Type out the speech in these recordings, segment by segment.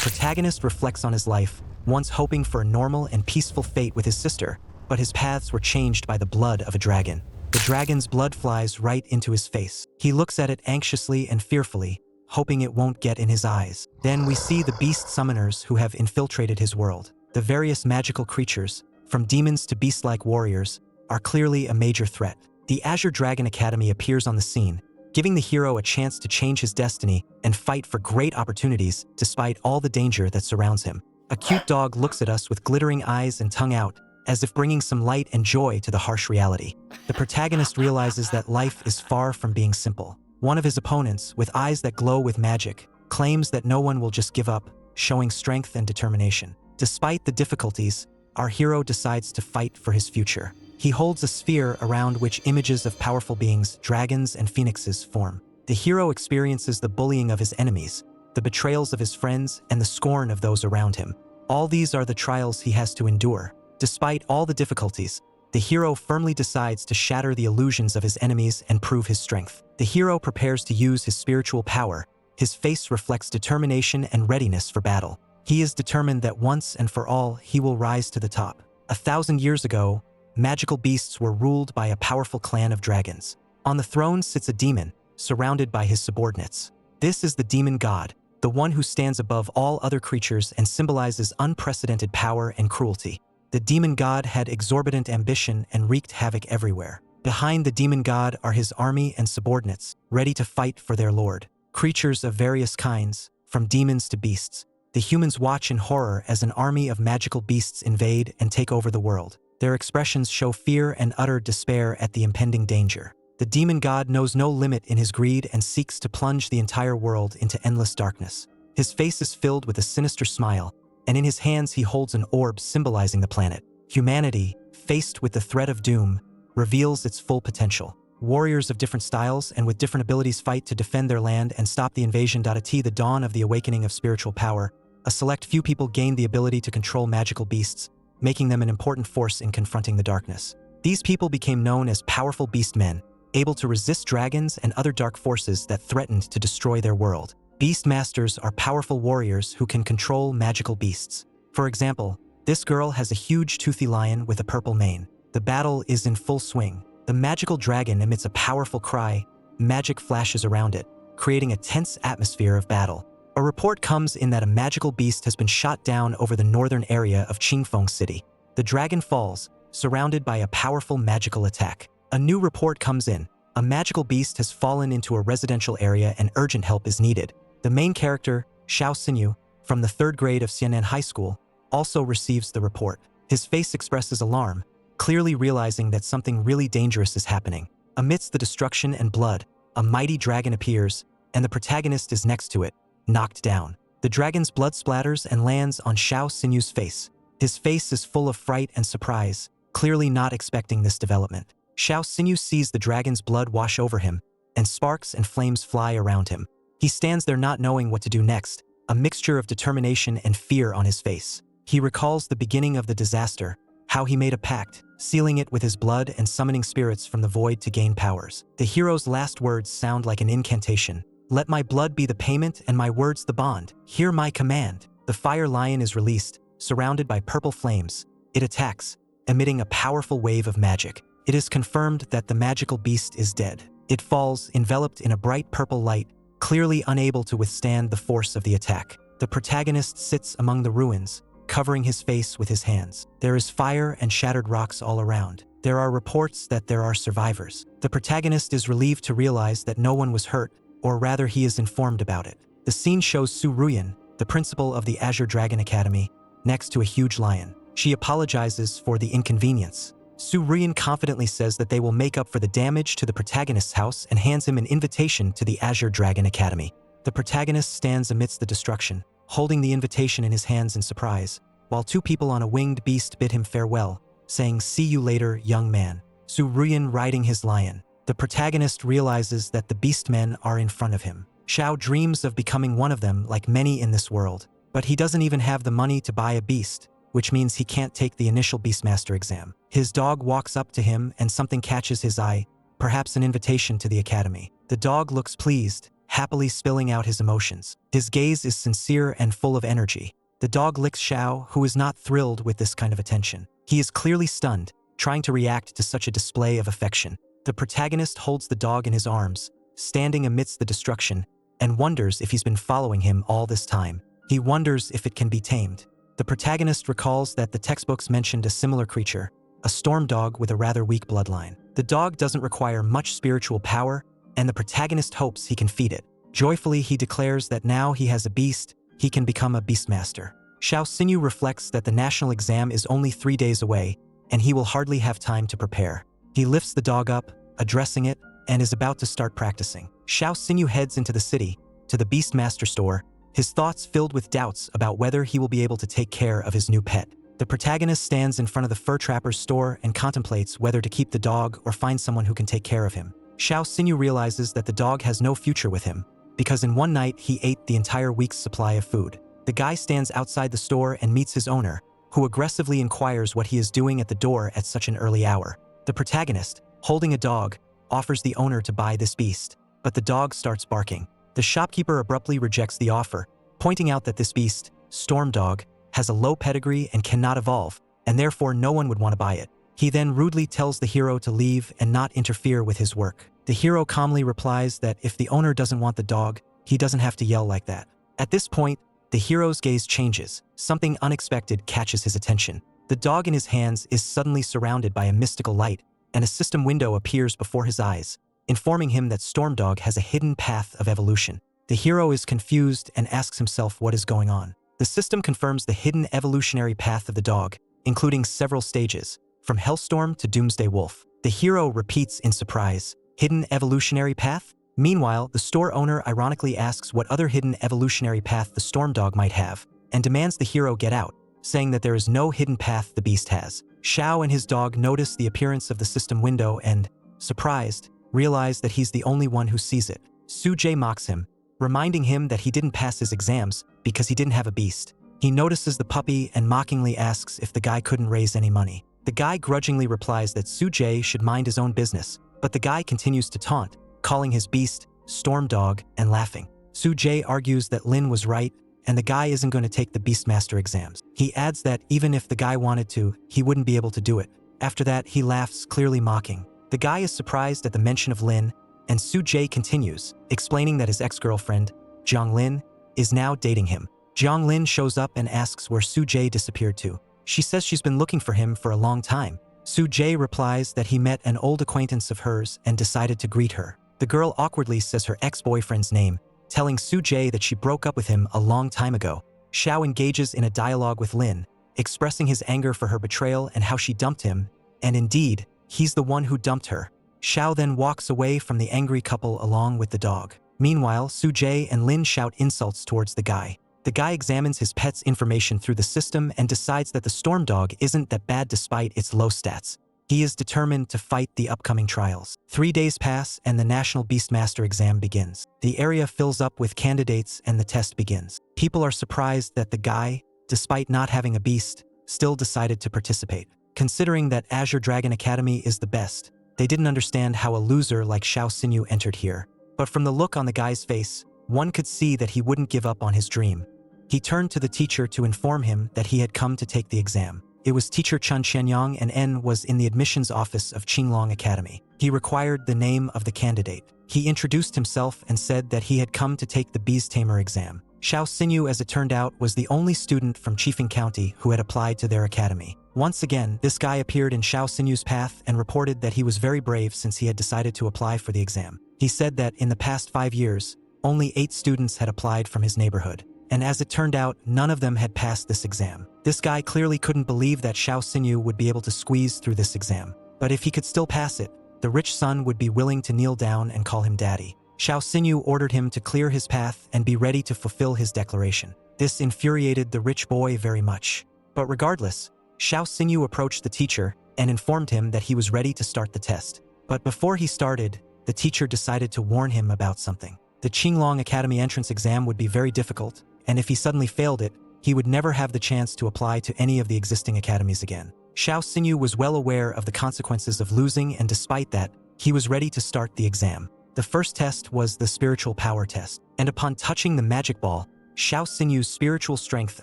protagonist reflects on his life, once hoping for a normal and peaceful fate with his sister, but his paths were changed by the blood of a dragon. The dragon's blood flies right into his face. He looks at it anxiously and fearfully, hoping it won't get in his eyes. Then we see the beast summoners who have infiltrated his world. The various magical creatures, from demons to beast-like warriors, are clearly a major threat. The Azure Dragon Academy appears on the scene, giving the hero a chance to change his destiny and fight for great opportunities despite all the danger that surrounds him. A cute dog looks at us with glittering eyes and tongue out, as if bringing some light and joy to the harsh reality. The protagonist realizes that life is far from being simple. One of his opponents, with eyes that glow with magic, claims that no one will just give up, showing strength and determination. Despite the difficulties, our hero decides to fight for his future. He holds a sphere around which images of powerful beings, dragons and phoenixes, form. The hero experiences the bullying of his enemies, the betrayals of his friends, and the scorn of those around him. All these are the trials he has to endure. Despite all the difficulties, the hero firmly decides to shatter the illusions of his enemies and prove his strength. The hero prepares to use his spiritual power. His face reflects determination and readiness for battle. He is determined that once and for all he will rise to the top. 1,000 years ago, magical beasts were ruled by a powerful clan of dragons. On the throne sits a demon, surrounded by his subordinates. This is the demon god, the one who stands above all other creatures and symbolizes unprecedented power and cruelty. The demon god had exorbitant ambition and wreaked havoc everywhere. Behind the demon god are his army and subordinates, ready to fight for their lord. Creatures of various kinds, from demons to beasts. The humans watch in horror as an army of magical beasts invade and take over the world. Their expressions show fear and utter despair at the impending danger. The demon god knows no limit in his greed and seeks to plunge the entire world into endless darkness. His face is filled with a sinister smile, and in his hands he holds an orb symbolizing the planet. Humanity, faced with the threat of doom, reveals its full potential. Warriors of different styles and with different abilities fight to defend their land and stop the invasion. At the dawn of the awakening of spiritual power, a select few people gain the ability to control magical beasts, making them an important force in confronting the darkness. These people became known as powerful beast men, able to resist dragons and other dark forces that threatened to destroy their world. Beast masters are powerful warriors who can control magical beasts. For example, this girl has a huge toothy lion with a purple mane. The battle is in full swing. The magical dragon emits a powerful cry. Magic flashes around it, creating a tense atmosphere of battle. A report comes in that a magical beast has been shot down over the northern area of Qingfeng City. The dragon falls, surrounded by a powerful magical attack. A new report comes in. A magical beast has fallen into a residential area and urgent help is needed. The main character, Xiao Xinyu, from the 3rd grade of Xianan High School, also receives the report. His face expresses alarm, clearly realizing that something really dangerous is happening. Amidst the destruction and blood, a mighty dragon appears, and the protagonist is next to it, knocked down. The dragon's blood splatters and lands on Xiao Xinyu's face. His face is full of fright and surprise, clearly not expecting this development. Xiao Xinyu sees the dragon's blood wash over him, and sparks and flames fly around him. He stands there not knowing what to do next, a mixture of determination and fear on his face. He recalls the beginning of the disaster, how he made a pact, sealing it with his blood and summoning spirits from the void to gain powers. The hero's last words sound like an incantation. "Let my blood be the payment and my words the bond. Hear my command." The fire lion is released, surrounded by purple flames. It attacks, emitting a powerful wave of magic. It is confirmed that the magical beast is dead. It falls, enveloped in a bright purple light, clearly unable to withstand the force of the attack. The protagonist sits among the ruins, covering his face with his hands. There is fire and shattered rocks all around. There are reports that there are survivors. The protagonist is relieved to realize that no one was hurt, or rather he is informed about it. The scene shows Su Ruyan, the principal of the Azure Dragon Academy, next to a huge lion. She apologizes for the inconvenience. Su Ruyan confidently says that they will make up for the damage to the protagonist's house and hands him an invitation to the Azure Dragon Academy. The protagonist stands amidst the destruction, holding the invitation in his hands in surprise, while 2 people on a winged beast bid him farewell, saying, "See you later, young man." Su Ruyan riding his lion. The protagonist realizes that the beastmen are in front of him. Xiao dreams of becoming one of them like many in this world, but he doesn't even have the money to buy a beast, which means he can't take the initial Beastmaster exam. His dog walks up to him and something catches his eye, perhaps an invitation to the academy. The dog looks pleased, happily spilling out his emotions. His gaze is sincere and full of energy. The dog licks Xiao, who is not thrilled with this kind of attention. He is clearly stunned, trying to react to such a display of affection. The protagonist holds the dog in his arms, standing amidst the destruction, and wonders if he's been following him all this time. He wonders if it can be tamed. The protagonist recalls that the textbooks mentioned a similar creature, a storm dog with a rather weak bloodline. The dog doesn't require much spiritual power, and the protagonist hopes he can feed it. Joyfully, he declares that now he has a beast, he can become a beastmaster. Xiao Xinyu reflects that the national exam is only 3 days away, and he will hardly have time to prepare. He lifts the dog up, addressing it, and is about to start practicing. Xiao Xinyu heads into the city, to the Beastmaster store, his thoughts filled with doubts about whether he will be able to take care of his new pet. The protagonist stands in front of the fur trapper's store and contemplates whether to keep the dog or find someone who can take care of him. Xiao Xinyu realizes that the dog has no future with him, because in one night he ate the entire week's supply of food. The guy stands outside the store and meets his owner, who aggressively inquires what he is doing at the door at such an early hour. The protagonist, holding a dog, offers the owner to buy this beast, but the dog starts barking. The shopkeeper abruptly rejects the offer, pointing out that this beast, Storm Dog, has a low pedigree and cannot evolve, and therefore no one would want to buy it. He then rudely tells the hero to leave and not interfere with his work. The hero calmly replies that if the owner doesn't want the dog, he doesn't have to yell like that. At this point, the hero's gaze changes. Something unexpected catches his attention. The dog in his hands is suddenly surrounded by a mystical light, and a system window appears before his eyes, informing him that Storm Dog has a hidden path of evolution. The hero is confused and asks himself what is going on. The system confirms the hidden evolutionary path of the dog, including several stages, from Hellstorm to Doomsday Wolf. The hero repeats in surprise, "Hidden evolutionary path?" Meanwhile, the store owner ironically asks what other hidden evolutionary path the Storm Dog might have, and demands the hero get out, saying that there is no hidden path the beast has. Xiao and his dog notice the appearance of the system window and, surprised, realize that he's the only one who sees it. Su Jie mocks him, reminding him that he didn't pass his exams because he didn't have a beast. He notices the puppy and mockingly asks if the guy couldn't raise any money. The guy grudgingly replies that Su Jie should mind his own business, but the guy continues to taunt, calling his beast Storm Dog and laughing. Su Jie argues that Lin was right and the guy isn't going to take the Beastmaster exams. He adds that even if the guy wanted to, he wouldn't be able to do it. After that, he laughs, clearly mocking. The guy is surprised at the mention of Lin, and Su Jie continues, explaining that his ex-girlfriend, Jiang Lin, is now dating him. Jiang Lin shows up and asks where Su Jie disappeared to. She says she's been looking for him for a long time. Su Jie replies that he met an old acquaintance of hers and decided to greet her. The girl awkwardly says her ex-boyfriend's name, telling Su Jie that she broke up with him a long time ago. Xiao engages in a dialogue with Lin, expressing his anger for her betrayal and how she dumped him, and indeed, he's the one who dumped her. Xiao then walks away from the angry couple along with the dog. Meanwhile, Su Jie and Lin shout insults towards the guy. The guy examines his pet's information through the system and decides that the Storm Dog isn't that bad despite its low stats. He is determined to fight the upcoming trials. 3 days pass and the National Beastmaster exam begins. The area fills up with candidates and the test begins. People are surprised that the guy, despite not having a beast, still decided to participate. Considering that Azure Dragon Academy is the best, they didn't understand how a loser like Xiao Xinyu entered here. But from the look on the guy's face, one could see that he wouldn't give up on his dream. He turned to the teacher to inform him that he had come to take the exam. It was teacher Chun Qianyang and N was in the admissions office of Qinglong Academy. He required the name of the candidate. He introduced himself and said that he had come to take the Beast Tamer exam. Xiao Xinyu, as it turned out, was the only student from Chifeng County who had applied to their academy. Once again, this guy appeared in Xiao Xinyu's path and reported that he was very brave since he had decided to apply for the exam. He said that in the past 5 years, only 8 students had applied from his neighborhood. And as it turned out, none of them had passed this exam. This guy clearly couldn't believe that Xiao Xinyu would be able to squeeze through this exam. But if he could still pass it, the rich son would be willing to kneel down and call him daddy. Xiao Xinyu ordered him to clear his path and be ready to fulfill his declaration. This infuriated the rich boy very much. But regardless, Xiao Xinyu approached the teacher and informed him that he was ready to start the test. But before he started, the teacher decided to warn him about something. The Qinglong Academy entrance exam would be very difficult, and if he suddenly failed it, he would never have the chance to apply to any of the existing academies again. Xiao Xinyu was well aware of the consequences of losing, and despite that, he was ready to start the exam. The first test was the spiritual power test, and upon touching the magic ball, Xiao Sinyu's spiritual strength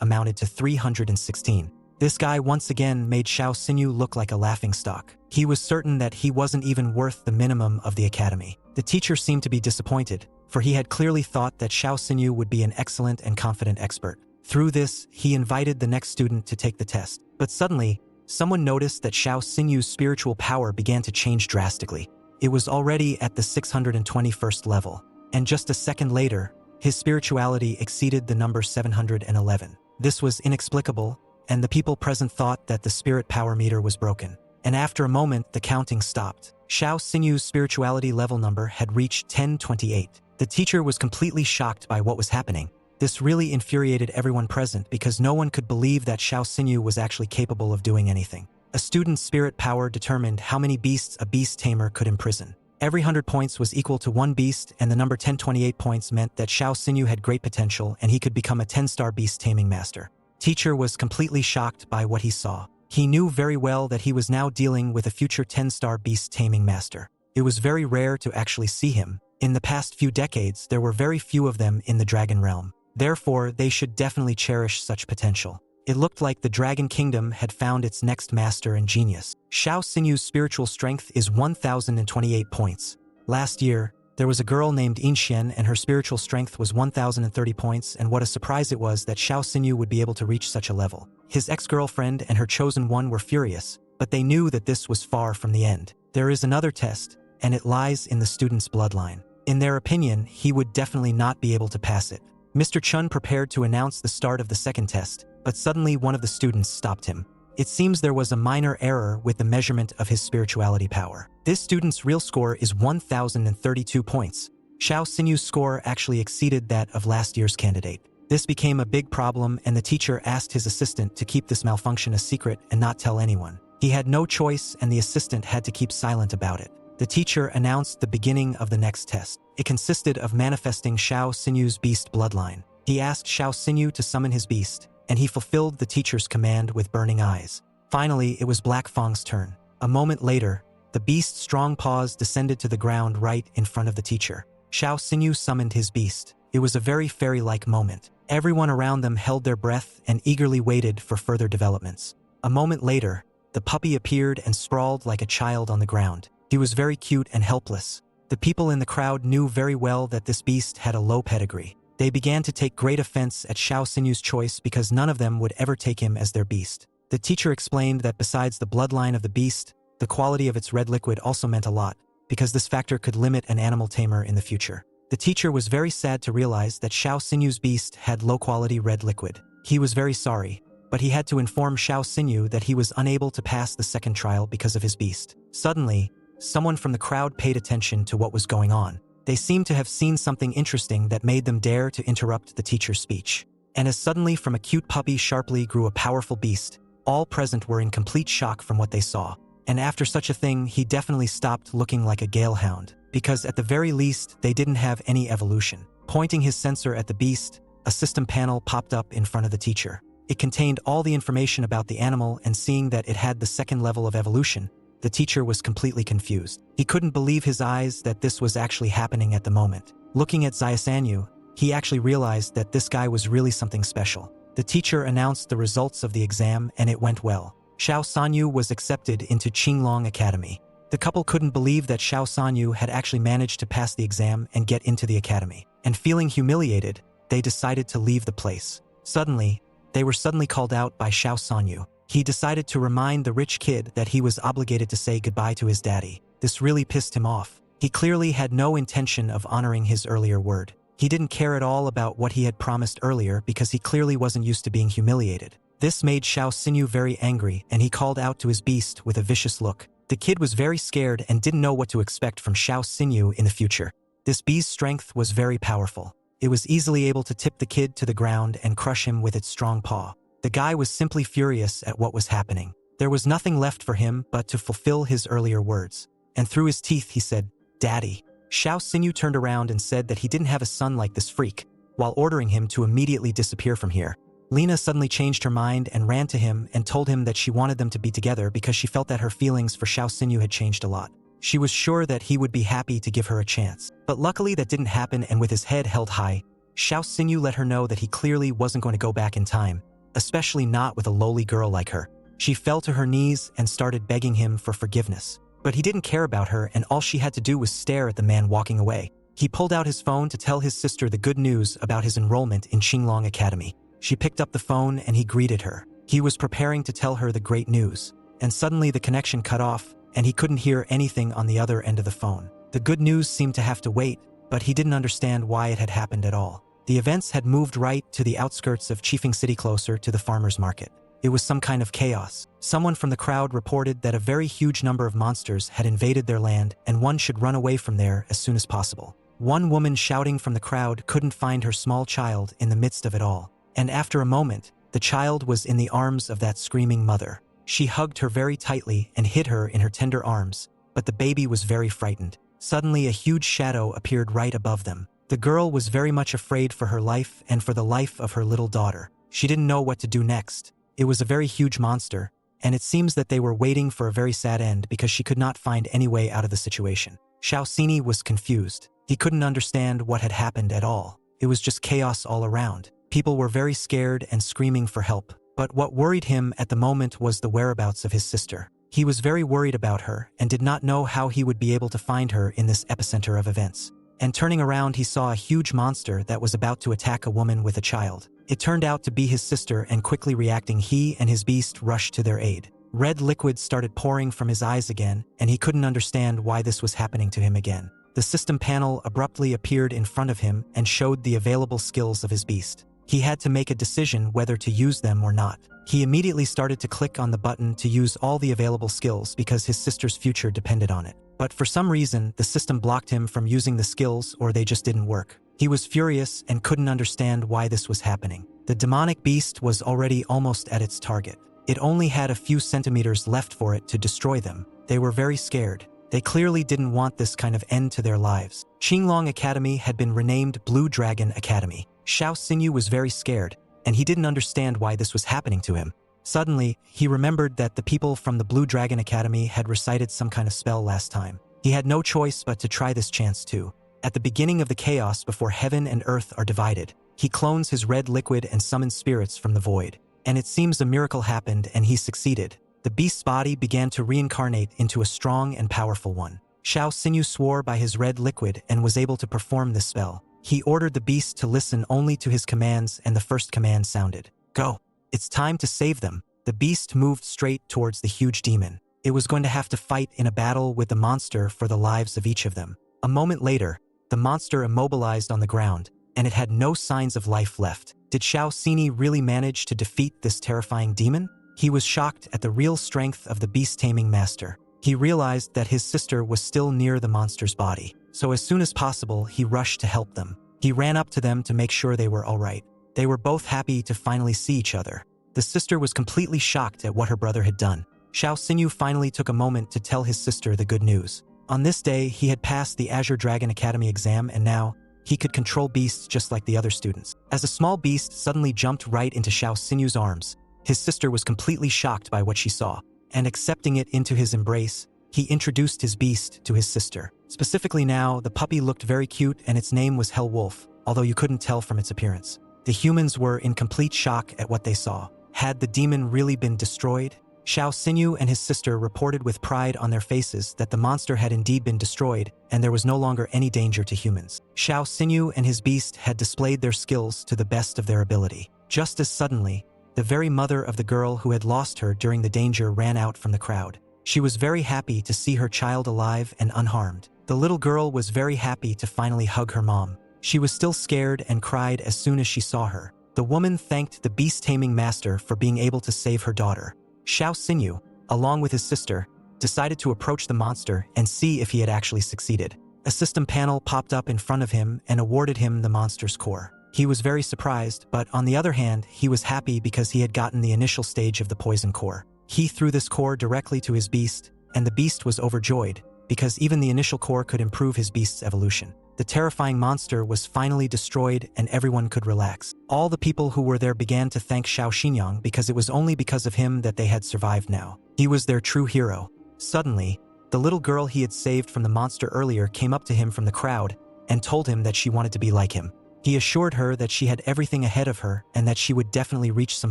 amounted to 316. This guy once again made Xiao Sinyu look like a laughingstock. He was certain that he wasn't even worth the minimum of the academy. The teacher seemed to be disappointed, for he had clearly thought that Xiao Sinyu would be an excellent and confident expert. Through this, he invited the next student to take the test. But suddenly, someone noticed that Xiao Sinyu's spiritual power began to change drastically. It was already at the 621st level, and just a second later, his spirituality exceeded the number 711. This was inexplicable, and the people present thought that the spirit power meter was broken. And after a moment, the counting stopped. Xiao Sinyu's spirituality level number had reached 1028. The teacher was completely shocked by what was happening. This really infuriated everyone present because no one could believe that Xiao Sinyu was actually capable of doing anything. A student's spirit power determined how many beasts a beast tamer could imprison. Every 100 points was equal to one beast, and the number 1028 points meant that Xiao Sinyu had great potential and he could become a 10-star beast taming master. Teacher was completely shocked by what he saw. He knew very well that he was now dealing with a future 10-star beast taming master. It was very rare to actually see him. In the past few decades, there were very few of them in the dragon realm. Therefore, they should definitely cherish such potential. It looked like the Dragon Kingdom had found its next master and genius. Xiao Sinyu's spiritual strength is 1,028 points. Last year, there was a girl named Inxian and her spiritual strength was 1,030 points, and what a surprise it was that Xiao Sinyu would be able to reach such a level. His ex-girlfriend and her chosen one were furious, but they knew that this was far from the end. There is another test, and it lies in the student's bloodline. In their opinion, he would definitely not be able to pass it. Mr. Chun prepared to announce the start of the second test, but suddenly one of the students stopped him. It seems there was a minor error with the measurement of his spirituality power. This student's real score is 1,032 points. Xiao Sinyu's score actually exceeded that of last year's candidate. This became a big problem, and the teacher asked his assistant to keep this malfunction a secret and not tell anyone. He had no choice, and the assistant had to keep silent about it. The teacher announced the beginning of the next test. It consisted of manifesting Xiao Sinyu's beast bloodline. He asked Xiao Sinyu to summon his beast, and he fulfilled the teacher's command with burning eyes. Finally, it was Black Fong's turn. A moment later, the beast's strong paws descended to the ground right in front of the teacher. Xiao Sinyu summoned his beast. It was a very fairy-like moment. Everyone around them held their breath and eagerly waited for further developments. A moment later, the puppy appeared and sprawled like a child on the ground. He was very cute and helpless. The people in the crowd knew very well that this beast had a low pedigree. They began to take great offense at Xiao Sinyu's choice because none of them would ever take him as their beast. The teacher explained that besides the bloodline of the beast, the quality of its red liquid also meant a lot, because this factor could limit an animal tamer in the future. The teacher was very sad to realize that Xiao Sinyu's beast had low-quality red liquid. He was very sorry, but he had to inform Xiao Sinyu that he was unable to pass the second trial because of his beast. Suddenly, someone from the crowd paid attention to what was going on. They seemed to have seen something interesting that made them dare to interrupt the teacher's speech. And as suddenly from a cute puppy sharply grew a powerful beast, all present were in complete shock from what they saw. And after such a thing, he definitely stopped looking like a Hellhound, because at the very least, they didn't have any evolution. Pointing his sensor at the beast, a system panel popped up in front of the teacher. It contained all the information about the animal, and seeing that it had the second level of evolution, the teacher was completely confused. He couldn't believe his eyes that this was actually happening at the moment. Looking at Xiaosanyu, he actually realized that this guy was really something special. The teacher announced the results of the exam, and it went well. Xiao Sanyu was accepted into Qinglong Academy. The couple couldn't believe that Xiao Sanyu had actually managed to pass the exam and get into the academy. And feeling humiliated, they decided to leave the place. Suddenly, they were called out by Xiao Sanyu. He decided to remind the rich kid that he was obligated to say goodbye to his daddy. This really pissed him off. He clearly had no intention of honoring his earlier word. He didn't care at all about what he had promised earlier because he clearly wasn't used to being humiliated. This made Xiao Sinyu very angry, and he called out to his beast with a vicious look. The kid was very scared and didn't know what to expect from Xiao Sinyu in the future. This beast's strength was very powerful. It was easily able to tip the kid to the ground and crush him with its strong paw. The guy was simply furious at what was happening. There was nothing left for him but to fulfill his earlier words. And through his teeth he said, "Daddy." Xiao Sinyu turned around and said that he didn't have a son like this freak, while ordering him to immediately disappear from here. Lena suddenly changed her mind and ran to him and told him that she wanted them to be together because she felt that her feelings for Xiao Sinyu had changed a lot. She was sure that he would be happy to give her a chance. But luckily that didn't happen, and with his head held high, Xiao Xinyu let her know that he clearly wasn't going to go back in time, especially not with a lowly girl like her. She fell to her knees and started begging him for forgiveness. But he didn't care about her, and all she had to do was stare at the man walking away. He pulled out his phone to tell his sister the good news about his enrollment in Qinglong Academy. She picked up the phone and he greeted her. He was preparing to tell her the great news. And suddenly the connection cut off, and he couldn't hear anything on the other end of the phone. The good news seemed to have to wait, but he didn't understand why it had happened at all. The events had moved right to the outskirts of Chifeng City, closer to the farmer's market. It was some kind of chaos. Someone from the crowd reported that a very huge number of monsters had invaded their land, and one should run away from there as soon as possible. One woman shouting from the crowd couldn't find her small child in the midst of it all. And after a moment, the child was in the arms of that screaming mother. She hugged her very tightly and hid her in her tender arms, but the baby was very frightened. Suddenly a huge shadow appeared right above them. The girl was very much afraid for her life and for the life of her little daughter. She didn't know what to do next. It was a very huge monster, and it seems that they were waiting for a very sad end because she could not find any way out of the situation. Xiao Xini was confused. He couldn't understand what had happened at all. It was just chaos all around. People were very scared and screaming for help. But what worried him at the moment was the whereabouts of his sister. He was very worried about her and did not know how he would be able to find her in this epicenter of events. And turning around, he saw a huge monster that was about to attack a woman with a child. It turned out to be his sister, and quickly reacting, he and his beast rushed to their aid. Red liquid started pouring from his eyes again, and he couldn't understand why this was happening to him again. The system panel abruptly appeared in front of him and showed the available skills of his beast. He had to make a decision whether to use them or not. He immediately started to click on the button to use all the available skills because his sister's future depended on it. But for some reason, the system blocked him from using the skills, or they just didn't work. He was furious and couldn't understand why this was happening. The demonic beast was already almost at its target. It only had a few centimeters left for it to destroy them. They were very scared. They clearly didn't want this kind of end to their lives. Qinglong Academy had been renamed Blue Dragon Academy. Xiao Xinyu was very scared, and he didn't understand why this was happening to him. Suddenly, he remembered that the people from the Blue Dragon Academy had recited some kind of spell last time. He had no choice but to try this chance too. At the beginning of the chaos before heaven and earth are divided, he clones his red liquid and summons spirits from the void. And it seems a miracle happened and he succeeded. The beast's body began to reincarnate into a strong and powerful one. Xiao Xinyu swore by his red liquid and was able to perform this spell. He ordered the beast to listen only to his commands, and the first command sounded, "Go! It's time to save them." The beast moved straight towards the huge demon. It was going to have to fight in a battle with the monster for the lives of each of them. A moment later, the monster immobilized on the ground, and it had no signs of life left. Did Xiao Xini really manage to defeat this terrifying demon? He was shocked at the real strength of the beast-taming master. He realized that his sister was still near the monster's body. So as soon as possible, he rushed to help them. He ran up to them to make sure they were all right. They were both happy to finally see each other. The sister was completely shocked at what her brother had done. Xiao Xinyu finally took a moment to tell his sister the good news. On this day, he had passed the Azure Dragon Academy exam, and now he could control beasts just like the other students. As a small beast suddenly jumped right into Xiao Xinyu's arms, his sister was completely shocked by what she saw, and accepting it into his embrace, he introduced his beast to his sister. Specifically now, the puppy looked very cute and its name was Hellwolf, although you couldn't tell from its appearance. The humans were in complete shock at what they saw. Had the demon really been destroyed? Xiao Xinyu and his sister reported with pride on their faces that the monster had indeed been destroyed and there was no longer any danger to humans. Xiao Xinyu and his beast had displayed their skills to the best of their ability. Just as suddenly, the very mother of the girl who had lost her during the danger ran out from the crowd. She was very happy to see her child alive and unharmed. The little girl was very happy to finally hug her mom. She was still scared and cried as soon as she saw her. The woman thanked the beast-taming master for being able to save her daughter. Xiao Xinyu, along with his sister, decided to approach the monster and see if he had actually succeeded. A system panel popped up in front of him and awarded him the monster's core. He was very surprised, but on the other hand, he was happy because he had gotten the initial stage of the poison core. He threw this core directly to his beast, and the beast was overjoyed, because even the initial core could improve his beast's evolution. The terrifying monster was finally destroyed and everyone could relax. All the people who were there began to thank Xiao Xinyang because it was only because of him that they had survived now. He was their true hero. Suddenly, The little girl he had saved from the monster earlier came up to him from the crowd and told him that she wanted to be like him. He assured her that she had everything ahead of her and that she would definitely reach some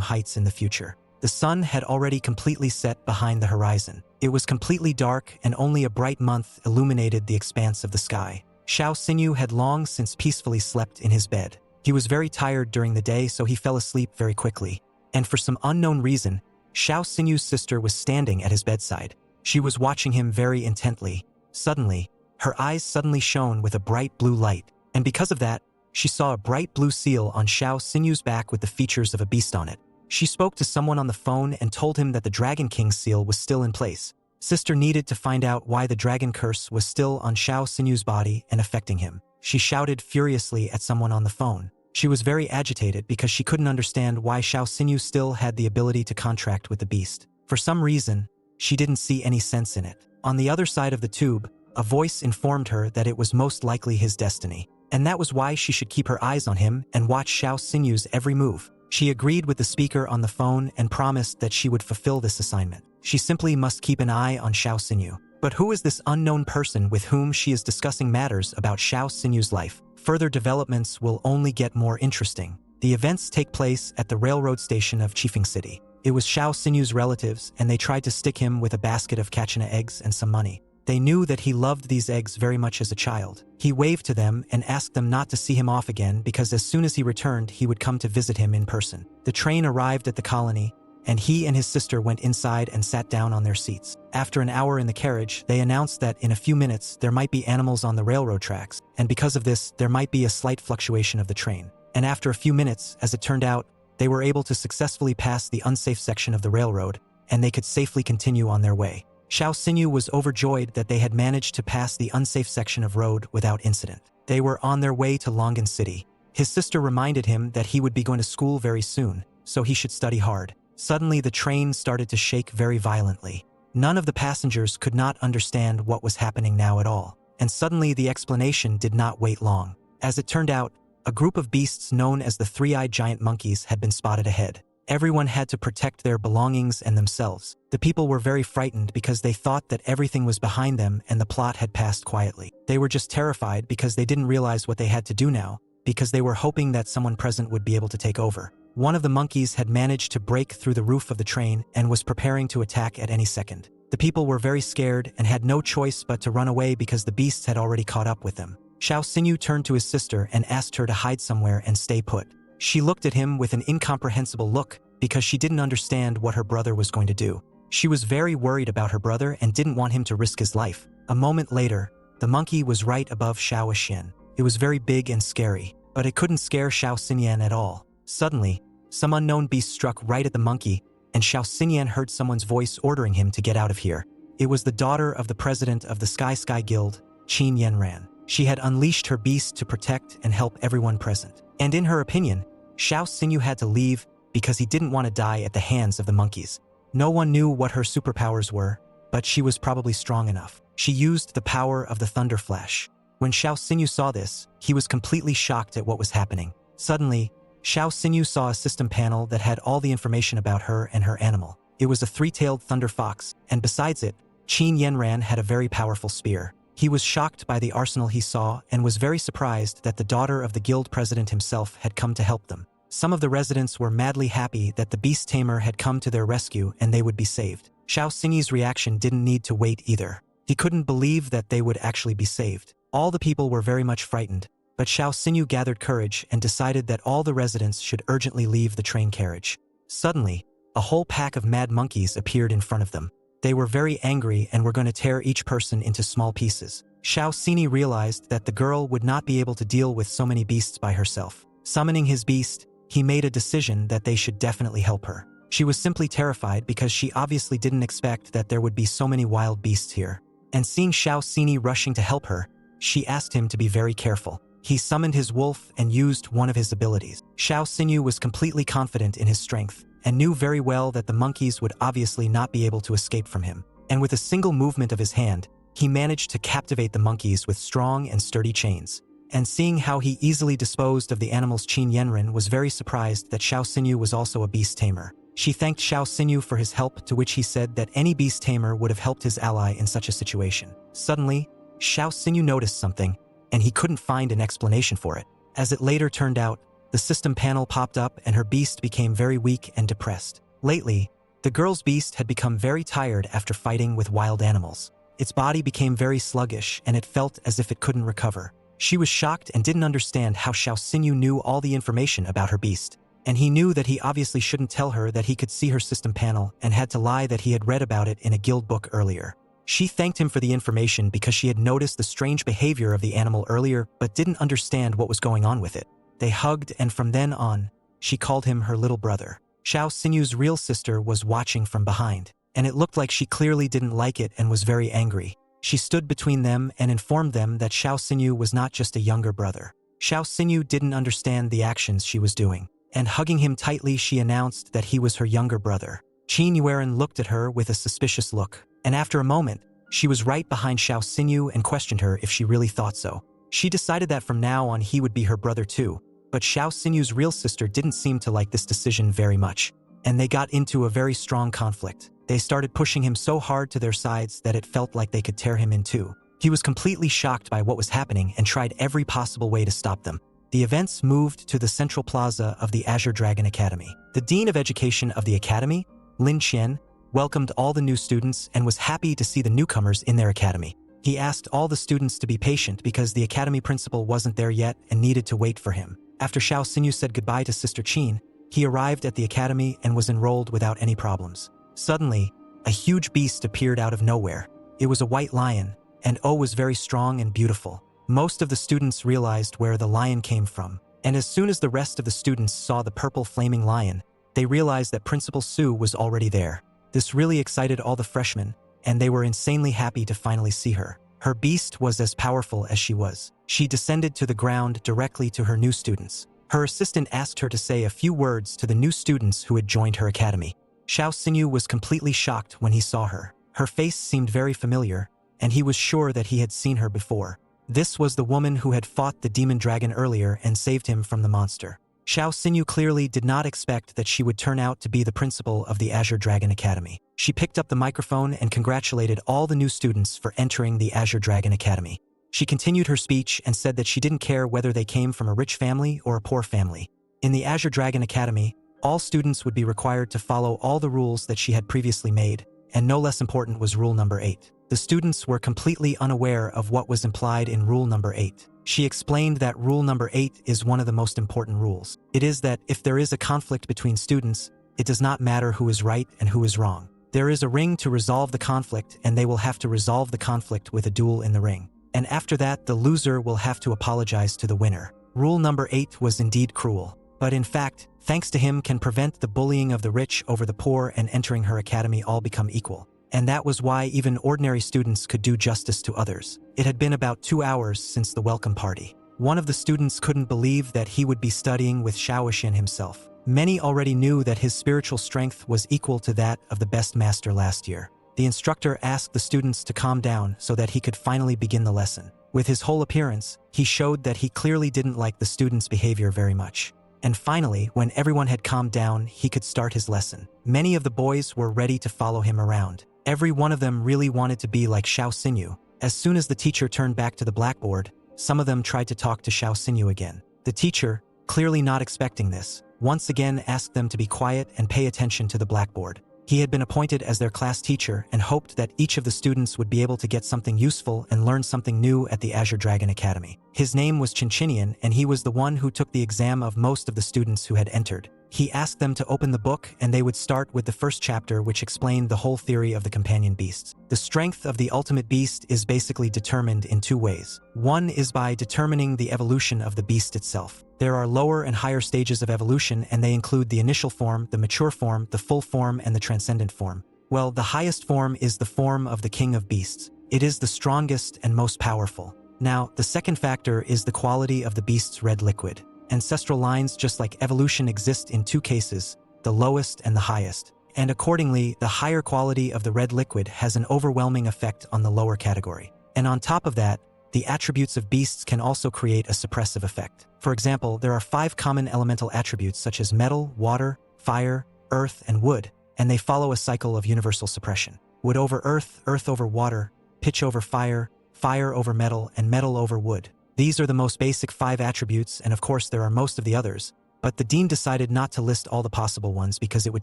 heights in the future. The sun had already completely set behind the horizon. It was completely dark and only a bright month illuminated the expanse of the sky. Xiao Xinyu had long since peacefully slept in his bed. He was very tired during the day, so he fell asleep very quickly. And for some unknown reason, Xiao Xinyu's sister was standing at his bedside. She was watching him very intently. Suddenly, her eyes suddenly shone with a bright blue light, and because of that, she saw a bright blue seal on Xiao Xinyu's back with the features of a beast on it. She spoke to someone on the phone and told him that the Dragon King seal was still in place. Sister needed to find out why the dragon curse was still on Xiao Xinyu's body and affecting him. She shouted furiously at someone on the phone. She was very agitated because she couldn't understand why Xiao Xinyu still had the ability to contract with the beast. For some reason, she didn't see any sense in it. On the other side of the tube, a voice informed her that it was most likely his destiny, and that was why she should keep her eyes on him and watch Xiao Xinyu's every move. She agreed with the speaker on the phone and promised that she would fulfill this assignment. She simply must keep an eye on Xiao Xinyu. But who is this unknown person with whom she is discussing matters about Xiao Xinyu's life? Further developments will only get more interesting. The events take place at the railroad station of Chifeng City. It was Xiao Xinyu's relatives, and they tried to stick him with a basket of Kachina eggs and some money. They knew that he loved these eggs very much as a child. He waved to them and asked them not to see him off again because as soon as he returned, he would come to visit him in person. The train arrived at the colony, and he and his sister went inside and sat down on their seats. After an hour in the carriage, they announced that in a few minutes there might be animals on the railroad tracks, and because of this, there might be a slight fluctuation of the train. And after a few minutes, as it turned out, they were able to successfully pass the unsafe section of the railroad, and they could safely continue on their way. Xiao Xinyu was overjoyed that they had managed to pass the unsafe section of road without incident. They were on their way to Longan City. His sister reminded him that he would be going to school very soon, so he should study hard. Suddenly, the train started to shake very violently. None of the passengers could not understand what was happening now at all, and suddenly the explanation did not wait long. As it turned out, a group of beasts known as the three-eyed giant monkeys had been spotted ahead. Everyone had to protect their belongings and themselves. The people were very frightened because they thought that everything was behind them and the plot had passed quietly. They were just terrified because they didn't realize what they had to do now, because they were hoping that someone present would be able to take over. One of the monkeys had managed to break through the roof of the train and was preparing to attack at any second. The people were very scared and had no choice but to run away because the beasts had already caught up with them. Xiao Xinyu turned to his sister and asked her to hide somewhere and stay put. She looked at him with an incomprehensible look because she didn't understand what her brother was going to do. She was very worried about her brother and didn't want him to risk his life. A moment later, the monkey was right above Xiao Xian. It was very big and scary, but it couldn't scare Xiao Xinyan at all. Suddenly, some unknown beast struck right at the monkey, and Xiao Xinyan heard someone's voice ordering him to get out of here. It was the daughter of the president of the Sky Guild, Qin Yanran. She had unleashed her beast to protect and help everyone present. And in her opinion, Xiao Xinyu had to leave because he didn't want to die at the hands of the monkeys. No one knew what her superpowers were, but she was probably strong enough. She used the power of the Thunder Flash. When Xiao Xinyu saw this, he was completely shocked at what was happening. Suddenly, Xiao Xinyu saw a system panel that had all the information about her and her animal. It was a three-tailed thunder fox, and besides it, Qin Yanran had a very powerful spear. He was shocked by the arsenal he saw and was very surprised that the daughter of the guild president himself had come to help them. Some of the residents were madly happy that the beast tamer had come to their rescue and they would be saved. Xiao Xinyi's reaction didn't need to wait either. He couldn't believe that they would actually be saved. All the people were very much frightened, but Xiao Xinyu gathered courage and decided that all the residents should urgently leave the train carriage. Suddenly, a whole pack of mad monkeys appeared in front of them. They were very angry and were going to tear each person into small pieces. Xiao Xinyi realized that the girl would not be able to deal with so many beasts by herself. Summoning his beast, he made a decision that they should definitely help her. She was simply terrified because she obviously didn't expect that there would be so many wild beasts here. And seeing Xiao Xinyi rushing to help her, she asked him to be very careful. He summoned his wolf and used one of his abilities. Xiao Xinyu was completely confident in his strength and knew very well that the monkeys would obviously not be able to escape from him. And with a single movement of his hand, he managed to captivate the monkeys with strong and sturdy chains. And seeing how he easily disposed of the animals, Qin Yanran was very surprised that Xiao Xinyu was also a beast tamer. She thanked Xiao Xinyu for his help, to which he said that any beast tamer would have helped his ally in such a situation. Suddenly, Xiao Xinyu noticed something, and he couldn't find an explanation for it. As it later turned out, the system panel popped up and her beast became very weak and depressed. Lately, the girl's beast had become very tired after fighting with wild animals. Its body became very sluggish and it felt as if it couldn't recover. She was shocked and didn't understand how Xiao Xinyu knew all the information about her beast. And he knew that he obviously shouldn't tell her that he could see her system panel and had to lie that he had read about it in a guild book earlier. She thanked him for the information because she had noticed the strange behavior of the animal earlier but didn't understand what was going on with it. They hugged, and from then on, she called him her little brother. Xiao Xinyu's real sister was watching from behind, and it looked like she clearly didn't like it and was very angry. She stood between them and informed them that Xiao Xinyu was not just a younger brother. Xiao Xinyu didn't understand the actions she was doing, and hugging him tightly she announced that he was her younger brother. Qin Yuan looked at her with a suspicious look, and after a moment, she was right behind Xiao Xinyu and questioned her if she really thought so. She decided that from now on he would be her brother too, but Xiao Xinyu's real sister didn't seem to like this decision very much, and they got into a very strong conflict. They started pushing him so hard to their sides that it felt like they could tear him in two. He was completely shocked by what was happening and tried every possible way to stop them. The events moved to the central plaza of the Azure Dragon Academy. The Dean of Education of the Academy, Lin Qian, welcomed all the new students and was happy to see the newcomers in their academy. He asked all the students to be patient because the academy principal wasn't there yet and needed to wait for him. After Xiao Xinyu said goodbye to Sister Qin, he arrived at the academy and was enrolled without any problems. Suddenly, a huge beast appeared out of nowhere. It was a white lion, and O was very strong and beautiful. Most of the students realized where the lion came from, and as soon as the rest of the students saw the purple flaming lion, they realized that Principal Su was already there. This really excited all the freshmen, and they were insanely happy to finally see her. Her beast was as powerful as she was. She descended to the ground directly to her new students. Her assistant asked her to say a few words to the new students who had joined her academy. Xiao Xinyu was completely shocked when he saw her. Her face seemed very familiar, and he was sure that he had seen her before. This was the woman who had fought the demon dragon earlier and saved him from the monster. Xiao Xinyu clearly did not expect that she would turn out to be the principal of the Azure Dragon Academy. She picked up the microphone and congratulated all the new students for entering the Azure Dragon Academy. She continued her speech and said that she didn't care whether they came from a rich family or a poor family. In the Azure Dragon Academy, all students would be required to follow all the rules that she had previously made, and no less important was rule number 8. The students were completely unaware of what was implied in rule number 8. She explained that rule number 8 is one of the most important rules. It is that if there is a conflict between students, it does not matter who is right and who is wrong. There is a ring to resolve the conflict, and they will have to resolve the conflict with a duel in the ring. And after that, the loser will have to apologize to the winner. Rule number 8 was indeed cruel, but in fact, thanks to him can prevent the bullying of the rich over the poor, and entering her academy all become equal. And that was why even ordinary students could do justice to others. It had been about 2 hours since the welcome party. One of the students couldn't believe that he would be studying with Shaoxin himself. Many already knew that his spiritual strength was equal to that of the best master last year. The instructor asked the students to calm down so that he could finally begin the lesson. With his whole appearance, he showed that he clearly didn't like the students' behavior very much. And finally, when everyone had calmed down, he could start his lesson. Many of the boys were ready to follow him around. Every one of them really wanted to be like Xiao Xinyu. As soon as the teacher turned back to the blackboard, some of them tried to talk to Xiao Xinyu again. The teacher, clearly not expecting this, once again asked them to be quiet and pay attention to the blackboard. He had been appointed as their class teacher and hoped that each of the students would be able to get something useful and learn something new at the Azure Dragon Academy. His name was Chinchinian, and he was the one who took the exam of most of the students who had entered. He asked them to open the book, and they would start with the first chapter, which explained the whole theory of the companion beasts. The strength of the ultimate beast is basically determined in 2 ways. One is by determining the evolution of the beast itself. There are lower and higher stages of evolution, and they include the initial form, the mature form, the full form, and the transcendent form. Well, the highest form is the form of the king of beasts. It is the strongest and most powerful. Now, the second factor is the quality of the beast's red liquid. Ancestral lines, just like evolution, exist in 2 cases, the lowest and the highest. And accordingly, the higher quality of the red liquid has an overwhelming effect on the lower category. And on top of that, the attributes of beasts can also create a suppressive effect. For example, there are 5 common elemental attributes such as metal, water, fire, earth, and wood, and they follow a cycle of universal suppression. Wood over earth, earth over water, pitch over fire, fire over metal, and metal over wood. These are the most basic 5 attributes, and of course there are most of the others, but the dean decided not to list all the possible ones because it would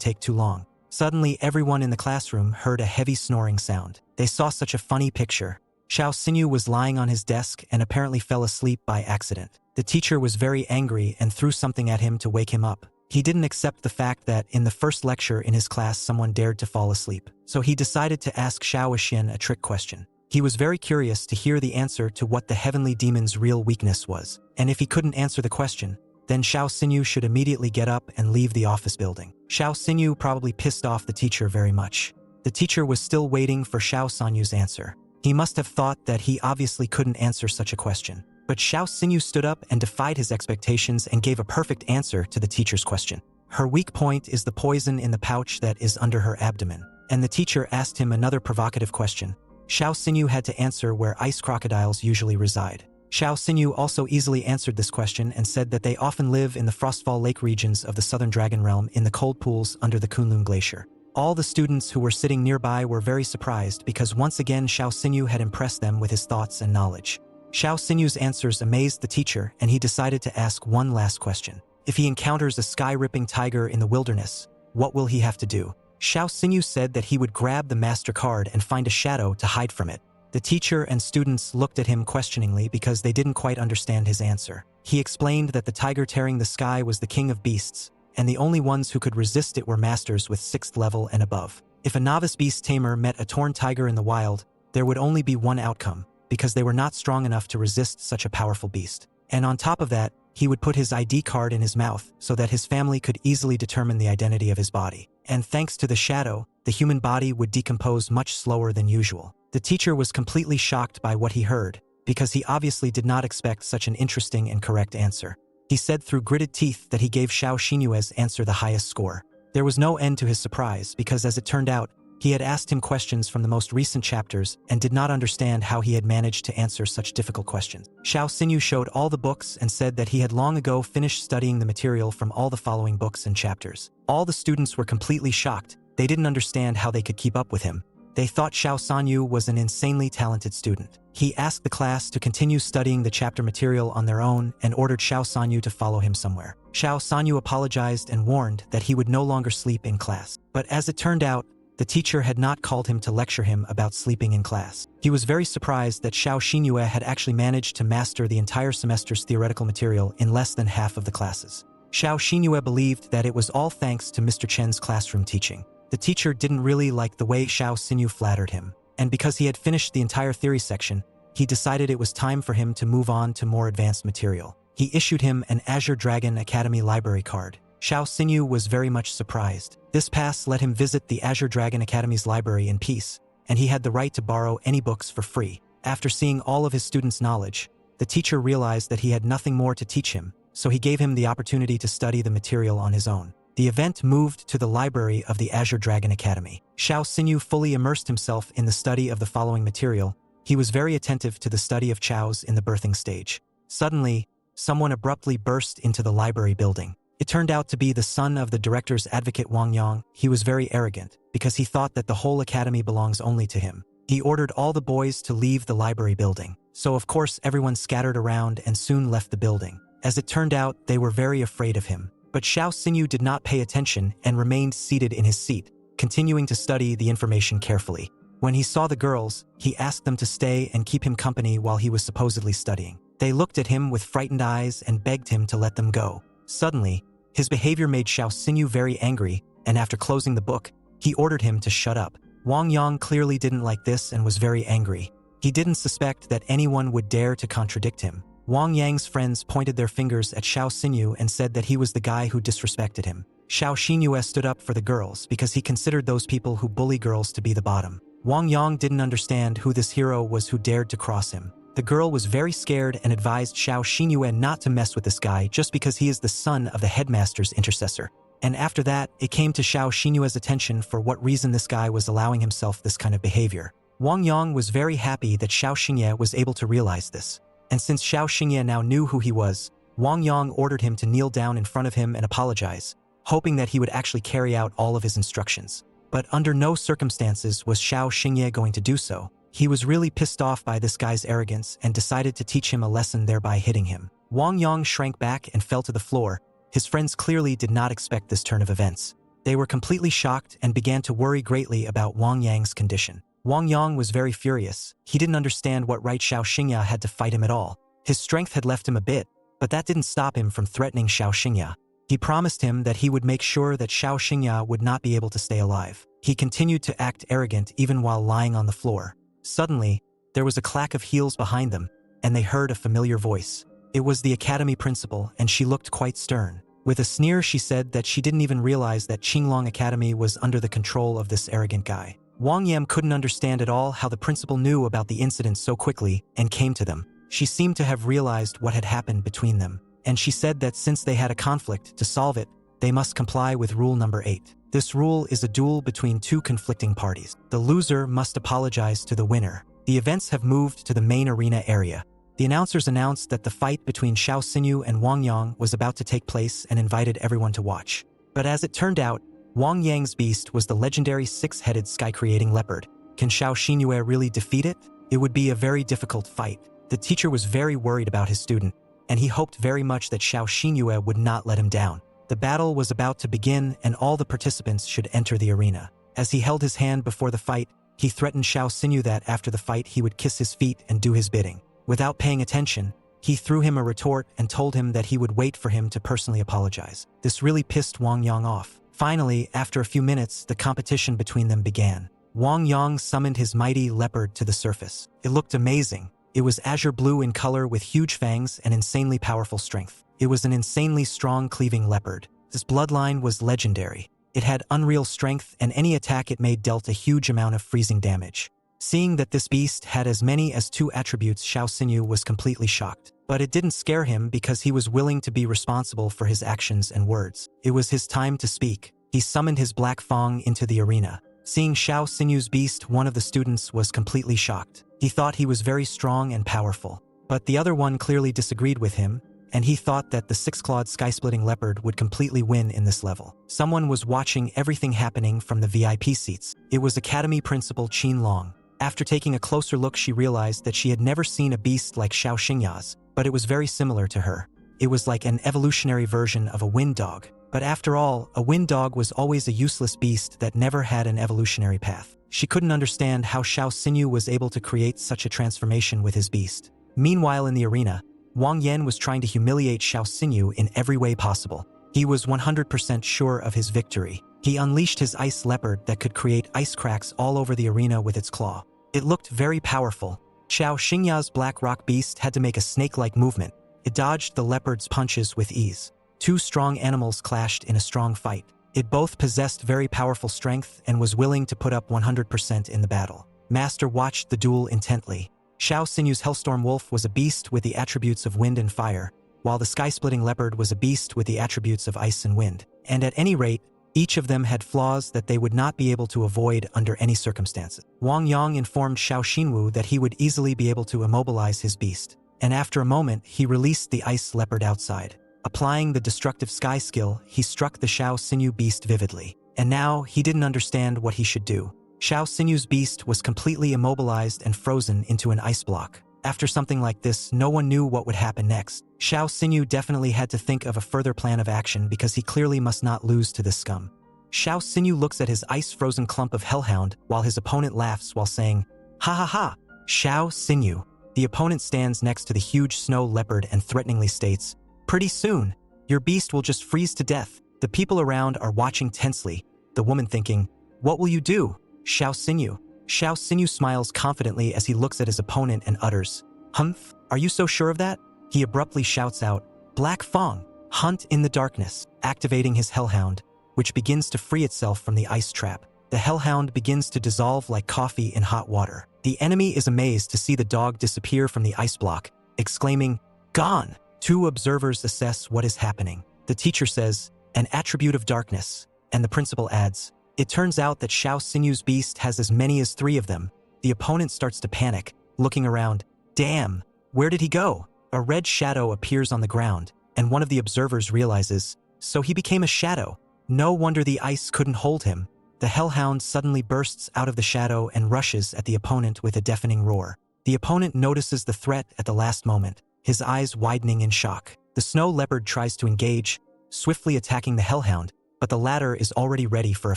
take too long. Suddenly, everyone in the classroom heard a heavy snoring sound. They saw such a funny picture. Xiao Xinyu was lying on his desk and apparently fell asleep by accident. The teacher was very angry and threw something at him to wake him up. He didn't accept the fact that in the first lecture in his class someone dared to fall asleep. So he decided to ask Xiao Xian a trick question. He was very curious to hear the answer to what the heavenly demon's real weakness was. And if he couldn't answer the question, then Xiao Xinyu should immediately get up and leave the office building. Xiao Xinyu probably pissed off the teacher very much. The teacher was still waiting for Xiao Sanyu's answer. He must have thought that he obviously couldn't answer such a question. But Xiao Xinyu stood up and defied his expectations and gave a perfect answer to the teacher's question. Her weak point is the poison in the pouch that is under her abdomen. And the teacher asked him another provocative question. Xiao Xinyu had to answer where ice crocodiles usually reside. Xiao Xinyu also easily answered this question and said that they often live in the Frostfall Lake regions of the Southern Dragon Realm in the cold pools under the Kunlun Glacier. All the students who were sitting nearby were very surprised because once again Xiao Xinyu had impressed them with his thoughts and knowledge. Xiao Xinyu's answers amazed the teacher, and he decided to ask one last question. If he encounters a sky-ripping tiger in the wilderness, what will he have to do? Xiao Xinyu said that he would grab the master card and find a shadow to hide from it. The teacher and students looked at him questioningly because they didn't quite understand his answer. He explained that the tiger tearing the sky was the king of beasts, and the only ones who could resist it were masters with 6th level and above. If a novice beast tamer met a torn tiger in the wild, there would only be one outcome, because they were not strong enough to resist such a powerful beast. And on top of that, he would put his ID card in his mouth so that his family could easily determine the identity of his body. And thanks to the shadow, the human body would decompose much slower than usual. The teacher was completely shocked by what he heard, because he obviously did not expect such an interesting and correct answer. He said through gritted teeth that he gave Xiao Xinyue's answer the highest score. There was no end to his surprise because, as it turned out, he had asked him questions from the most recent chapters and did not understand how he had managed to answer such difficult questions. Xiao Xinyu showed all the books and said that he had long ago finished studying the material from all the following books and chapters. All the students were completely shocked. They didn't understand how they could keep up with him. They thought Xiao Sanyu was an insanely talented student. He asked the class to continue studying the chapter material on their own and ordered Xiao Sanyu to follow him somewhere. Xiao Sanyu apologized and warned that he would no longer sleep in class. But as it turned out, the teacher had not called him to lecture him about sleeping in class. He was very surprised that Xiao Xinyue had actually managed to master the entire semester's theoretical material in less than half of the classes. Xiao Xinyue believed that it was all thanks to Mr. Chen's classroom teaching. The teacher didn't really like the way Xiao Xinyu flattered him, and because he had finished the entire theory section, he decided it was time for him to move on to more advanced material. He issued him an Azure Dragon Academy library card. Xiao Xinyu was very much surprised. This pass let him visit the Azure Dragon Academy's library in peace, and he had the right to borrow any books for free. After seeing all of his students' knowledge, the teacher realized that he had nothing more to teach him, so he gave him the opportunity to study the material on his own. The event moved to the library of the Azure Dragon Academy. Xiao Xinyu fully immersed himself in the study of the following material. He was very attentive to the study of chows in the birthing stage. Suddenly, someone abruptly burst into the library building. It turned out to be the son of the director's advocate Wang Yang. He was very arrogant, because he thought that the whole academy belongs only to him. He ordered all the boys to leave the library building. So of course everyone scattered around and soon left the building. As it turned out, they were very afraid of him. But Xiao Xinyu did not pay attention and remained seated in his seat, continuing to study the information carefully. When he saw the girls, he asked them to stay and keep him company while he was supposedly studying. They looked at him with frightened eyes and begged him to let them go. Suddenly, his behavior made Xiao Xinyu very angry, and after closing the book, he ordered him to shut up. Wang Yang clearly didn't like this and was very angry. He didn't suspect that anyone would dare to contradict him. Wang Yang's friends pointed their fingers at Xiao Xinyu and said that he was the guy who disrespected him. Xiao Xinyue stood up for the girls because he considered those people who bully girls to be the bottom. Wang Yang didn't understand who this hero was who dared to cross him. The girl was very scared and advised Xiao Xinyue not to mess with this guy just because he is the son of the headmaster's intercessor. And after that, it came to Xiao Xinyue's attention for what reason this guy was allowing himself this kind of behavior. Wang Yang was very happy that Xiao Xinye was able to realize this. And since Xiao Xinye now knew who he was, Wang Yang ordered him to kneel down in front of him and apologize. hoping that he would actually carry out all of his instructions. But under no circumstances was Xiao Xingye going to do so. He was really pissed off by this guy's arrogance and decided to teach him a lesson, thereby hitting him. Wang Yang shrank back and fell to the floor. His friends clearly did not expect this turn of events. They were completely shocked and began to worry greatly about Wang Yang's condition. Wang Yang was very furious. He didn't understand what right Xiao Xingye had to fight him at all. His strength had left him a bit, but that didn't stop him from threatening Xiao Xingye. He promised him that he would make sure that Xiao Xingye would not be able to stay alive. He continued to act arrogant even while lying on the floor. Suddenly, there was a clack of heels behind them, and they heard a familiar voice. It was the academy principal, and she looked quite stern. With a sneer, she said that she didn't even realize that Qinglong Academy was under the control of this arrogant guy. Wang Yam couldn't understand at all how the principal knew about the incident so quickly and came to them. She seemed to have realized what had happened between them, and she said that since they had a conflict, to solve it, they must comply with rule number 8. This rule is a duel between two conflicting parties. The loser must apologize to the winner. The events have moved to the main arena area. The announcers announced that the fight between Xiao Xinyu and Wang Yang was about to take place and invited everyone to watch. But as it turned out, Wang Yang's beast was the legendary six-headed sky-creating leopard. Can Xiao Xinyu really defeat it? It would be a very difficult fight. The teacher was very worried about his student, and he hoped very much that Xiao Xinyu would not let him down. The battle was about to begin, and all the participants should enter the arena. As he held his hand before the fight, he threatened Xiao Xinyu that after the fight he would kiss his feet and do his bidding. Without paying attention, he threw him a retort and told him that he would wait for him to personally apologize. This really pissed Wang Yang off. Finally, after a few minutes, the competition between them began. Wang Yang summoned his mighty leopard to the surface. It looked amazing. It was azure blue in color with huge fangs and insanely powerful strength. It was an insanely strong cleaving leopard. This bloodline was legendary. It had unreal strength, and any attack it made dealt a huge amount of freezing damage. Seeing that this beast had as many as 2 attributes, Xiao Xinyu was completely shocked. But it didn't scare him because he was willing to be responsible for his actions and words. It was his time to speak. He summoned his black fang into the arena. Seeing Xiao Xinyu's beast, one of the students was completely shocked. He thought he was very strong and powerful. But the other one clearly disagreed with him, and he thought that the 6-clawed sky-splitting leopard would completely win in this level. Someone was watching everything happening from the VIP seats. It was Academy Principal Qinglong. After taking a closer look, she realized that she had never seen a beast like Xiao Xingya's, but it was very similar to her. It was like an evolutionary version of a wind dog. But after all, a wind dog was always a useless beast that never had an evolutionary path. She couldn't understand how Xiao Xinyu was able to create such a transformation with his beast. Meanwhile, in the arena, Wang Yan was trying to humiliate Xiao Xinyu in every way possible. He was 100% sure of his victory. He unleashed his ice leopard that could create ice cracks all over the arena with its claw. It looked very powerful. Xiao Xingya's black rock beast had to make a snake-like movement. It dodged the leopard's punches with ease. 2 strong animals clashed in a strong fight. It both possessed very powerful strength and was willing to put up 100% in the battle. Master watched the duel intently. Xiao Xinyu's Hellstorm Wolf was a beast with the attributes of wind and fire, while the sky-splitting leopard was a beast with the attributes of ice and wind. And at any rate, each of them had flaws that they would not be able to avoid under any circumstances. Wang Yang informed Xiao Xinwu that he would easily be able to immobilize his beast, and after a moment, he released the ice leopard outside. Applying the destructive sky skill, he struck the Xiao Xinyu beast vividly, and now he didn't understand what he should do. Xiao Xinyu's beast was completely immobilized and frozen into an ice block. After something like this, no one knew what would happen next. Xiao Xinyu definitely had to think of a further plan of action because he clearly must not lose to this scum. Xiao Xinyu looks at his ice-frozen clump of Hellhound while his opponent laughs while saying, "Ha ha ha, Xiao Xinyu." The opponent stands next to the huge snow leopard and threateningly states, "Pretty soon, your beast will just freeze to death." The people around are watching tensely, the woman thinking, "What will you do, Xiao Xinyu?" Xiao Xinyu smiles confidently as he looks at his opponent and utters, "Humph, are you so sure of that?" He abruptly shouts out, "Black Fang, hunt in the darkness," activating his Hellhound, which begins to free itself from the ice trap. The Hellhound begins to dissolve like coffee in hot water. The enemy is amazed to see the dog disappear from the ice block, exclaiming, "Gone!" 2 observers assess what is happening. The teacher says, "An attribute of darkness," and the principal adds, "It turns out that Xiao Xinyu's beast has as many as 3 of them." The opponent starts to panic, looking around. "Damn, where did he go?" A red shadow appears on the ground, and one of the observers realizes, "So he became a shadow." No wonder the ice couldn't hold him. The Hellhound suddenly bursts out of the shadow and rushes at the opponent with a deafening roar. The opponent notices the threat at the last moment, his eyes widening in shock. The snow leopard tries to engage, swiftly attacking the Hellhound, but the latter is already ready for a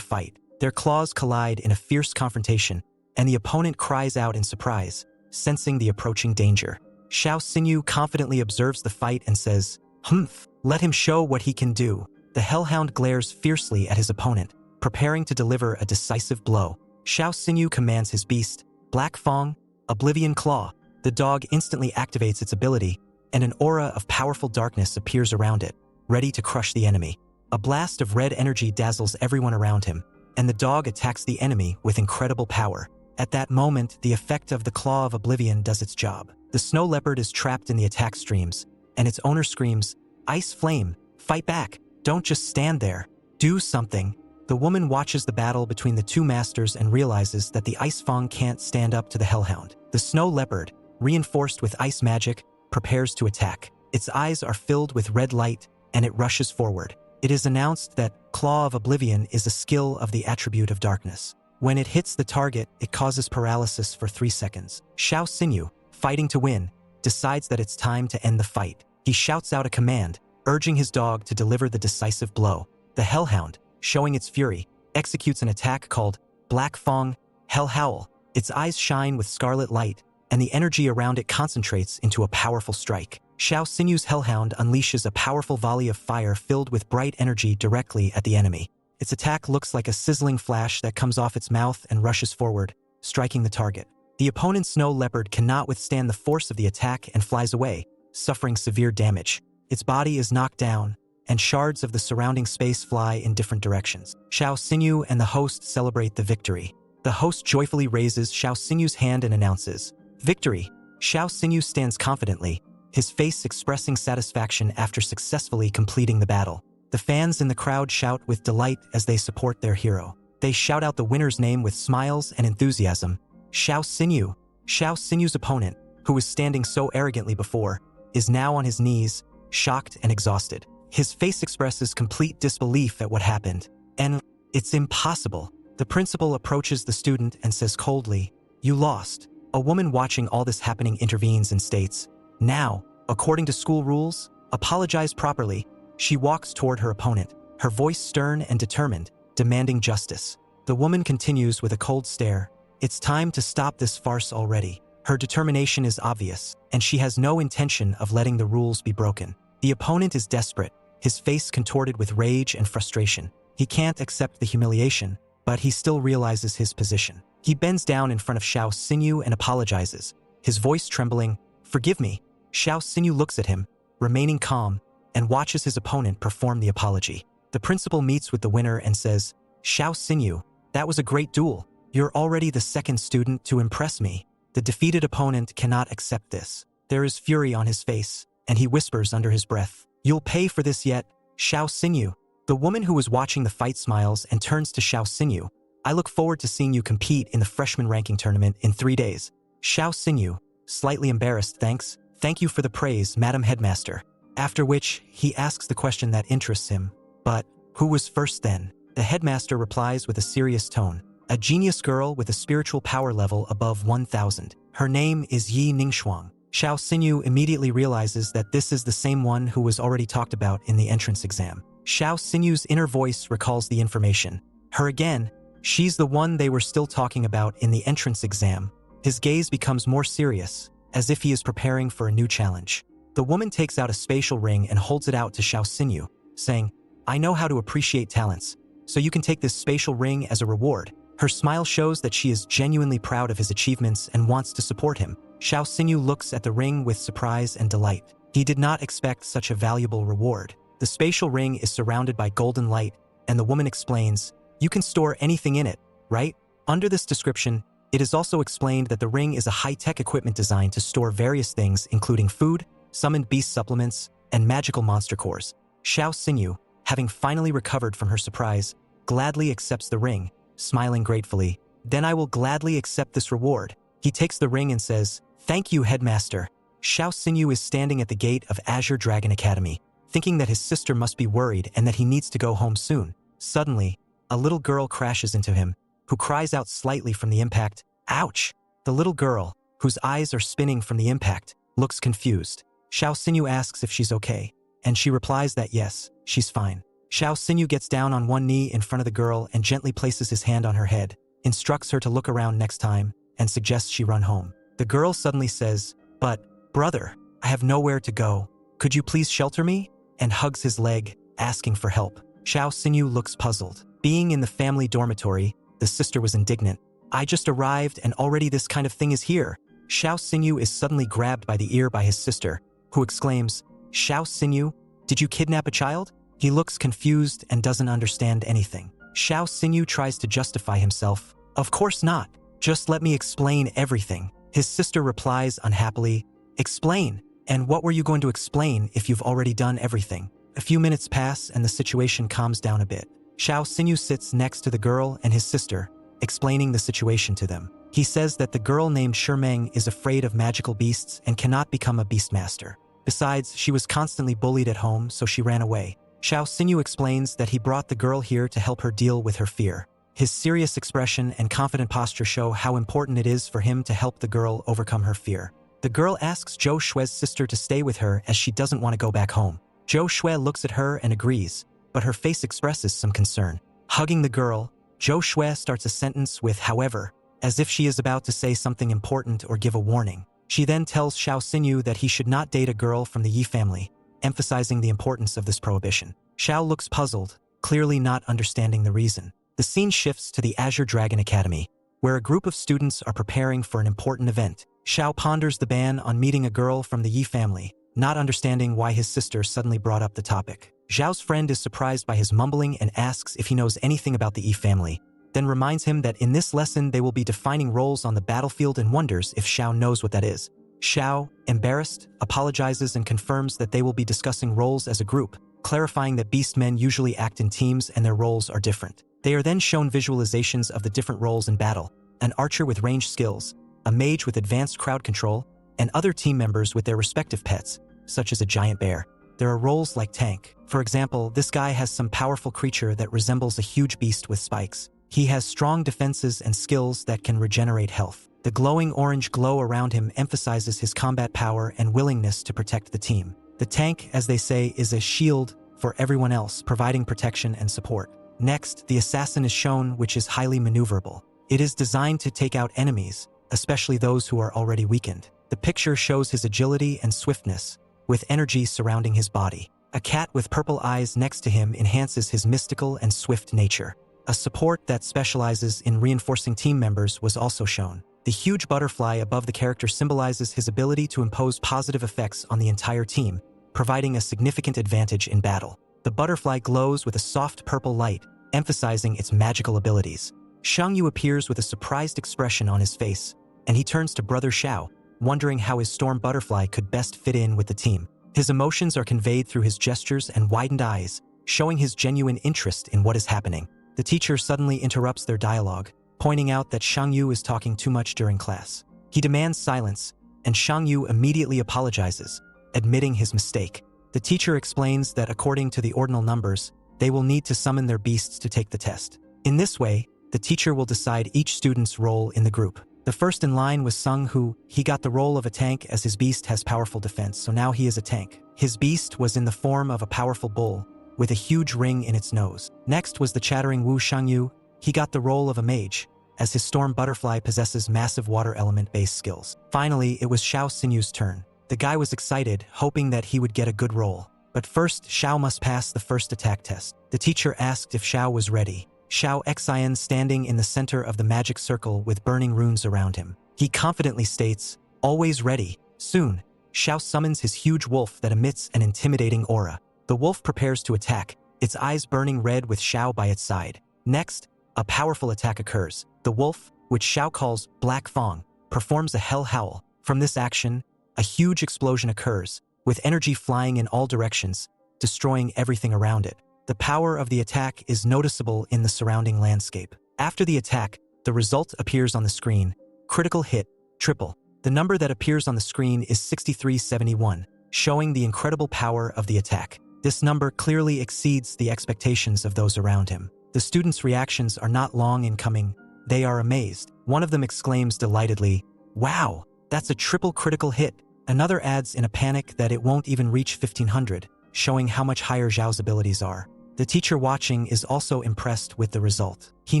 fight. Their claws collide in a fierce confrontation, and the opponent cries out in surprise, sensing the approaching danger. Xiao Xinyu confidently observes the fight and says, "Humph, let him show what he can do." The Hellhound glares fiercely at his opponent, preparing to deliver a decisive blow. Xiao Xinyu commands his beast, Black Fang, Oblivion Claw. The dog instantly activates its ability, and an aura of powerful darkness appears around it, ready to crush the enemy. A blast of red energy dazzles everyone around him, and the dog attacks the enemy with incredible power. At that moment, the effect of the Claw of Oblivion does its job. The snow leopard is trapped in the attack streams, and its owner screams, "Ice Flame, fight back! Don't just stand there. Do something." The woman watches the battle between the two masters and realizes that the Ice Fang can't stand up to the Hellhound. The snow leopard, reinforced with ice magic, prepares to attack. Its eyes are filled with red light, and it rushes forward. It is announced that Claw of Oblivion is a skill of the attribute of darkness. When it hits the target, it causes paralysis for 3 seconds. Xiao Xinyu, fighting to win, decides that it's time to end the fight. He shouts out a command, urging his dog to deliver the decisive blow. The Hellhound, showing its fury, executes an attack called Black Fang, Hell Howl. Its eyes shine with scarlet light, and the energy around it concentrates into a powerful strike. Xiao Xinyu's Hellhound unleashes a powerful volley of fire filled with bright energy directly at the enemy. Its attack looks like a sizzling flash that comes off its mouth and rushes forward, striking the target. The opponent's snow leopard cannot withstand the force of the attack and flies away, suffering severe damage. Its body is knocked down, and shards of the surrounding space fly in different directions. Xiao Xinyu and the host celebrate the victory. The host joyfully raises Xiao Xinyu's hand and announces, "Victory!" Xiao Xinyu stands confidently, his face expressing satisfaction after successfully completing the battle. The fans in the crowd shout with delight as they support their hero. They shout out the winner's name with smiles and enthusiasm. Xiao Xinyu. Xiao Xinyu's opponent, who was standing so arrogantly before, is now on his knees, shocked and exhausted. His face expresses complete disbelief at what happened. And it's impossible. The principal approaches the student and says coldly, "You lost." A woman watching all this happening intervenes and states, "Now, according to school rules, apologize properly." She walks toward her opponent, her voice stern and determined, demanding justice. The woman continues with a cold stare. It's time to stop this farce already. Her determination is obvious, and she has no intention of letting the rules be broken. The opponent is desperate, his face contorted with rage and frustration. He can't accept the humiliation, but he still realizes his position. He bends down in front of Xiao Xinyu and apologizes, his voice trembling, "Forgive me." Xiao Xinyu looks at him, remaining calm, and watches his opponent perform the apology. The principal meets with the winner and says, "Xiao Xinyu, that was a great duel. You're already the second student to impress me." The defeated opponent cannot accept this. There is fury on his face, and he whispers under his breath, "You'll pay for this yet, Xiao Xinyu." The woman who was watching the fight smiles and turns to Xiao Xinyu. "I look forward to seeing you compete in the freshman ranking tournament in 3 days." Xiao Xinyu, slightly embarrassed, Thank you for the praise, Madam Headmaster." After which, he asks the question that interests him. "But who was first then?" The headmaster replies with a serious tone, "A genius girl with a spiritual power level above 1,000. Her name is Yi Ningxuang." Xiao Xinyu immediately realizes that this is the same one who was already talked about in the entrance exam. Xiao Xinyu's inner voice recalls the information. Her again, she's the one they were still talking about in the entrance exam. His gaze becomes more serious, as if he is preparing for a new challenge. The woman takes out a spatial ring and holds it out to Xiao Xinyu, saying, "I know how to appreciate talents, so you can take this spatial ring as a reward." Her smile shows that she is genuinely proud of his achievements and wants to support him. Xiao Xinyu looks at the ring with surprise and delight. He did not expect such a valuable reward. The spatial ring is surrounded by golden light, and the woman explains, "You can store anything in it, right?" Under this description, it is also explained that the ring is a high-tech equipment designed to store various things including food, summoned beast supplements, and magical monster cores. Xiao Xinyu, having finally recovered from her surprise, gladly accepts the ring, smiling gratefully. "Then I will gladly accept this reward." He takes the ring and says, "Thank you, Headmaster." Xiao Xinyu is standing at the gate of Azure Dragon Academy, thinking that his sister must be worried and that he needs to go home soon. Suddenly, a little girl crashes into him, who cries out slightly from the impact, "Ouch!" The little girl, whose eyes are spinning from the impact, looks confused. Xiao Xinyu asks if she's okay, and she replies that yes, she's fine. Xiao Xinyu gets down on one knee in front of the girl and gently places his hand on her head, instructs her to look around next time, and suggests she run home. The girl suddenly says, "But, brother, I have nowhere to go. Could you please shelter me?" and hugs his leg, asking for help. Xiao Xinyu looks puzzled. Being in the family dormitory, the sister was indignant. "I just arrived and already this kind of thing is here." Xiao Xinyu is suddenly grabbed by the ear by his sister, who exclaims, "Xiao Xinyu, did you kidnap a child?" He looks confused and doesn't understand anything. Xiao Xinyu tries to justify himself. "Of course not. Just let me explain everything." His sister replies unhappily, "Explain? And what were you going to explain if you've already done everything?" A few minutes pass and the situation calms down a bit. Xiao Xinyu sits next to the girl and his sister, explaining the situation to them. He says that the girl named Shimeng is afraid of magical beasts and cannot become a beastmaster. Besides, she was constantly bullied at home, so she ran away. Xiao Xinyu explains that he brought the girl here to help her deal with her fear. His serious expression and confident posture show how important it is for him to help the girl overcome her fear. The girl asks Zhou Shue's sister to stay with her as she doesn't want to go back home. Zhou Shue looks at her and agrees, but her face expresses some concern. Hugging the girl, Zhou Shue starts a sentence with "however," as if she is about to say something important or give a warning. She then tells Xiao Xinyu that he should not date a girl from the Yi family, emphasizing the importance of this prohibition. Xiao looks puzzled, clearly not understanding the reason. The scene shifts to the Azure Dragon Academy, where a group of students are preparing for an important event. Xiao ponders the ban on meeting a girl from the Yi family, not understanding why his sister suddenly brought up the topic. Zhao's friend is surprised by his mumbling and asks if he knows anything about the Yi family, then reminds him that in this lesson they will be defining roles on the battlefield and wonders if Xiao knows what that is. Xiao, embarrassed, apologizes and confirms that they will be discussing roles as a group, clarifying that beastmen usually act in teams and their roles are different. They are then shown visualizations of the different roles in battle: an archer with ranged skills, a mage with advanced crowd control, and other team members with their respective pets, such as a giant bear. There are roles like tank. For example, this guy has some powerful creature that resembles a huge beast with spikes. He has strong defenses and skills that can regenerate health. The glowing orange glow around him emphasizes his combat power and willingness to protect the team. The tank, as they say, is a shield for everyone else, providing protection and support. Next, the assassin is shown, which is highly maneuverable. It is designed to take out enemies, especially those who are already weakened. The picture shows his agility and swiftness, with energy surrounding his body. A cat with purple eyes next to him enhances his mystical and swift nature. A support that specializes in reinforcing team members was also shown. The huge butterfly above the character symbolizes his ability to impose positive effects on the entire team, providing a significant advantage in battle. The butterfly glows with a soft purple light, emphasizing its magical abilities. Shang Yu appears with a surprised expression on his face, and he turns to Brother Xiao, wondering how his storm butterfly could best fit in with the team. His emotions are conveyed through his gestures and widened eyes, showing his genuine interest in what is happening. The teacher suddenly interrupts their dialogue, pointing out that Shang Yu is talking too much during class. He demands silence, and Shang Yu immediately apologizes, admitting his mistake. The teacher explains that according to the ordinal numbers, they will need to summon their beasts to take the test. In this way, the teacher will decide each student's role in the group. The first in line was Sung, who he got the role of a tank as his beast has powerful defense, so now he is a tank. His beast was in the form of a powerful bull, with a huge ring in its nose. Next was the chattering Wu Shangyu. He got the role of a mage, as his storm butterfly possesses massive water element-based skills. Finally, it was Xiao Xinyu's turn. The guy was excited, hoping that he would get a good role. But first, Xiao must pass the first attack test. The teacher asked if Xiao was ready. Xiao Xian standing in the center of the magic circle with burning runes around him. He confidently states, "Always ready." Soon, Xiao summons his huge wolf that emits an intimidating aura. The wolf prepares to attack, its eyes burning red with Xiao by its side. Next, a powerful attack occurs. The wolf, which Xiao calls Black Fong, performs a hell howl. From this action, a huge explosion occurs, with energy flying in all directions, destroying everything around it. The power of the attack is noticeable in the surrounding landscape. After the attack, the result appears on the screen: critical hit, triple. The number that appears on the screen is 6371, showing the incredible power of the attack. This number clearly exceeds the expectations of those around him. The students' reactions are not long in coming. They are amazed. One of them exclaims delightedly, "Wow, that's a triple critical hit." Another adds in a panic that it won't even reach 1500, showing how much higher Zhao's abilities are. The teacher watching is also impressed with the result. He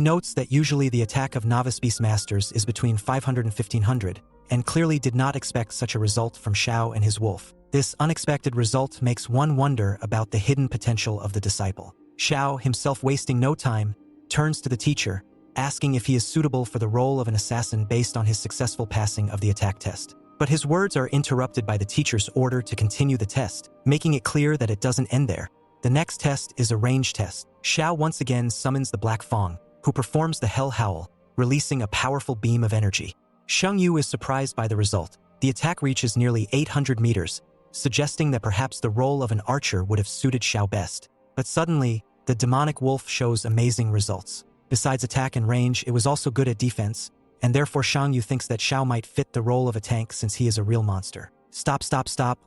notes that usually the attack of novice beastmasters is between 500 and 1500, and clearly did not expect such a result from Zhao and his wolf. This unexpected result makes one wonder about the hidden potential of the disciple. Zhao, himself wasting no time, turns to the teacher, asking if he is suitable for the role of an assassin based on his successful passing of the attack test. But his words are interrupted by the teacher's order to continue the test, making it clear that it doesn't end there. The next test is a range test. Zhao once again summons the Black Fang, who performs the Hell Howl, releasing a powerful beam of energy. Sheng Yu is surprised by the result. The attack reaches nearly 800 meters, suggesting that perhaps the role of an archer would have suited Zhao best. But suddenly, the demonic wolf shows amazing results. Besides attack and range, it was also good at defense, and therefore Shang Yu thinks that Zhao might fit the role of a tank since he is a real monster. Stop.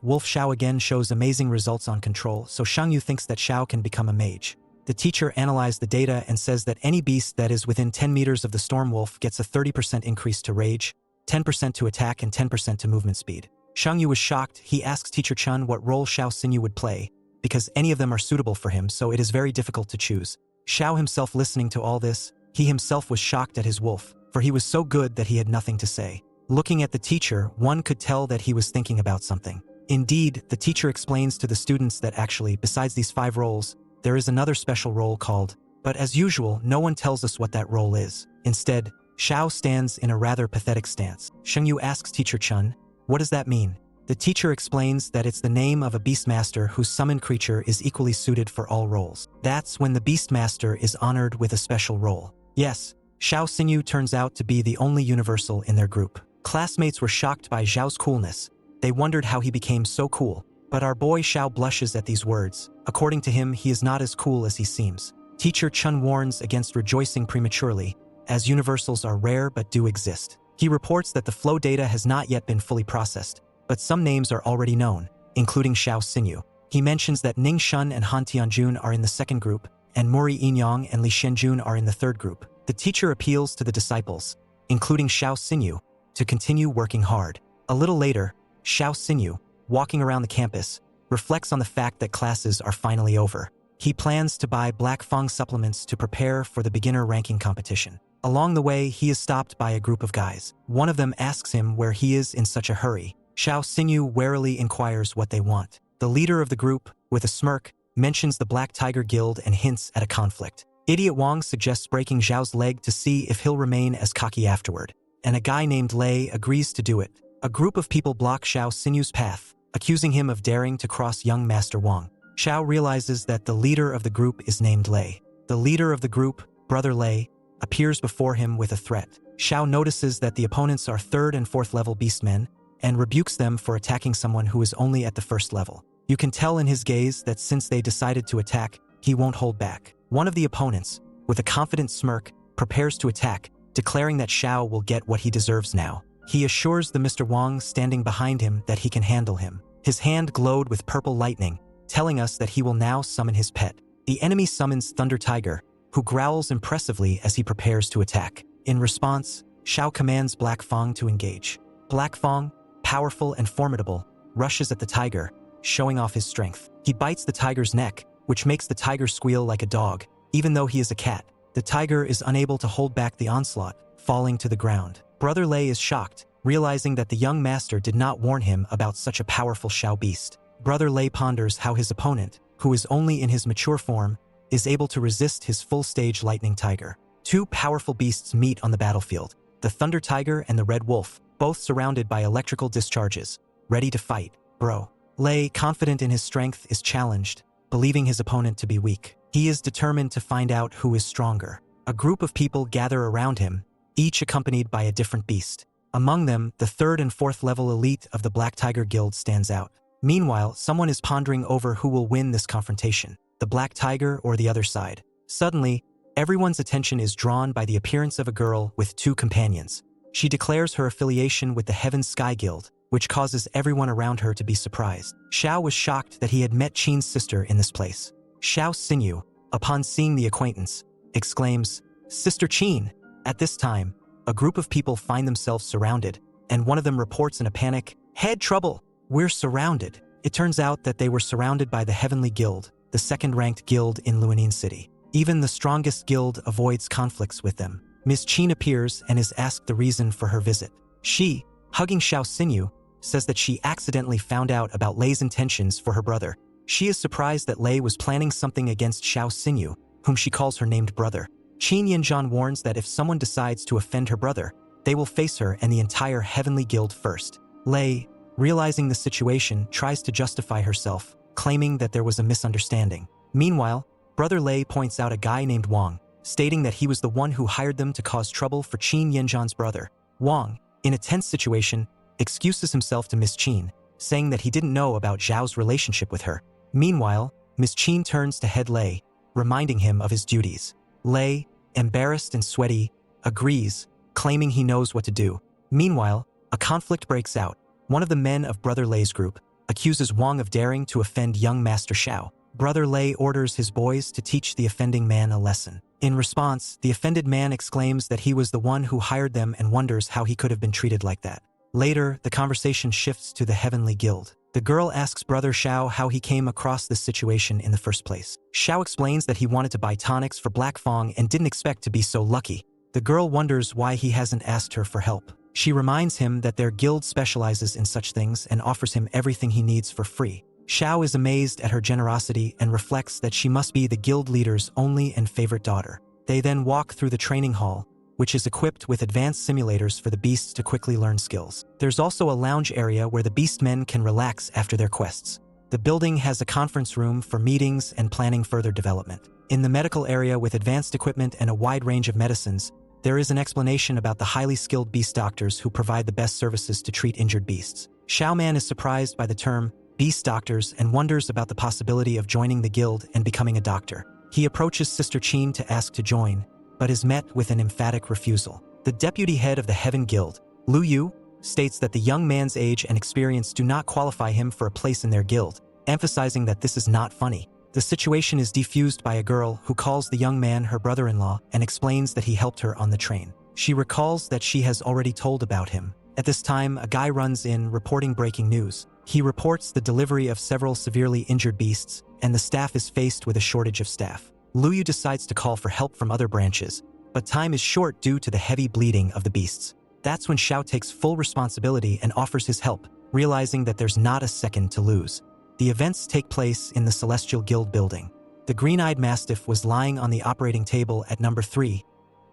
Wolf Zhao again shows amazing results on control, so Shang Yu thinks that Zhao can become a mage. The teacher analyzed the data and says that any beast that is within 10 meters of the storm wolf gets a 30% increase to rage, 10% to attack, and 10% to movement speed. Shang Yu was shocked. He asks Teacher Chun what role Xiao Xinyu would play, because any of them are suitable for him, so it is very difficult to choose. Xiao himself listening to all this, he himself was shocked at his wolf, for he was so good that he had nothing to say. Looking at the teacher, one could tell that he was thinking about something. Indeed, the teacher explains to the students that actually, besides these 5 roles, there is another special role called, but as usual, no one tells us what that role is. Instead, Xiao stands in a rather pathetic stance. Sheng Yu asks Teacher Chun, "What does that mean?" The teacher explains that it's the name of a beastmaster whose summoned creature is equally suited for all roles. That's when the beastmaster is honored with a special role. Yes, Xiao Xinyu turns out to be the only universal in their group. Classmates were shocked by Zhao's coolness. They wondered how he became so cool. But our boy Xiao blushes at these words. According to him, he is not as cool as he seems. Teacher Chun warns against rejoicing prematurely, as universals are rare but do exist. He reports that the flow data has not yet been fully processed, but some names are already known, including Xiao Xinyu. He mentions that Ning Shun and Han Tianjun are in the second group, and Mori Yinyang and Li Shenjun are in the third group. The teacher appeals to the disciples, including Xiao Xinyu, to continue working hard. A little later, Xiao Xinyu, walking around the campus, reflects on the fact that classes are finally over. He plans to buy Black Fang supplements to prepare for the beginner ranking competition. Along the way, he is stopped by a group of guys. One of them asks him where he is in such a hurry. Xiao Xinyu warily inquires what they want. The leader of the group, with a smirk, mentions the Black Tiger Guild and hints at a conflict. Idiot Wang suggests breaking Zhao's leg to see if he'll remain as cocky afterward, and a guy named Lei agrees to do it. A group of people block Xiao Xinyu's path, accusing him of daring to cross young Master Wang. Xiao realizes that the leader of the group is named Lei. The leader of the group, Brother Lei, appears before him with a threat. Xiao notices that the opponents are 3rd and 4th level beastmen, and rebukes them for attacking someone who is only at the 1st level. You can tell in his gaze that since they decided to attack, he won't hold back. One of the opponents, with a confident smirk, prepares to attack, declaring that Xiao will get what he deserves now. He assures the Mr. Wang standing behind him that he can handle him. His hand glowed with purple lightning, telling us that he will now summon his pet. The enemy summons Thunder Tiger, who growls impressively as he prepares to attack. In response, Xiao commands Black Fang to engage. Black Fang, powerful and formidable, rushes at the tiger, showing off his strength. He bites the tiger's neck, which makes the tiger squeal like a dog. Even though he is a cat, the tiger is unable to hold back the onslaught, falling to the ground. Brother Lei is shocked, realizing that the young master did not warn him about such a powerful Xiao beast. Brother Lei ponders how his opponent, who is only in his mature form, is able to resist his full-stage lightning tiger. 2 powerful beasts meet on the battlefield, the Thunder Tiger and the Red Wolf, both surrounded by electrical discharges, ready to fight. Bro. Lei, confident in his strength, is challenged, believing his opponent to be weak. He is determined to find out who is stronger. A group of people gather around him, each accompanied by a different beast. Among them, the 3rd and 4th level elite of the Black Tiger Guild stands out. Meanwhile, someone is pondering over who will win this confrontation, the Black Tiger or the other side. Suddenly, everyone's attention is drawn by the appearance of a girl with 2 companions. She declares her affiliation with the Heaven Sky Guild, which causes everyone around her to be surprised. Xiao was shocked that he had met Qin's sister in this place. Xiao Xinyu, upon seeing the acquaintance, exclaims, "Sister Qin!" At this time, a group of people find themselves surrounded, and one of them reports in a panic, "Head trouble! We're surrounded." It turns out that they were surrounded by the Heavenly Guild, the second-ranked guild in Luanin City. Even the strongest guild avoids conflicts with them. Miss Qin appears and is asked the reason for her visit. She, hugging Xiao Xinyu, says that she accidentally found out about Lei's intentions for her brother. She is surprised that Lei was planning something against Xiao Xinyu, whom she calls her named brother. Qin Yinzhan warns that if someone decides to offend her brother, they will face her and the entire Heavenly Guild first. Lei, realizing the situation, tries to justify herself, claiming that there was a misunderstanding. Meanwhile, Brother Lei points out a guy named Wang, stating that he was the one who hired them to cause trouble for Qin Yinzhan's brother. Wang, in a tense situation, excuses himself to Miss Qin, saying that he didn't know about Zhao's relationship with her. Meanwhile, Miss Qin turns to head Lei, reminding him of his duties. Lei, embarrassed and sweaty, agrees, claiming he knows what to do. Meanwhile, a conflict breaks out. One of the men of Brother Lei's group accuses Wang of daring to offend young Master Xiao. Brother Lei orders his boys to teach the offending man a lesson. In response, the offended man exclaims that he was the one who hired them and wonders how he could have been treated like that. Later, the conversation shifts to the Heavenly Guild. The girl asks Brother Xiao how he came across this situation in the first place. Xiao explains that he wanted to buy tonics for Black Fong and didn't expect to be so lucky. The girl wonders why he hasn't asked her for help. She reminds him that their guild specializes in such things and offers him everything he needs for free. Xiao is amazed at her generosity and reflects that she must be the guild leader's only and favorite daughter. They then walk through the training hall, which is equipped with advanced simulators for the beasts to quickly learn skills. There's also a lounge area where the beast men can relax after their quests. The building has a conference room for meetings and planning further development. In the medical area with advanced equipment and a wide range of medicines, there is an explanation about the highly skilled beast doctors who provide the best services to treat injured beasts. Xiao Man is surprised by the term beast doctors and wonders about the possibility of joining the guild and becoming a doctor. He approaches Sister Qin to ask to join, but is met with an emphatic refusal. The deputy head of the Heaven Guild, Lu Yu, states that the young man's age and experience do not qualify him for a place in their guild, emphasizing that this is not funny. The situation is defused by a girl who calls the young man her brother-in-law and explains that he helped her on the train. She recalls that she has already told about him. At this time, a guy runs in reporting breaking news. He reports the delivery of several severely injured beasts, and the staff is faced with a shortage of staff. Lu Yu decides to call for help from other branches, but time is short due to the heavy bleeding of the beasts. That's when Xiao takes full responsibility and offers his help, realizing that there's not a second to lose. The events take place in the Celestial Guild building. The green-eyed mastiff was lying on the operating table at number 3,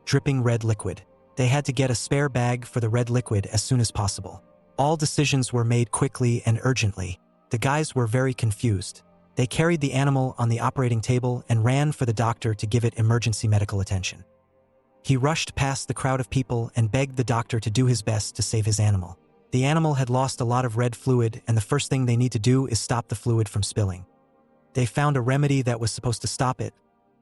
dripping red liquid. They had to get a spare bag for the red liquid as soon as possible. All decisions were made quickly and urgently. The guys were very confused. They carried the animal on the operating table and ran for the doctor to give it emergency medical attention. He rushed past the crowd of people and begged the doctor to do his best to save his animal. The animal had lost a lot of red fluid, and the first thing they need to do is stop the fluid from spilling. They found a remedy that was supposed to stop it,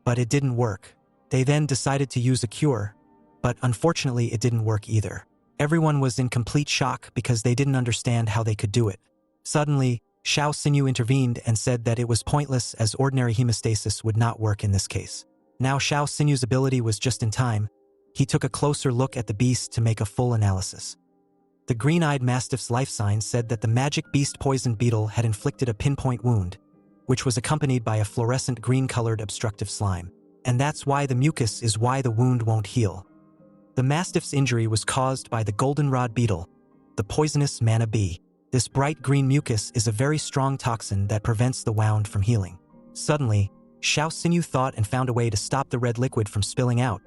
but it didn't work. They then decided to use a cure, but unfortunately it didn't work either. Everyone was in complete shock because they didn't understand how they could do it. Suddenly, Xiao Xinyu intervened and said that it was pointless as ordinary hemostasis would not work in this case. Now Xiao Xinyu's ability was just in time. He took a closer look at the beast to make a full analysis. The green-eyed mastiff's life sign said that the magic beast poison beetle had inflicted a pinpoint wound, which was accompanied by a fluorescent green-colored obstructive slime. And that's why the mucus is why the wound won't heal. The mastiff's injury was caused by the goldenrod beetle, the poisonous mana bee. This bright green mucus is a very strong toxin that prevents the wound from healing. Suddenly, Xiao Xinyu thought and found a way to stop the red liquid from spilling out,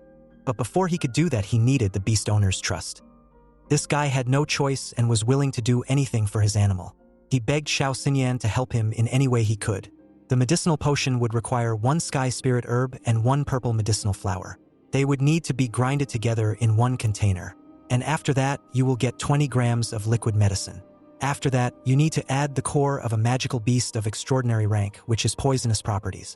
but before he could do that he needed the beast owner's trust. This guy had no choice and was willing to do anything for his animal. He begged Xiao Xinyan to help him in any way he could. The medicinal potion would require 1 sky spirit herb and 1 purple medicinal flower. They would need to be grinded together in 1 container. And after that, you will get 20 grams of liquid medicine. After that, you need to add the core of a magical beast of extraordinary rank, which is poisonous properties.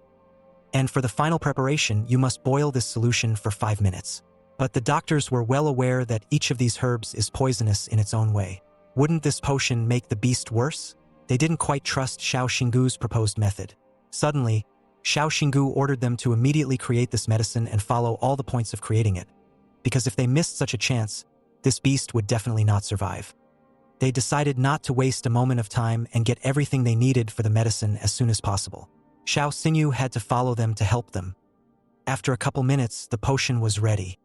And for the final preparation, you must boil this solution for 5 minutes. But the doctors were well aware that each of these herbs is poisonous in its own way. Wouldn't this potion make the beast worse? They didn't quite trust Xiao Xinggu's proposed method. Suddenly, Xiao Xinggu ordered them to immediately create this medicine and follow all the points of creating it, because if they missed such a chance, this beast would definitely not survive. They decided not to waste a moment of time and get everything they needed for the medicine as soon as possible. Xiao Xinyu had to follow them to help them. After a couple minutes, the potion was ready.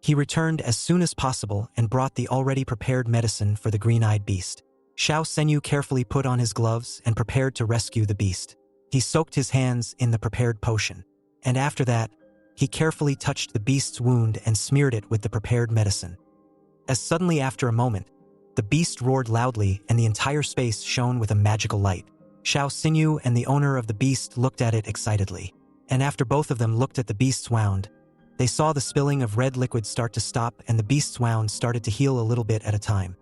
He returned as soon as possible and brought the already prepared medicine for the green-eyed beast. Xiao Xinyu carefully put on his gloves and prepared to rescue the beast. He soaked his hands in the prepared potion, and after that, he carefully touched the beast's wound and smeared it with the prepared medicine. As suddenly after a moment, the beast roared loudly and the entire space shone with a magical light. Xiao Xinyu and the owner of the beast looked at it excitedly, and after both of them looked at the beast's wound, they saw the spilling of red liquid start to stop and the beast's wound started to heal a little bit at a time.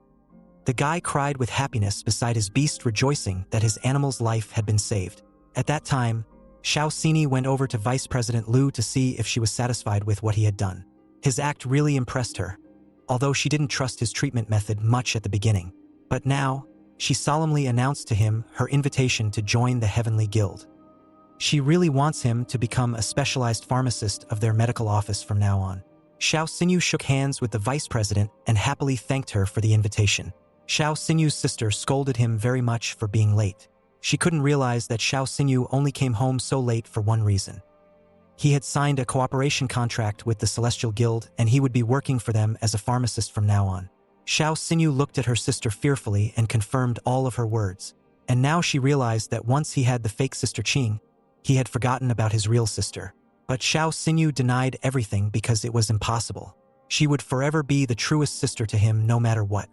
The guy cried with happiness beside his beast, rejoicing that his animal's life had been saved. At that time, Xiao Xini went over to Vice President Liu to see if she was satisfied with what he had done. His act really impressed her, although she didn't trust his treatment method much at the beginning. But now, she solemnly announced to him her invitation to join the Heavenly Guild. She really wants him to become a specialized pharmacist of their medical office from now on. Xiao Xinyu shook hands with the vice president and happily thanked her for the invitation. Xiao Xinyu's sister scolded him very much for being late. She couldn't realize that Xiao Xinyu only came home so late for one reason. He had signed a cooperation contract with the Celestial Guild and he would be working for them as a pharmacist from now on. Xiao Xinyu looked at her sister fearfully and confirmed all of her words. And now she realized that once he had the fake sister Qing, he had forgotten about his real sister. But Xiao Xinyu denied everything because it was impossible. She would forever be the truest sister to him no matter what.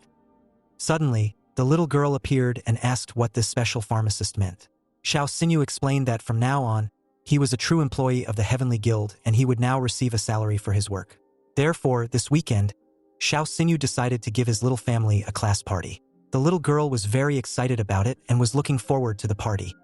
Suddenly, the little girl appeared and asked what this special pharmacist meant. Xiao Xinyu explained that from now on, he was a true employee of the Heavenly Guild and he would now receive a salary for his work. Therefore, this weekend, Xiao Xinyu decided to give his little family a class party. The little girl was very excited about it and was looking forward to the party.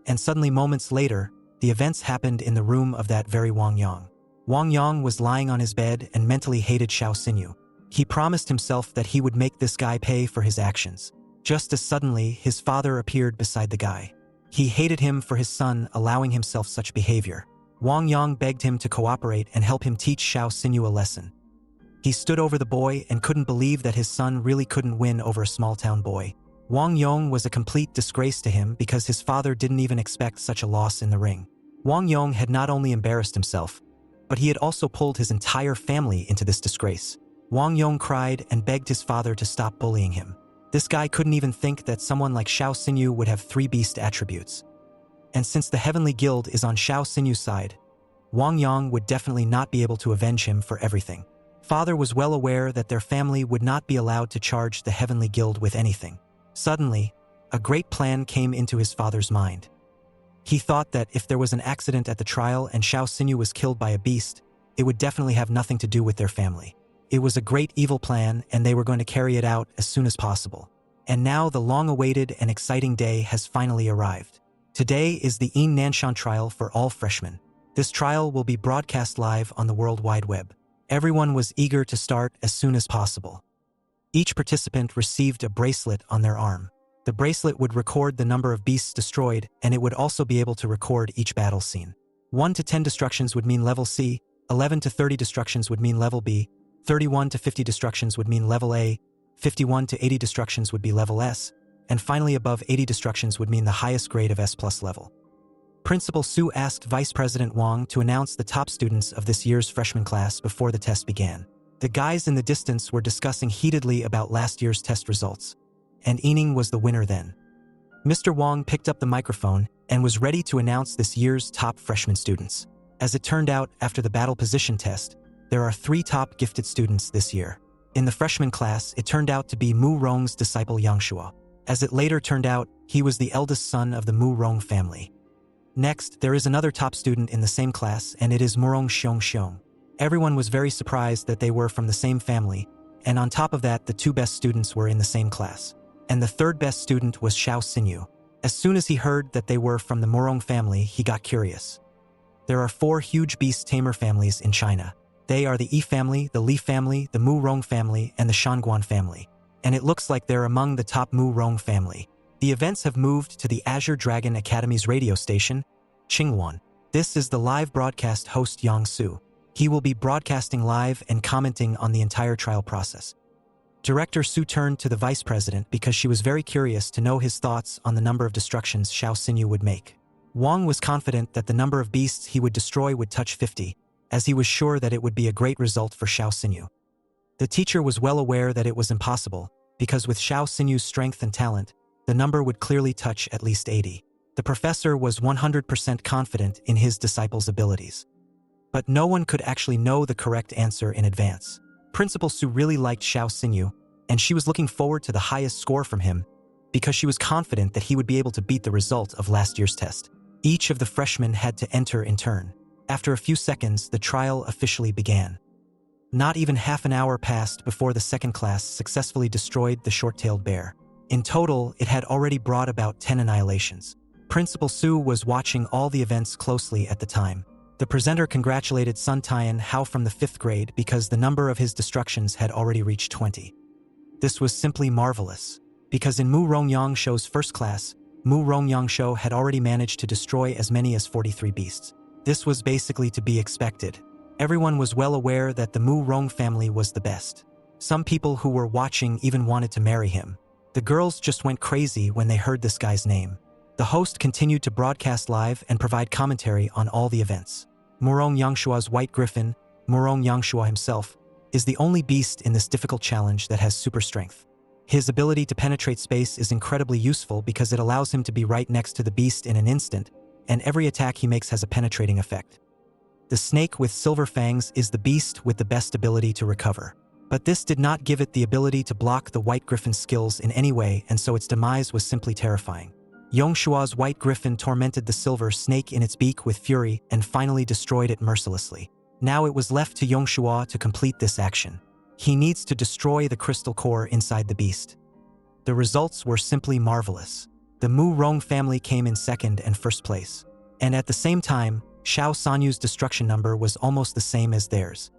And suddenly, moments later, the events happened in the room of that very Wang Yang. Wang Yang was lying on his bed and mentally hated Xiao Xinyu. He promised himself that he would make this guy pay for his actions. Just as suddenly, his father appeared beside the guy. He hated him for his son allowing himself such behavior. Wang Yang begged him to cooperate and help him teach Xiao Xinyu a lesson. He stood over the boy and couldn't believe that his son really couldn't win over a small-town boy. Wang Yong was a complete disgrace to him because his father didn't even expect such a loss in the ring. Wang Yong had not only embarrassed himself, but he had also pulled his entire family into this disgrace. Wang Yong cried and begged his father to stop bullying him. This guy couldn't even think that someone like Xiao Xinyu would have 3 beast attributes. And since the Heavenly Guild is on Xiao Xinyu's side, Wang Yang would definitely not be able to avenge him for everything. Father was well aware that their family would not be allowed to charge the Heavenly Guild with anything. Suddenly, a great plan came into his father's mind. He thought that if there was an accident at the trial and Xiao Xinyu was killed by a beast, it would definitely have nothing to do with their family. It was a great evil plan and they were going to carry it out as soon as possible. And now the long-awaited and exciting day has finally arrived. Today is the Yin Nanshan trial for all freshmen. This trial will be broadcast live on the World Wide Web. Everyone was eager to start as soon as possible. Each participant received a bracelet on their arm. The bracelet would record the number of beasts destroyed, and it would also be able to record each battle scene. 1 to 10 destructions would mean level C, 11 to 30 destructions would mean level B, 31 to 50 destructions would mean level A, 51 to 80 destructions would be level S, and finally above 80 destructions would mean the highest grade of S+ level. Principal Su asked Vice President Wang to announce the top students of this year's freshman class before the test began. The guys in the distance were discussing heatedly about last year's test results, and Yining was the winner then. Mr. Wang picked up the microphone and was ready to announce this year's top freshman students. As it turned out, after the battle position test, there are 3 top gifted students this year. In the freshman class, it turned out to be Mu Rong's disciple Yang Shua. As it later turned out, he was the eldest son of the Mu Rong family. Next, there is another top student in the same class, and it is Murong Xiong Xiong. Everyone was very surprised that they were from the same family, and on top of that, the 2 best students were in the same class. And the 3rd best student was Xiao Xinyu. As soon as he heard that they were from the Murong family, he got curious. There are 4 huge beast tamer families in China. They are the Yi family, the Li family, the Mu Rong family, and the Shanguan family. and it looks like they're among the top Mu Rong family. The events have moved to the Azure Dragon Academy's radio station, Qingwan. This is the live broadcast host Yang Su. He will be broadcasting live and commenting on the entire trial process. Director Su turned to the vice president because she was very curious to know his thoughts on the number of destructions Xiao Xinyu would make. Wang was confident that the number of beasts he would destroy would touch 50, as he was sure that it would be a great result for Xiao Xinyu. The teacher was well aware that it was impossible, because with Xiao Xinyu's strength and talent, the number would clearly touch at least 80. The professor was 100% confident in his disciple's abilities. But no one could actually know the correct answer in advance. Principal Su really liked Xiao Xinyu, and she was looking forward to the highest score from him, because she was confident that he would be able to beat the result of last year's test. Each of the freshmen had to enter in turn. After a few seconds, the trial officially began. Not even half an hour passed before the second class successfully destroyed the short-tailed bear. In total, it had already brought about 10 annihilations. Principal Su was watching all the events closely at the time. The presenter congratulated Sun Tian Hao from the 5th grade because the number of his destructions had already reached 20. This was simply marvelous, because in Mu Rongyang Shou's first class, Mu Rongyang Shou had already managed to destroy as many as 43 beasts. This was basically to be expected. Everyone was well aware that the Mu Rong family was the best. Some people who were watching even wanted to marry him. The girls just went crazy when they heard this guy's name. The host continued to broadcast live and provide commentary on all the events. Murong Yangshua's White Griffin, Murong Yangshua himself, is the only beast in this difficult challenge that has super strength. His ability to penetrate space is incredibly useful because it allows him to be right next to the beast in an instant, and every attack he makes has a penetrating effect. The snake with silver fangs is the beast with the best ability to recover. But this did not give it the ability to block the White Griffin's skills in any way, and so its demise was simply terrifying. Yongshua's White Griffin tormented the silver snake in its beak with fury and finally destroyed it mercilessly. Now it was left to Yongshua to complete this action. He needs to destroy the crystal core inside the beast. The results were simply marvelous. The Mu Rong family came in second and first place. And at the same time, Xiao Sanyu's destruction number was almost the same as theirs.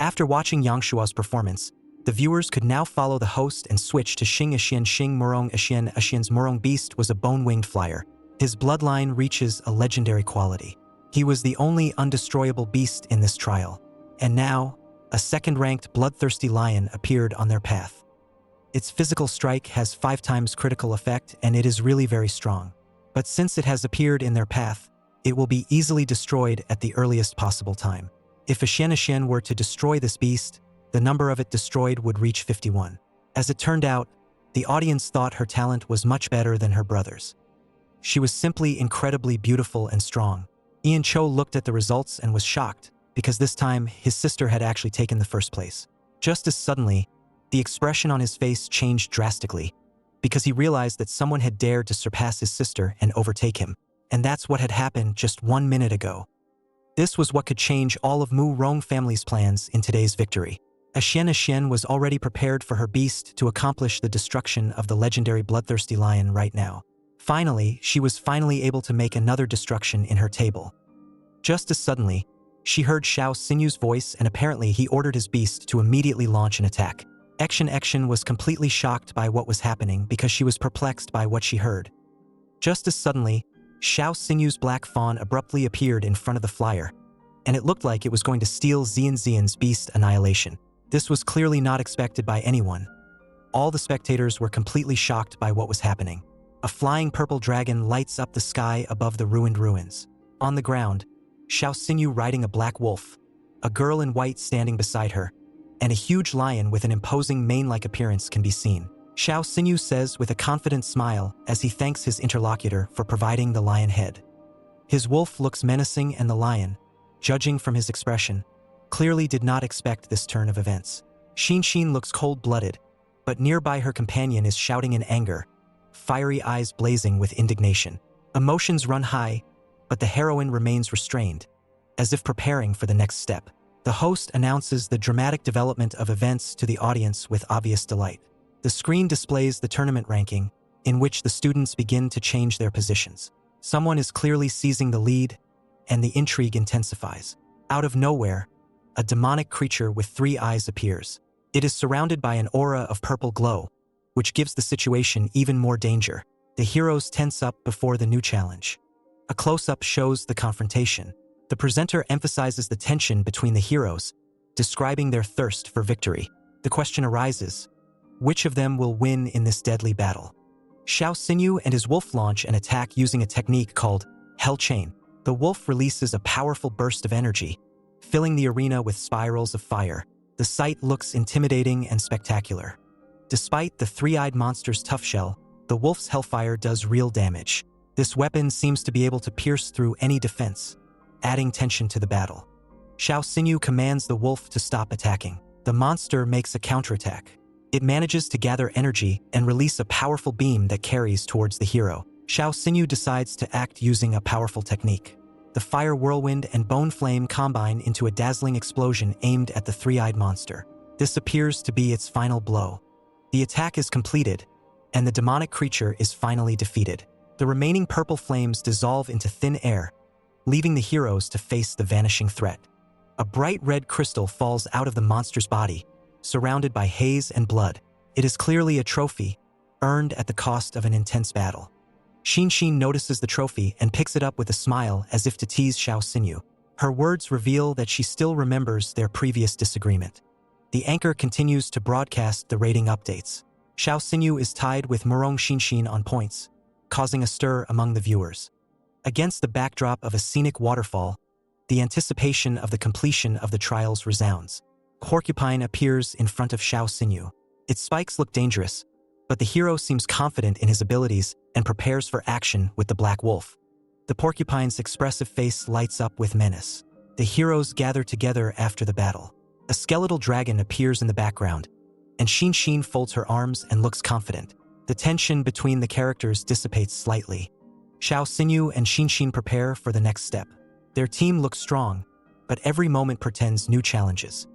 After watching Yangshua's performance, the viewers could now follow the host and switch to Xing Axian Xing Murong Axian. Axian's Murong beast was a bone-winged flyer. His bloodline reaches a legendary quality. He was the only undestroyable beast in this trial. And now, a second-ranked bloodthirsty lion appeared on their path. Its physical strike has 5 times critical effect, and it is really very strong. But since it has appeared in their path, it will be easily destroyed at the earliest possible time. If Axian were to destroy this beast, the number of it destroyed would reach 51. As it turned out, the audience thought her talent was much better than her brother's. She was simply incredibly beautiful and strong. Ian Cho looked at the results and was shocked, because this time his sister had actually taken the first place. Just as suddenly, the expression on his face changed drastically, because he realized that someone had dared to surpass his sister and overtake him. And that's what had happened just 1 minute ago. This was what could change all of Mu Rong family's plans in today's victory. Axian was already prepared for her beast to accomplish the destruction of the legendary bloodthirsty lion right now. Finally, she was able to make another destruction in her table. Just as suddenly, she heard Xiao Xinyu's voice, and apparently he ordered his beast to immediately launch an attack. Axian was completely shocked by what was happening because she was perplexed by what she heard. Just as suddenly, Xiao Xinyu's black fawn abruptly appeared in front of the flyer, and it looked like it was going to steal Xian's beast annihilation. This was clearly not expected by anyone. All the spectators were completely shocked by what was happening. A flying purple dragon lights up the sky above the ruined ruins. On the ground, Xiao Xinyu riding a black wolf, a girl in white standing beside her, and a huge lion with an imposing mane-like appearance can be seen. Xiao Xinyu says with a confident smile as he thanks his interlocutor for providing the lion head. His wolf looks menacing, and the lion, judging from his expression, clearly did not expect this turn of events. Xin looks cold-blooded, but nearby her companion is shouting in anger, fiery eyes blazing with indignation. Emotions run high, but the heroine remains restrained, as if preparing for the next step. The host announces the dramatic development of events to the audience with obvious delight. The screen displays the tournament ranking, in which the students begin to change their positions. Someone is clearly seizing the lead, and the intrigue intensifies. Out of nowhere, a demonic creature with 3 eyes appears. It is surrounded by an aura of purple glow, which gives the situation even more danger. The heroes tense up before the new challenge. A close-up shows the confrontation. The presenter emphasizes the tension between the heroes, describing their thirst for victory. The question arises, which of them will win in this deadly battle? Xiao Xinyu and his wolf launch an attack using a technique called Hell Chain. The wolf releases a powerful burst of energy, filling the arena with spirals of fire. The sight looks intimidating and spectacular. Despite the three-eyed monster's tough shell, the wolf's hellfire does real damage. This weapon seems to be able to pierce through any defense, adding tension to the battle. Xiao Xinyu commands the wolf to stop attacking. The monster makes a counterattack. It manages to gather energy and release a powerful beam that carries towards the hero. Xiao Xinyu decides to act using a powerful technique. The fire whirlwind and bone flame combine into a dazzling explosion aimed at the three-eyed monster. This appears to be its final blow. The attack is completed, and the demonic creature is finally defeated. The remaining purple flames dissolve into thin air, leaving the heroes to face the vanishing threat. A bright red crystal falls out of the monster's body, surrounded by haze and blood. It is clearly a trophy, earned at the cost of an intense battle. Xin notices the trophy and picks it up with a smile as if to tease Xiao Xinyu. Her words reveal that she still remembers their previous disagreement. The anchor continues to broadcast the rating updates. Xiao Xinyu is tied with Murong Xin on points, causing a stir among the viewers. Against the backdrop of a scenic waterfall, the anticipation of the completion of the trials resounds. Porcupine appears in front of Xiao Xinyu. Its spikes look dangerous, but the hero seems confident in his abilities and prepares for action with the black wolf. The porcupine's expressive face lights up with menace. The heroes gather together after the battle. A skeletal dragon appears in the background, and Xin folds her arms and looks confident. The tension between the characters dissipates slightly. Xiao Xinyu and Xin prepare for the next step. Their team looks strong, but every moment portends new challenges.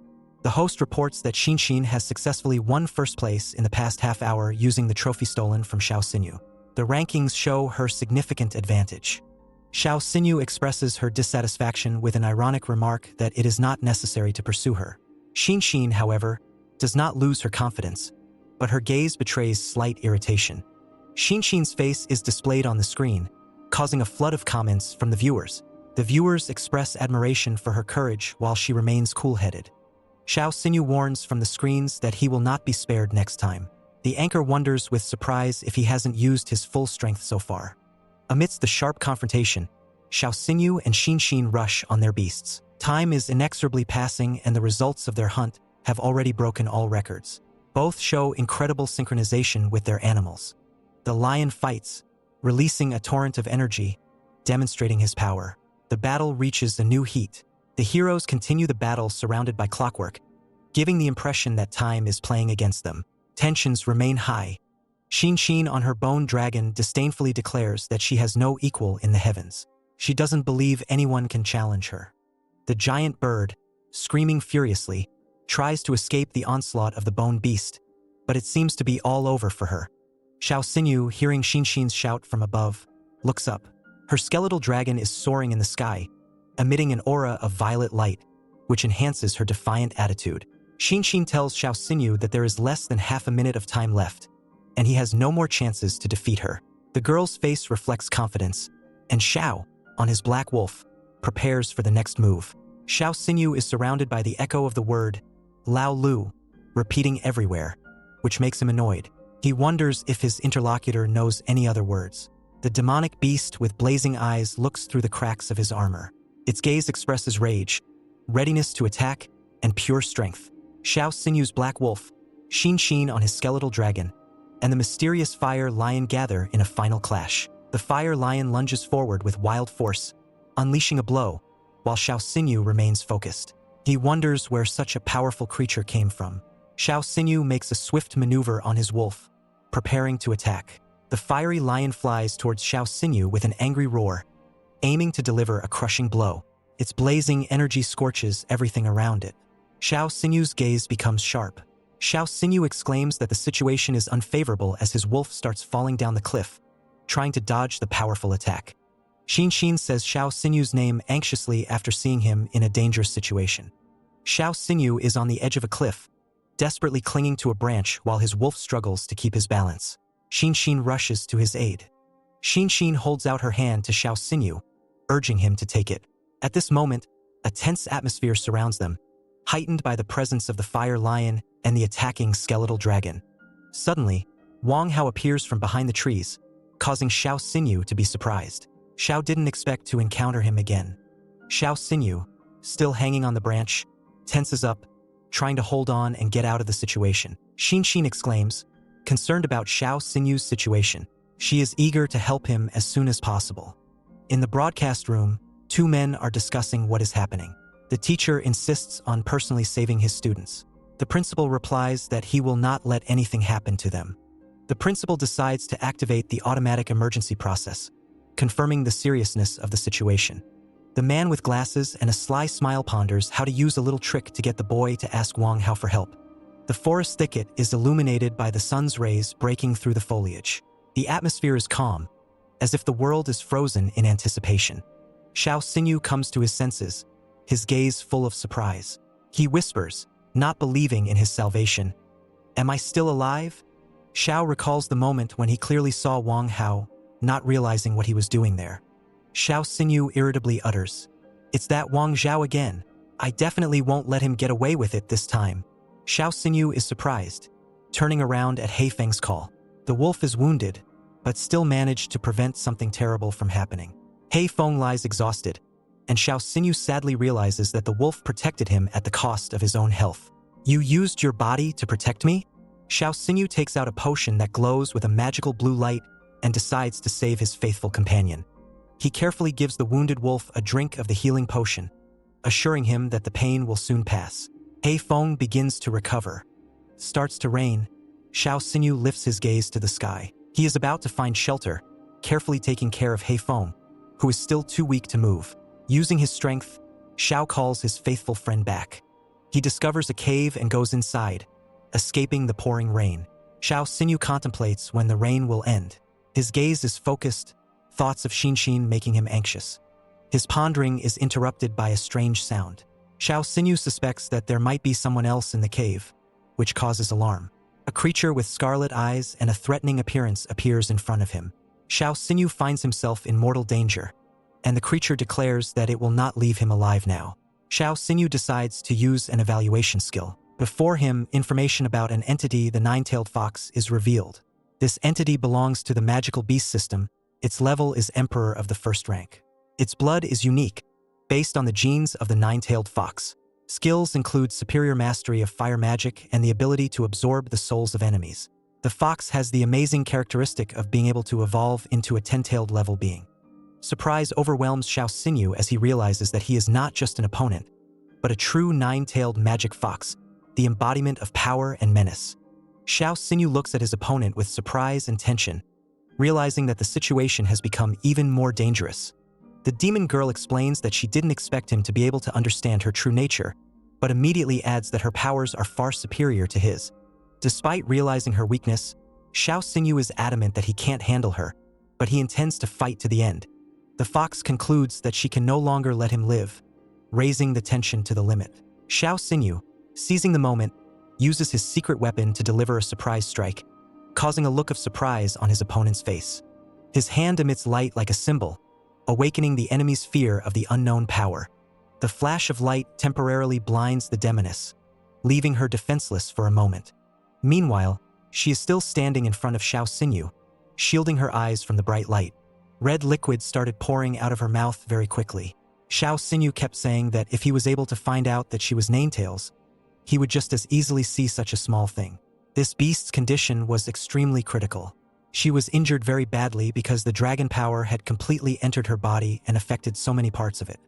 The host reports that Xin has successfully won first place in the past half hour using the trophy stolen from Xiao Xinyu. The rankings show her significant advantage. Xiao Xinyu expresses her dissatisfaction with an ironic remark that it is not necessary to pursue her. Xin, however, does not lose her confidence, but her gaze betrays slight irritation. Xin's face is displayed on the screen, causing a flood of comments from the viewers. The viewers express admiration for her courage while she remains cool-headed. Xiao Xinyu warns from the screens that he will not be spared next time. The anchor wonders with surprise if he hasn't used his full strength so far. Amidst the sharp confrontation, Xiao Xinyu and Xin rush on their beasts. Time is inexorably passing and the results of their hunt have already broken all records. Both show incredible synchronization with their animals. The lion fights, releasing a torrent of energy, demonstrating his power. The battle reaches a new heat. The heroes continue the battle surrounded by clockwork, giving the impression that time is playing against them. Tensions remain high. Xin on her bone dragon disdainfully declares that she has no equal in the heavens. She doesn't believe anyone can challenge her. The giant bird, screaming furiously, tries to escape the onslaught of the bone beast, but it seems to be all over for her. Xiao Xinyu, hearing Xin's shout from above, looks up. Her skeletal dragon is soaring in the sky, emitting an aura of violet light, which enhances her defiant attitude. Xin tells Xiao Xinyu that there is less than half a minute of time left, and he has no more chances to defeat her. The girl's face reflects confidence, and Xiao, on his black wolf, prepares for the next move. Xiao Xinyu is surrounded by the echo of the word Lao Lu, repeating everywhere, which makes him annoyed. He wonders if his interlocutor knows any other words. The demonic beast with blazing eyes looks through the cracks of his armor. Its gaze expresses rage, readiness to attack, and pure strength. Xiao Xinyu's black wolf, Xin on his skeletal dragon, and the mysterious fire lion gather in a final clash. The fire lion lunges forward with wild force, unleashing a blow, while Xiao Xinyu remains focused. He wonders where such a powerful creature came from. Xiao Xinyu makes a swift maneuver on his wolf, preparing to attack. The fiery lion flies towards Xiao Xinyu with an angry roar, aiming to deliver a crushing blow. Its blazing energy scorches everything around it. Xiao Xinyu's gaze becomes sharp. Xiao Xinyu exclaims that the situation is unfavorable as his wolf starts falling down the cliff, trying to dodge the powerful attack. Xin says Xiao Xinyu's name anxiously after seeing him in a dangerous situation. Xiao Xinyu is on the edge of a cliff, desperately clinging to a branch while his wolf struggles to keep his balance. Xin rushes to his aid. Xin holds out her hand to Xiao Xinyu, urging him to take it. At this moment, a tense atmosphere surrounds them, heightened by the presence of the fire lion and the attacking skeletal dragon. Suddenly, Wang Hao appears from behind the trees, causing Xiao Xinyu to be surprised. Xiao didn't expect to encounter him again. Xiao Xinyu, still hanging on the branch, tenses up, trying to hold on and get out of the situation. Xin exclaims, concerned about Xiao Xinyu's situation. She is eager to help him as soon as possible. In the broadcast room, two men are discussing what is happening. The teacher insists on personally saving his students. The principal replies that he will not let anything happen to them. The principal decides to activate the automatic emergency process, confirming the seriousness of the situation. The man with glasses and a sly smile ponders how to use a little trick to get the boy to ask Wang Hao for help. The forest thicket is illuminated by the sun's rays breaking through the foliage. The atmosphere is calm, as if the world is frozen in anticipation. Xiao Xinyu comes to his senses, his gaze full of surprise. He whispers, not believing in his salvation, "Am I still alive?" Xiao recalls the moment when he clearly saw Wang Hao, not realizing what he was doing there. Xiao Xinyu irritably utters, "It's that Wang Zhao again. I definitely won't let him get away with it this time." Xiao Xinyu is surprised, turning around at He Feng's call. The wolf is wounded, but still managed to prevent something terrible from happening. He Feng lies exhausted, and Xiao Xinyu sadly realizes that the wolf protected him at the cost of his own health. "You used your body to protect me?" Xiao Xinyu takes out a potion that glows with a magical blue light and decides to save his faithful companion. He carefully gives the wounded wolf a drink of the healing potion, assuring him that the pain will soon pass. He Feng begins to recover. Starts to rain. Xiao Xinyu lifts his gaze to the sky. He is about to find shelter, carefully taking care of He Feng, who is still too weak to move. Using his strength, Xiao calls his faithful friend back. He discovers a cave and goes inside, escaping the pouring rain. Xiao Xinyu contemplates when the rain will end. His gaze is focused, thoughts of Xin making him anxious. His pondering is interrupted by a strange sound. Xiao Xinyu suspects that there might be someone else in the cave, which causes alarm. A creature with scarlet eyes and a threatening appearance appears in front of him. Xiao Xinyu finds himself in mortal danger, and the creature declares that it will not leave him alive now. Xiao Xinyu decides to use an evaluation skill. Before him, information about an entity, the nine-tailed fox, is revealed. This entity belongs to the magical beast system. Its level is Emperor of the first rank. Its blood is unique, based on the genes of the nine-tailed fox. Skills include superior mastery of fire magic and the ability to absorb the souls of enemies. The fox has the amazing characteristic of being able to evolve into a 10-tailed level being. Surprise overwhelms Xiao Xinyu as he realizes that he is not just an opponent, but a true nine-tailed magic fox, the embodiment of power and menace. Xiao Xinyu looks at his opponent with surprise and tension, realizing that the situation has become even more dangerous. The demon girl explains that she didn't expect him to be able to understand her true nature, but immediately adds that her powers are far superior to his. Despite realizing her weakness, Xiao Xinyu is adamant that he can't handle her, but he intends to fight to the end. The fox concludes that she can no longer let him live, raising the tension to the limit. Xiao Xinyu, seizing the moment, uses his secret weapon to deliver a surprise strike, causing a look of surprise on his opponent's face. His hand emits light like a symbol, awakening the enemy's fear of the unknown power. The flash of light temporarily blinds the demoness, leaving her defenseless for a moment. Meanwhile, she is still standing in front of Xiao Xinyu, shielding her eyes from the bright light. Red liquid started pouring out of her mouth very quickly. Xiao Xinyu kept saying that if he was able to find out that she was Ninetales, he would just as easily see such a small thing. This beast's condition was extremely critical. She was injured very badly because the dragon power had completely entered her body and affected so many parts of it.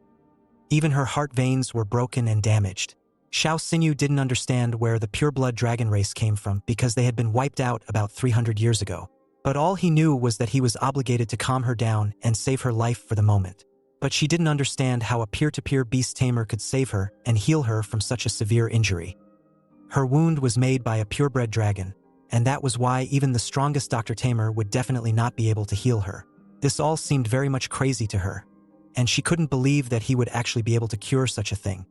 Even her heart veins were broken and damaged. Xiao Xinyu didn't understand where the pureblood dragon race came from because they had been wiped out about 300 years ago. But all he knew was that he was obligated to calm her down and save her life for the moment. But she didn't understand how a peer-to-peer beast tamer could save her and heal her from such a severe injury. Her wound was made by a purebred dragon, and that was why even the strongest Dr. Tamer would definitely not be able to heal her. This all seemed very much crazy to her, and she couldn't believe that he would actually be able to cure such a thing.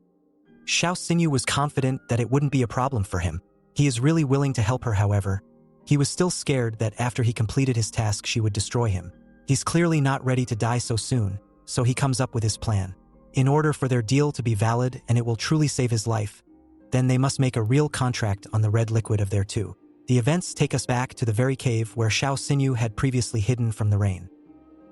Xiao Xinyu was confident that it wouldn't be a problem for him. He is really willing to help her, however. He was still scared that after he completed his task she would destroy him. He's clearly not ready to die so soon, so he comes up with his plan. In order for their deal to be valid and it will truly save his life, then they must make a real contract on the red liquid of their two. The events take us back to the very cave where Xiao Xinyu had previously hidden from the rain.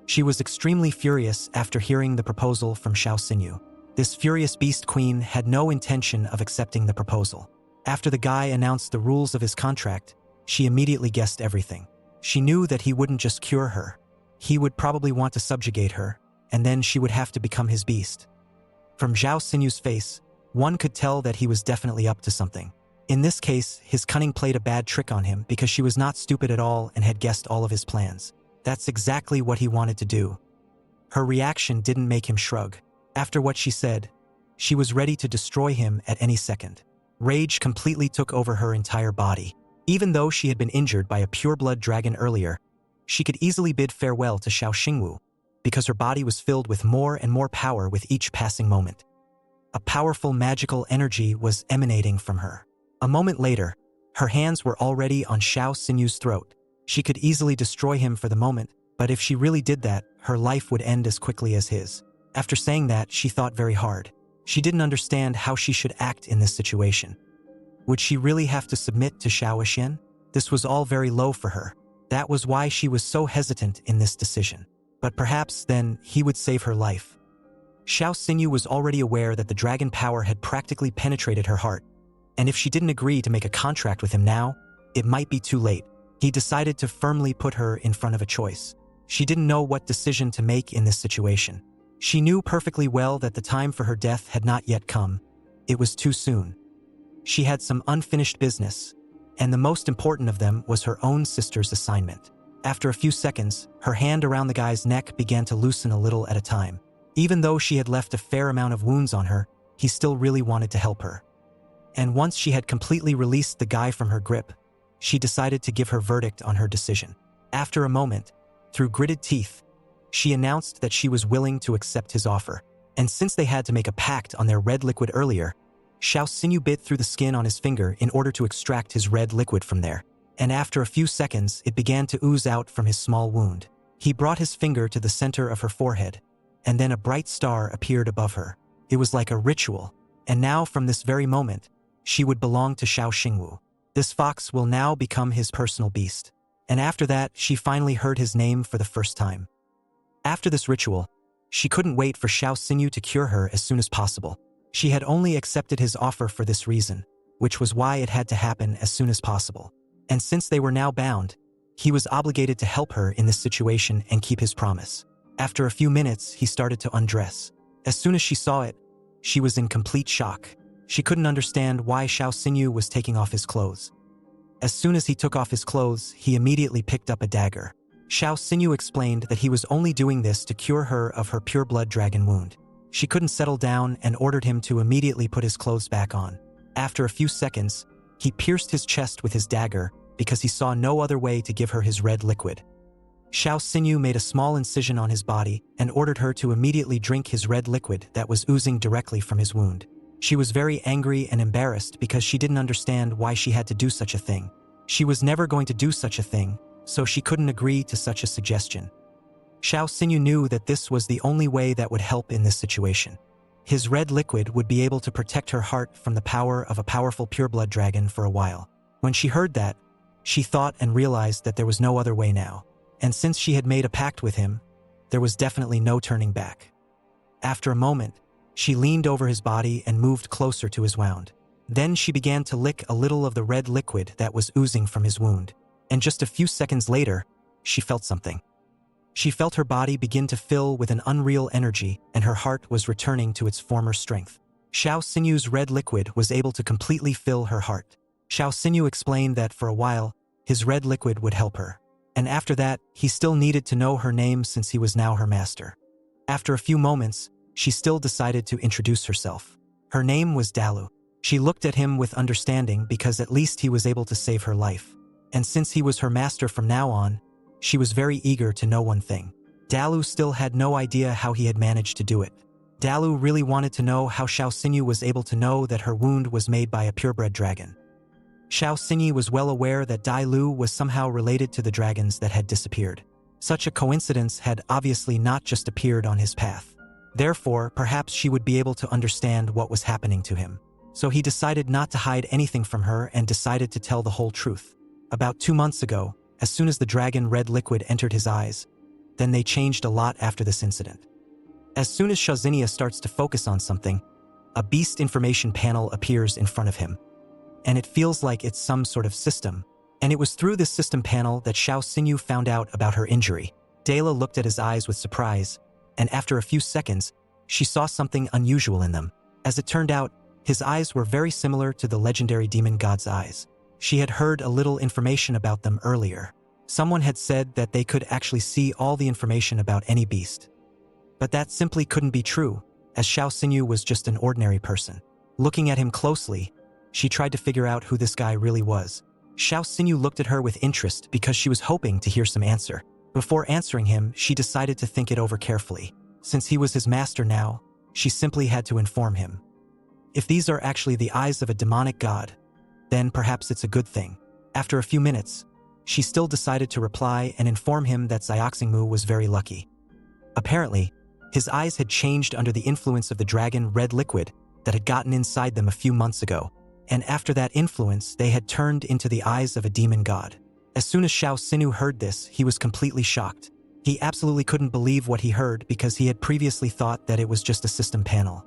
She was extremely furious after hearing the proposal from Xiao Xinyu. This furious beast queen had no intention of accepting the proposal. After the guy announced the rules of his contract, she immediately guessed everything. She knew that he wouldn't just cure her. He would probably want to subjugate her, and then she would have to become his beast. From Xiao Xinyu's face, one could tell that he was definitely up to something. In this case, his cunning played a bad trick on him because she was not stupid at all and had guessed all of his plans. That's exactly what he wanted to do. Her reaction didn't make him shrug. After what she said, she was ready to destroy him at any second. Rage completely took over her entire body. Even though she had been injured by a pure-blood dragon earlier, she could easily bid farewell to Xiao Xingwu because her body was filled with more and more power with each passing moment. A powerful magical energy was emanating from her. A moment later, her hands were already on Xiao Xinyu's throat. She could easily destroy him for the moment, but if she really did that, her life would end as quickly as his. After saying that, she thought very hard. She didn't understand how she should act in this situation. Would she really have to submit to Xiao Xian? This was all very low for her. That was why she was so hesitant in this decision. But perhaps then he would save her life. Xiao Xinyu was already aware that the dragon power had practically penetrated her heart, and if she didn't agree to make a contract with him now, it might be too late. He decided to firmly put her in front of a choice. She didn't know what decision to make in this situation. She knew perfectly well that the time for her death had not yet come. It was too soon. She had some unfinished business, and the most important of them was her own sister's assignment. After a few seconds, her hand around the guy's neck began to loosen a little at a time. Even though she had left a fair amount of wounds on her, he still really wanted to help her. And once she had completely released the guy from her grip, she decided to give her verdict on her decision. After a moment, through gritted teeth, she announced that she was willing to accept his offer. And since they had to make a pact on their red liquid earlier, Xiao Xinyu bit through the skin on his finger in order to extract his red liquid from there. And after a few seconds, it began to ooze out from his small wound. He brought his finger to the center of her forehead, and then a bright star appeared above her. It was like a ritual, and now from this very moment, she would belong to Xiao Xingwu. This fox will now become his personal beast. And after that, she finally heard his name for the first time. After this ritual, she couldn't wait for Xiao Xinyu to cure her as soon as possible. She had only accepted his offer for this reason, which was why it had to happen as soon as possible. And since they were now bound, he was obligated to help her in this situation and keep his promise. After a few minutes, he started to undress. As soon as she saw it, she was in complete shock. She couldn't understand why Xiao Xinyu was taking off his clothes. As soon as he took off his clothes, he immediately picked up a dagger. Xiao Xinyu explained that he was only doing this to cure her of her pure-blood dragon wound. She couldn't settle down and ordered him to immediately put his clothes back on. After a few seconds, he pierced his chest with his dagger because he saw no other way to give her his red liquid. Xiao Xinyu made a small incision on his body and ordered her to immediately drink his red liquid that was oozing directly from his wound. She was very angry and embarrassed because she didn't understand why she had to do such a thing. She was never going to do such a thing, so she couldn't agree to such a suggestion. Xiao Xinyu knew that this was the only way that would help in this situation. His red liquid would be able to protect her heart from the power of a powerful pure-blood dragon for a while. When she heard that, she thought and realized that there was no other way now. And since she had made a pact with him, there was definitely no turning back. After a moment, she leaned over his body and moved closer to his wound. Then she began to lick a little of the red liquid that was oozing from his wound. And just a few seconds later, she felt something. She felt her body begin to fill with an unreal energy, and her heart was returning to its former strength. Xiao Xinyu's red liquid was able to completely fill her heart. Xiao Xinyu explained that for a while, his red liquid would help her. And after that, he still needed to know her name since he was now her master. After a few moments, she still decided to introduce herself. Her name was Dalu. She looked at him with understanding because at least he was able to save her life. And since he was her master from now on, she was very eager to know one thing. Dalu still had no idea how he had managed to do it. Dalu really wanted to know how Xiao Xinyu was able to know that her wound was made by a purebred dragon. Xiao Xinyi was well aware that Dai Lu was somehow related to the dragons that had disappeared. Such a coincidence had obviously not just appeared on his path. Therefore, perhaps she would be able to understand what was happening to him. So he decided not to hide anything from her and decided to tell the whole truth. About 2 months ago, as soon as the dragon red liquid entered his eyes, then they changed a lot after this incident. As soon as Shazinia starts to focus on something, a beast information panel appears in front of him. And it feels like it's some sort of system. And it was through this system panel that Xiao Xinyu found out about her injury. Dela looked at his eyes with surprise, and after a few seconds, she saw something unusual in them. As it turned out, his eyes were very similar to the legendary demon god's eyes. She had heard a little information about them earlier. Someone had said that they could actually see all the information about any beast. But that simply couldn't be true, as Xiao Xinyu was just an ordinary person. Looking at him closely, she tried to figure out who this guy really was. Xiao Xinyu looked at her with interest because she was hoping to hear some answer. Before answering him, she decided to think it over carefully. Since he was his master now, she simply had to inform him. If these are actually the eyes of a demonic god, then perhaps it's a good thing. After a few minutes, she still decided to reply and inform him that Xiaoxingmu was very lucky. Apparently, his eyes had changed under the influence of the dragon red liquid that had gotten inside them a few months ago, and after that influence, they had turned into the eyes of a demon god. As soon as Xiao Xinyu heard this, he was completely shocked. He absolutely couldn't believe what he heard because he had previously thought that it was just a system panel.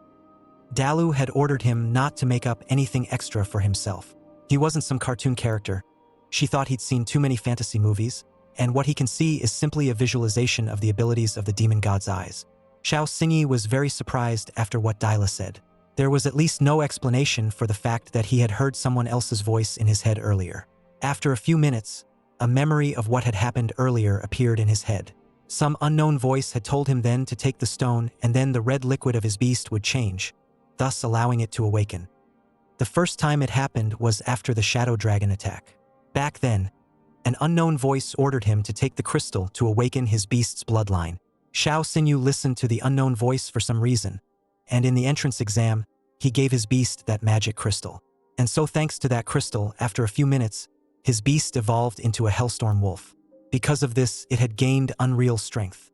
Dalu had ordered him not to make up anything extra for himself. He wasn't some cartoon character. She thought he'd seen too many fantasy movies, and what he can see is simply a visualization of the abilities of the demon god's eyes. Xiao Xinyi was very surprised after what Daila said. There was at least no explanation for the fact that he had heard someone else's voice in his head earlier. After a few minutes, a memory of what had happened earlier appeared in his head. Some unknown voice had told him then to take the stone, and then the red liquid of his beast would change, thus allowing it to awaken. The first time it happened was after the shadow dragon attack. Back then, an unknown voice ordered him to take the crystal to awaken his beast's bloodline. Xiao Xinyu listened to the unknown voice for some reason, and in the entrance exam, he gave his beast that magic crystal. And so thanks to that crystal, after a few minutes, his beast evolved into a hellstorm wolf. Because of this, it had gained unreal strength.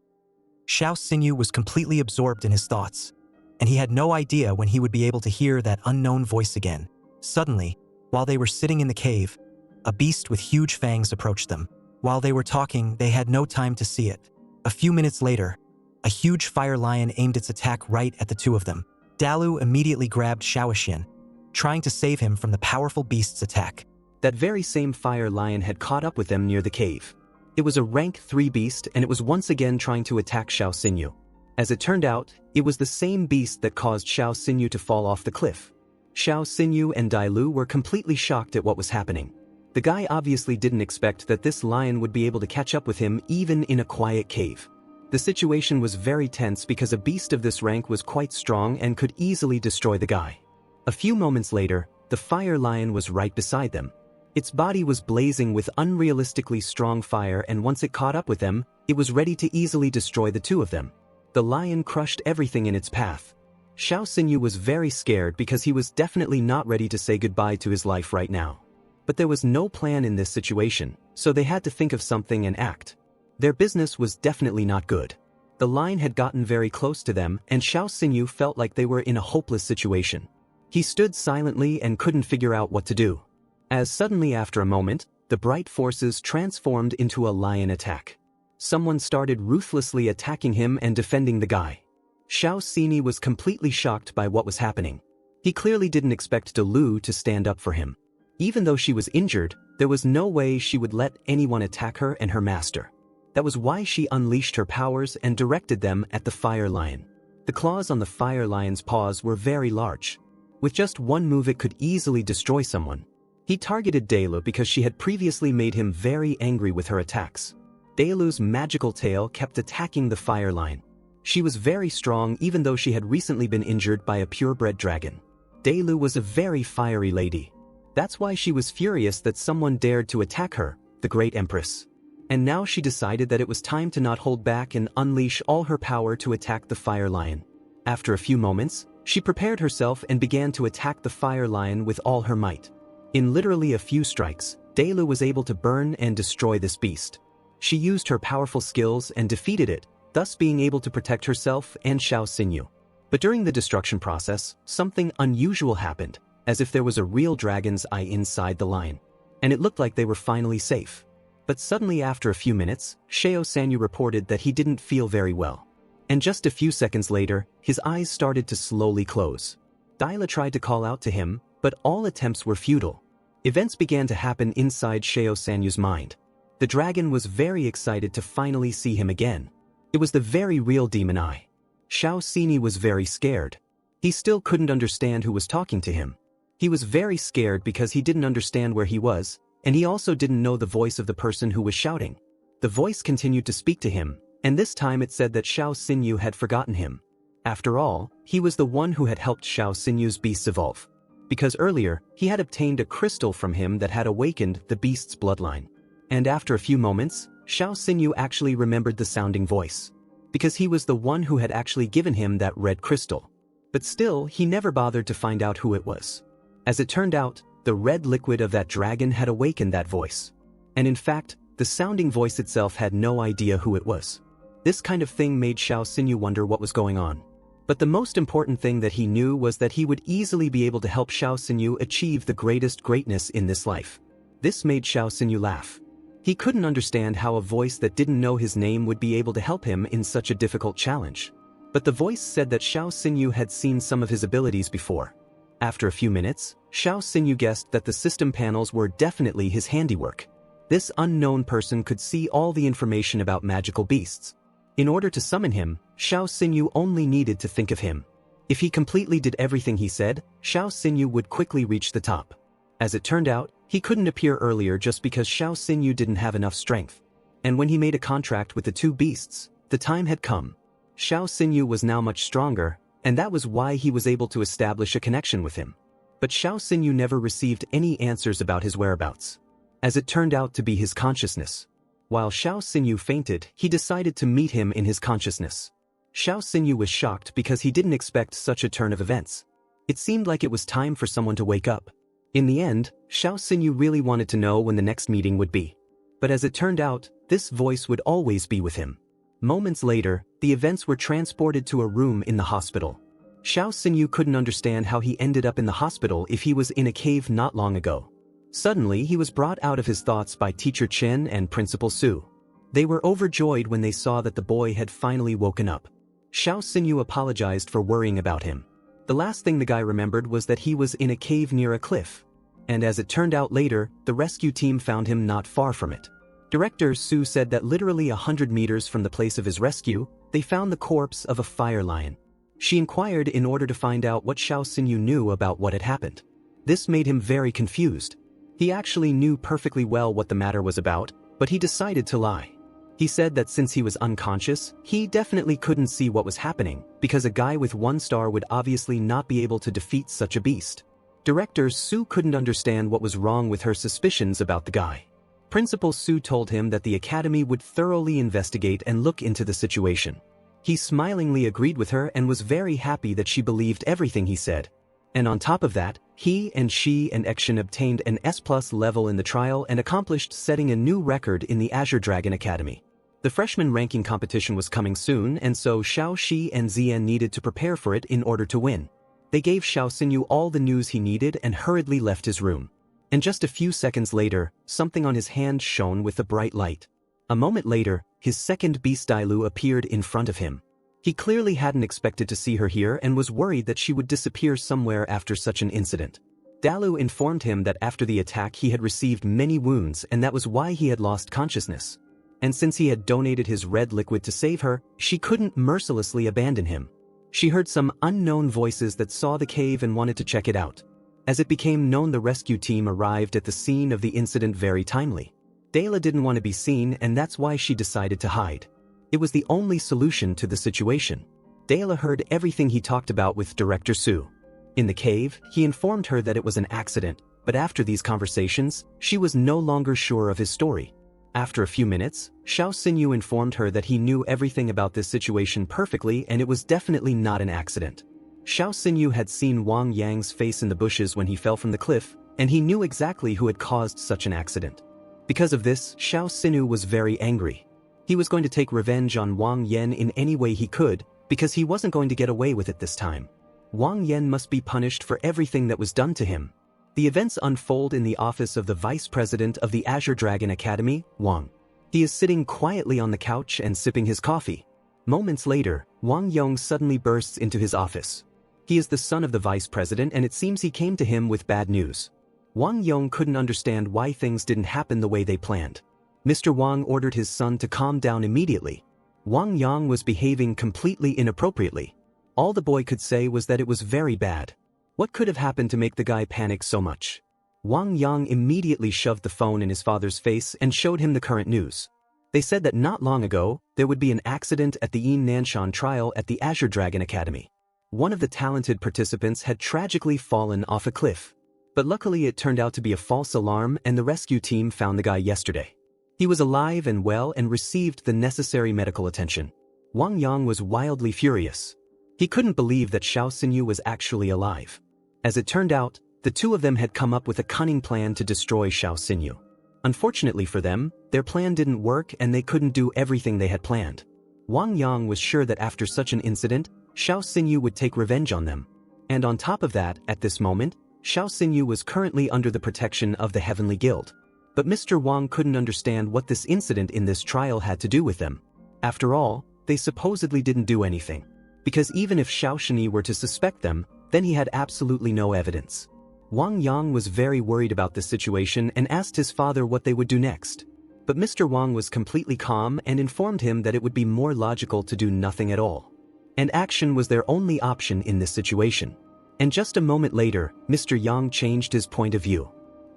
Xiao Xinyu was completely absorbed in his thoughts, and he had no idea when he would be able to hear that unknown voice again. Suddenly, while they were sitting in the cave, a beast with huge fangs approached them. While they were talking, they had no time to see it. A few minutes later, a huge fire lion aimed its attack right at the two of them. Dalu immediately grabbed Xiaoxian, trying to save him from the powerful beast's attack. That very same fire lion had caught up with them near the cave. It was a rank 3 beast, and it was once again trying to attack Xiao Xinyu. As it turned out, it was the same beast that caused Xiao Xinyu to fall off the cliff. Xiao Xinyu and Dai Lu were completely shocked at what was happening. The guy obviously didn't expect that this lion would be able to catch up with him even in a quiet cave. The situation was very tense because a beast of this rank was quite strong and could easily destroy the guy. A few moments later, the fire lion was right beside them. Its body was blazing with unrealistically strong fire, and once it caught up with them, it was ready to easily destroy the two of them. The lion crushed everything in its path. Xiao Xinyu was very scared because he was definitely not ready to say goodbye to his life right now. But there was no plan in this situation, so they had to think of something and act. Their business was definitely not good. The lion had gotten very close to them, and Xiao Xinyu felt like they were in a hopeless situation. He stood silently and couldn't figure out what to do. As suddenly after a moment, the bright forces transformed into a lion attack. Someone started ruthlessly attacking him and defending the guy. Xiao Xinyi was completely shocked by what was happening. He clearly didn't expect Dalu to stand up for him. Even though she was injured, there was no way she would let anyone attack her and her master. That was why she unleashed her powers and directed them at the fire lion. The claws on the fire lion's paws were very large. With just one move it could easily destroy someone. He targeted Dalu because she had previously made him very angry with her attacks. Dalu's magical tail kept attacking the fire lion. She was very strong even though she had recently been injured by a purebred dragon. Dalu was a very fiery lady. That's why she was furious that someone dared to attack her, the Great Empress. And now she decided that it was time to not hold back and unleash all her power to attack the fire lion. After a few moments, she prepared herself and began to attack the fire lion with all her might. In literally a few strikes, Delu was able to burn and destroy this beast. She used her powerful skills and defeated it, thus being able to protect herself and Xiao Xinyu. But during the destruction process, something unusual happened, as if there was a real dragon's eye inside the lion. And it looked like they were finally safe. But suddenly after a few minutes, Xiao Sanyu reported that he didn't feel very well. And just a few seconds later, his eyes started to slowly close. Daila tried to call out to him, but all attempts were futile. Events began to happen inside Xiao Sanyu's mind. The dragon was very excited to finally see him again. It was the very real demon eye. Xiao Xini was very scared. He still couldn't understand who was talking to him. He was very scared because he didn't understand where he was, and he also didn't know the voice of the person who was shouting. The voice continued to speak to him, and this time it said that Xiao Xinyu had forgotten him. After all, he was the one who had helped Xiao Xinyu's beasts evolve. Because earlier, he had obtained a crystal from him that had awakened the beast's bloodline. And after a few moments, Xiao Xinyu actually remembered the sounding voice. Because he was the one who had actually given him that red crystal. But still, he never bothered to find out who it was. As it turned out, the red liquid of that dragon had awakened that voice. And in fact, the sounding voice itself had no idea who it was. This kind of thing made Xiao Xinyu wonder what was going on. But the most important thing that he knew was that he would easily be able to help Xiao Xinyu achieve the greatest greatness in this life. This made Xiao Xinyu laugh. He couldn't understand how a voice that didn't know his name would be able to help him in such a difficult challenge. But the voice said that Xiao Xinyu had seen some of his abilities before. After a few minutes, Xiao Xinyu guessed that the system panels were definitely his handiwork. This unknown person could see all the information about magical beasts. In order to summon him, Xiao Xinyu only needed to think of him. If he completely did everything he said, Xiao Xinyu would quickly reach the top. As it turned out, he couldn't appear earlier just because Xiao Xinyu didn't have enough strength. And when he made a contract with the two beasts, the time had come. Xiao Xinyu was now much stronger, and that was why he was able to establish a connection with him. But Xiao Xinyu never received any answers about his whereabouts. As it turned out to be his consciousness. While Xiao Xinyu fainted, he decided to meet him in his consciousness. Xiao Xinyu was shocked because he didn't expect such a turn of events. It seemed like it was time for someone to wake up. In the end, Xiao Xinyu really wanted to know when the next meeting would be. But as it turned out, this voice would always be with him. Moments later, the events were transported to a room in the hospital. Xiao Xinyu couldn't understand how he ended up in the hospital if he was in a cave not long ago. Suddenly, he was brought out of his thoughts by Teacher Chen and Principal Su. They were overjoyed when they saw that the boy had finally woken up. Xiao Xinyu apologized for worrying about him. The last thing the guy remembered was that he was in a cave near a cliff. And as it turned out later, the rescue team found him not far from it. Director Su said that literally 100 meters from the place of his rescue, they found the corpse of a fire lion. She inquired in order to find out what Xiao Xinyu knew about what had happened. This made him very confused. He actually knew perfectly well what the matter was about, but he decided to lie. He said that since he was unconscious, he definitely couldn't see what was happening, because a guy with 1 star would obviously not be able to defeat such a beast. Director Su couldn't understand what was wrong with her suspicions about the guy. Principal Su told him that the academy would thoroughly investigate and look into the situation. He smilingly agreed with her and was very happy that she believed everything he said. And on top of that, he and she and Action obtained an S+ level in the trial and accomplished setting a new record in the Azure Dragon Academy. The freshman ranking competition was coming soon, and so Xiao Shi and Zian needed to prepare for it in order to win. They gave Xiao Xinyu all the news he needed and hurriedly left his room. And just a few seconds later, something on his hand shone with a bright light. A moment later, his second beast Dailu appeared in front of him. He clearly hadn't expected to see her here and was worried that she would disappear somewhere after such an incident. Dalu informed him that after the attack he had received many wounds and that was why he had lost consciousness. And since he had donated his red liquid to save her, she couldn't mercilessly abandon him. She heard some unknown voices that saw the cave and wanted to check it out. As it became known, the rescue team arrived at the scene of the incident very timely. Dayla didn't want to be seen, and that's why she decided to hide. It was the only solution to the situation. Dayla heard everything he talked about with Director Su. In the cave, he informed her that it was an accident, but after these conversations, she was no longer sure of his story. After a few minutes, Xiao Xinyu informed her that he knew everything about this situation perfectly and it was definitely not an accident. Xiao Xinyu had seen Wang Yang's face in the bushes when he fell from the cliff, and he knew exactly who had caused such an accident. Because of this, Xiao Sinu was very angry. He was going to take revenge on Wang Yan in any way he could, because he wasn't going to get away with it this time. Wang Yan must be punished for everything that was done to him. The events unfold in the office of the vice president of the Azure Dragon Academy, Wang. He is sitting quietly on the couch and sipping his coffee. Moments later, Wang Yong suddenly bursts into his office. He is the son of the vice president, and it seems he came to him with bad news. Wang Yong couldn't understand why things didn't happen the way they planned. Mr. Wang ordered his son to calm down immediately. Wang Yang was behaving completely inappropriately. All the boy could say was that it was very bad. What could have happened to make the guy panic so much? Wang Yang immediately shoved the phone in his father's face and showed him the current news. They said that not long ago, there would be an accident at the Yin Nanshan trial at the Azure Dragon Academy. One of the talented participants had tragically fallen off a cliff. But luckily it turned out to be a false alarm, and the rescue team found the guy yesterday. He was alive and well and received the necessary medical attention. Wang Yang was wildly furious. He couldn't believe that Xiao Xinyu was actually alive. As it turned out, the two of them had come up with a cunning plan to destroy Xiao Xinyu. Unfortunately for them, their plan didn't work and they couldn't do everything they had planned. Wang Yang was sure that after such an incident, Xiao Xinyu would take revenge on them. And on top of that, at this moment, Xiao Xinyu was currently under the protection of the Heavenly Guild. But Mr. Wang couldn't understand what this incident in this trial had to do with them. After all, they supposedly didn't do anything. Because even if Xiao Shini were to suspect them, then he had absolutely no evidence. Wang Yang was very worried about this situation and asked his father what they would do next. But Mr. Wang was completely calm and informed him that it would be more logical to do nothing at all. And action was their only option in this situation. And just a moment later, Mr. Yang changed his point of view.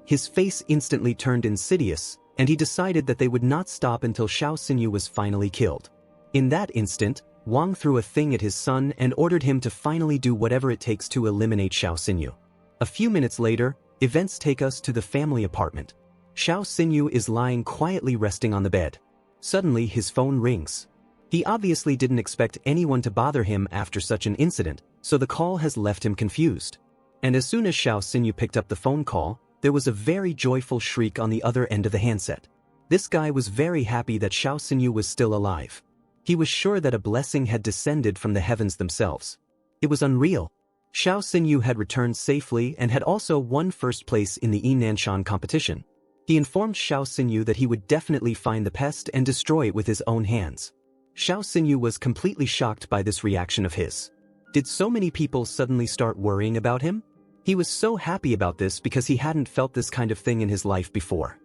His face instantly turned insidious, and he decided that they would not stop until Xiao Xinyu was finally killed. In that instant, Wang threw a thing at his son and ordered him to finally do whatever it takes to eliminate Xiao Xinyu. A few minutes later, events take us to the family apartment. Xiao Xinyu is lying quietly resting on the bed. Suddenly, his phone rings. He obviously didn't expect anyone to bother him after such an incident, so the call has left him confused. And as soon as Xiao Xinyu picked up the phone call, there was a very joyful shriek on the other end of the handset. This guy was very happy that Xiao Xinyu was still alive. He was sure that a blessing had descended from the heavens themselves. It was unreal. Xiao Xinyu had returned safely and had also won first place in the Nanshan competition. He informed Xiao Xinyu that he would definitely find the pest and destroy it with his own hands. Xiao Xinyu was completely shocked by this reaction of his. Did so many people suddenly start worrying about him? He was so happy about this because he hadn't felt this kind of thing in his life before.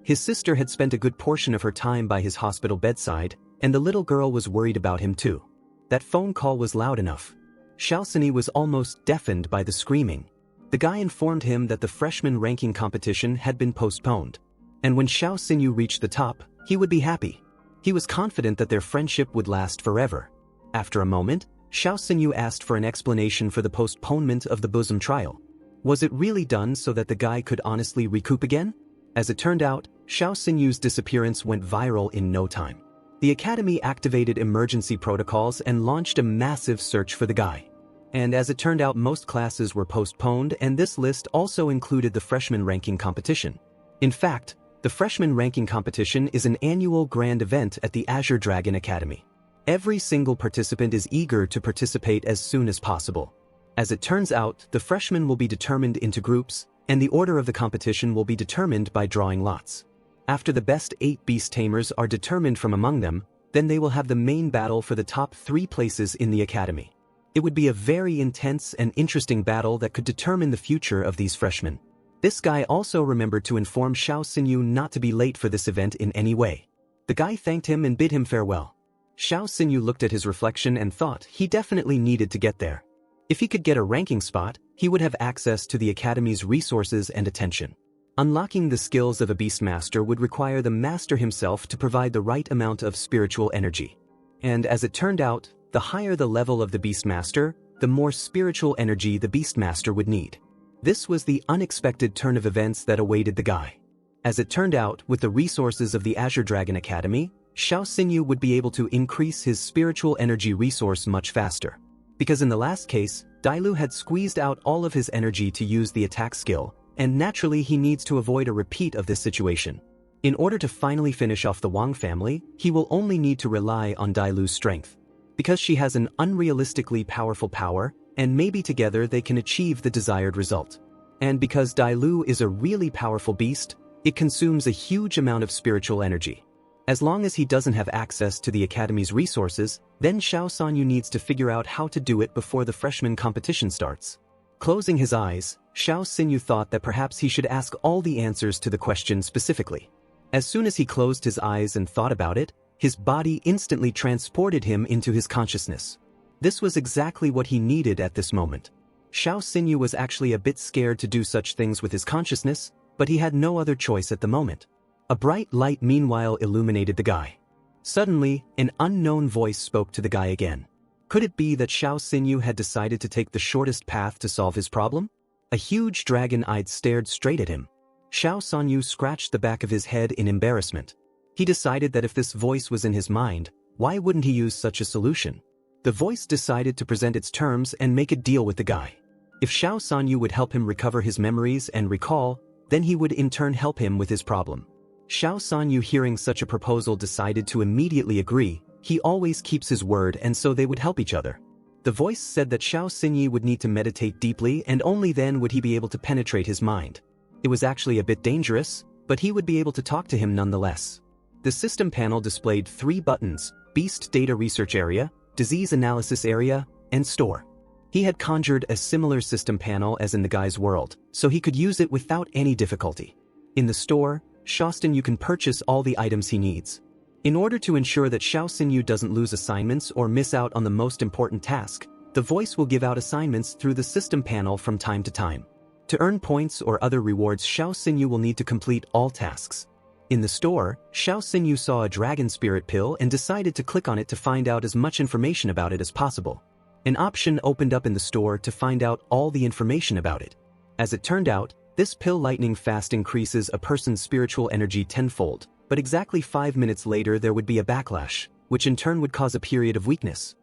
His sister had spent a good portion of her time by his hospital bedside, and the little girl was worried about him too. That phone call was loud enough. Xiao Xinyu was almost deafened by the screaming. The guy informed him that the freshman ranking competition had been postponed. And when Xiao Xinyu reached the top, he would be happy. He was confident that their friendship would last forever. After a moment, Xiao Xinyu asked for an explanation for the postponement of the bosom trial. Was it really done so that the guy could honestly recoup again? As it turned out, Xiao Xinyu's disappearance went viral in no time. The academy activated emergency protocols and launched a massive search for the guy. And as it turned out, most classes were postponed, and this list also included the freshman ranking competition. In fact, the freshman ranking competition is an annual grand event at the Azure Dragon Academy. Every single participant is eager to participate as soon as possible. As it turns out, the freshmen will be determined into groups, and the order of the competition will be determined by drawing lots. After the best 8 beast tamers are determined from among them, then they will have the main battle for the top 3 places in the academy. It would be a very intense and interesting battle that could determine the future of these freshmen. This guy also remembered to inform Xiao Xinyu not to be late for this event in any way. The guy thanked him and bid him farewell. Xiao Xinyu looked at his reflection and thought he definitely needed to get there. If he could get a ranking spot, he would have access to the academy's resources and attention. Unlocking the skills of a beastmaster would require the master himself to provide the right amount of spiritual energy. And as it turned out, the higher the level of the beastmaster, the more spiritual energy the beastmaster would need. This was the unexpected turn of events that awaited the guy. As it turned out, with the resources of the Azure Dragon Academy, Xiao Xinyu would be able to increase his spiritual energy resource much faster. Because in the last case, Dailu had squeezed out all of his energy to use the attack skill, and naturally he needs to avoid a repeat of this situation. In order to finally finish off the Wang family, he will only need to rely on Dailu's strength. Because she has an unrealistically powerful power, and maybe together they can achieve the desired result. And because Dailu is a really powerful beast, it consumes a huge amount of spiritual energy. As long as he doesn't have access to the Academy's resources, then Xiao Sanyu needs to figure out how to do it before the freshman competition starts. Closing his eyes, Xiao Xinyu thought that perhaps he should ask all the answers to the question specifically. As soon as he closed his eyes and thought about it, his body instantly transported him into his consciousness. This was exactly what he needed at this moment. Xiao Xinyu was actually a bit scared to do such things with his consciousness, but he had no other choice at the moment. A bright light meanwhile illuminated the guy. Suddenly, an unknown voice spoke to the guy again. Could it be that Xiao Xinyu had decided to take the shortest path to solve his problem? A huge dragon-eyed stared straight at him. Xiao Sanyu scratched the back of his head in embarrassment. He decided that if this voice was in his mind, why wouldn't he use such a solution? The voice decided to present its terms and make a deal with the guy. If Xiao Sanyu would help him recover his memories and recall, then he would in turn help him with his problem. Xiao Sanyu, hearing such a proposal, decided to immediately agree. He always keeps his word, and so they would help each other. The voice said that Xiao Xinyu would need to meditate deeply, and only then would he be able to penetrate his mind. It was actually a bit dangerous, but he would be able to talk to him nonetheless. The system panel displayed 3 buttons: Beast Data Research Area, Disease Analysis Area, and Store. He had conjured a similar system panel as in the guy's world, so he could use it without any difficulty. In the store, Xiao can purchase all the items he needs. In order to ensure that Xiao Xinyu doesn't lose assignments or miss out on the most important task, the voice will give out assignments through the system panel from time to time. To earn points or other rewards, Xiao Xinyu will need to complete all tasks. In the store, Xiao Xinyu saw a dragon spirit pill and decided to click on it to find out as much information about it as possible. An option opened up in the store to find out all the information about it. As it turned out, this pill lightning fast increases a person's spiritual energy tenfold, but exactly 5 minutes later there would be a backlash, which in turn would cause a period of weakness.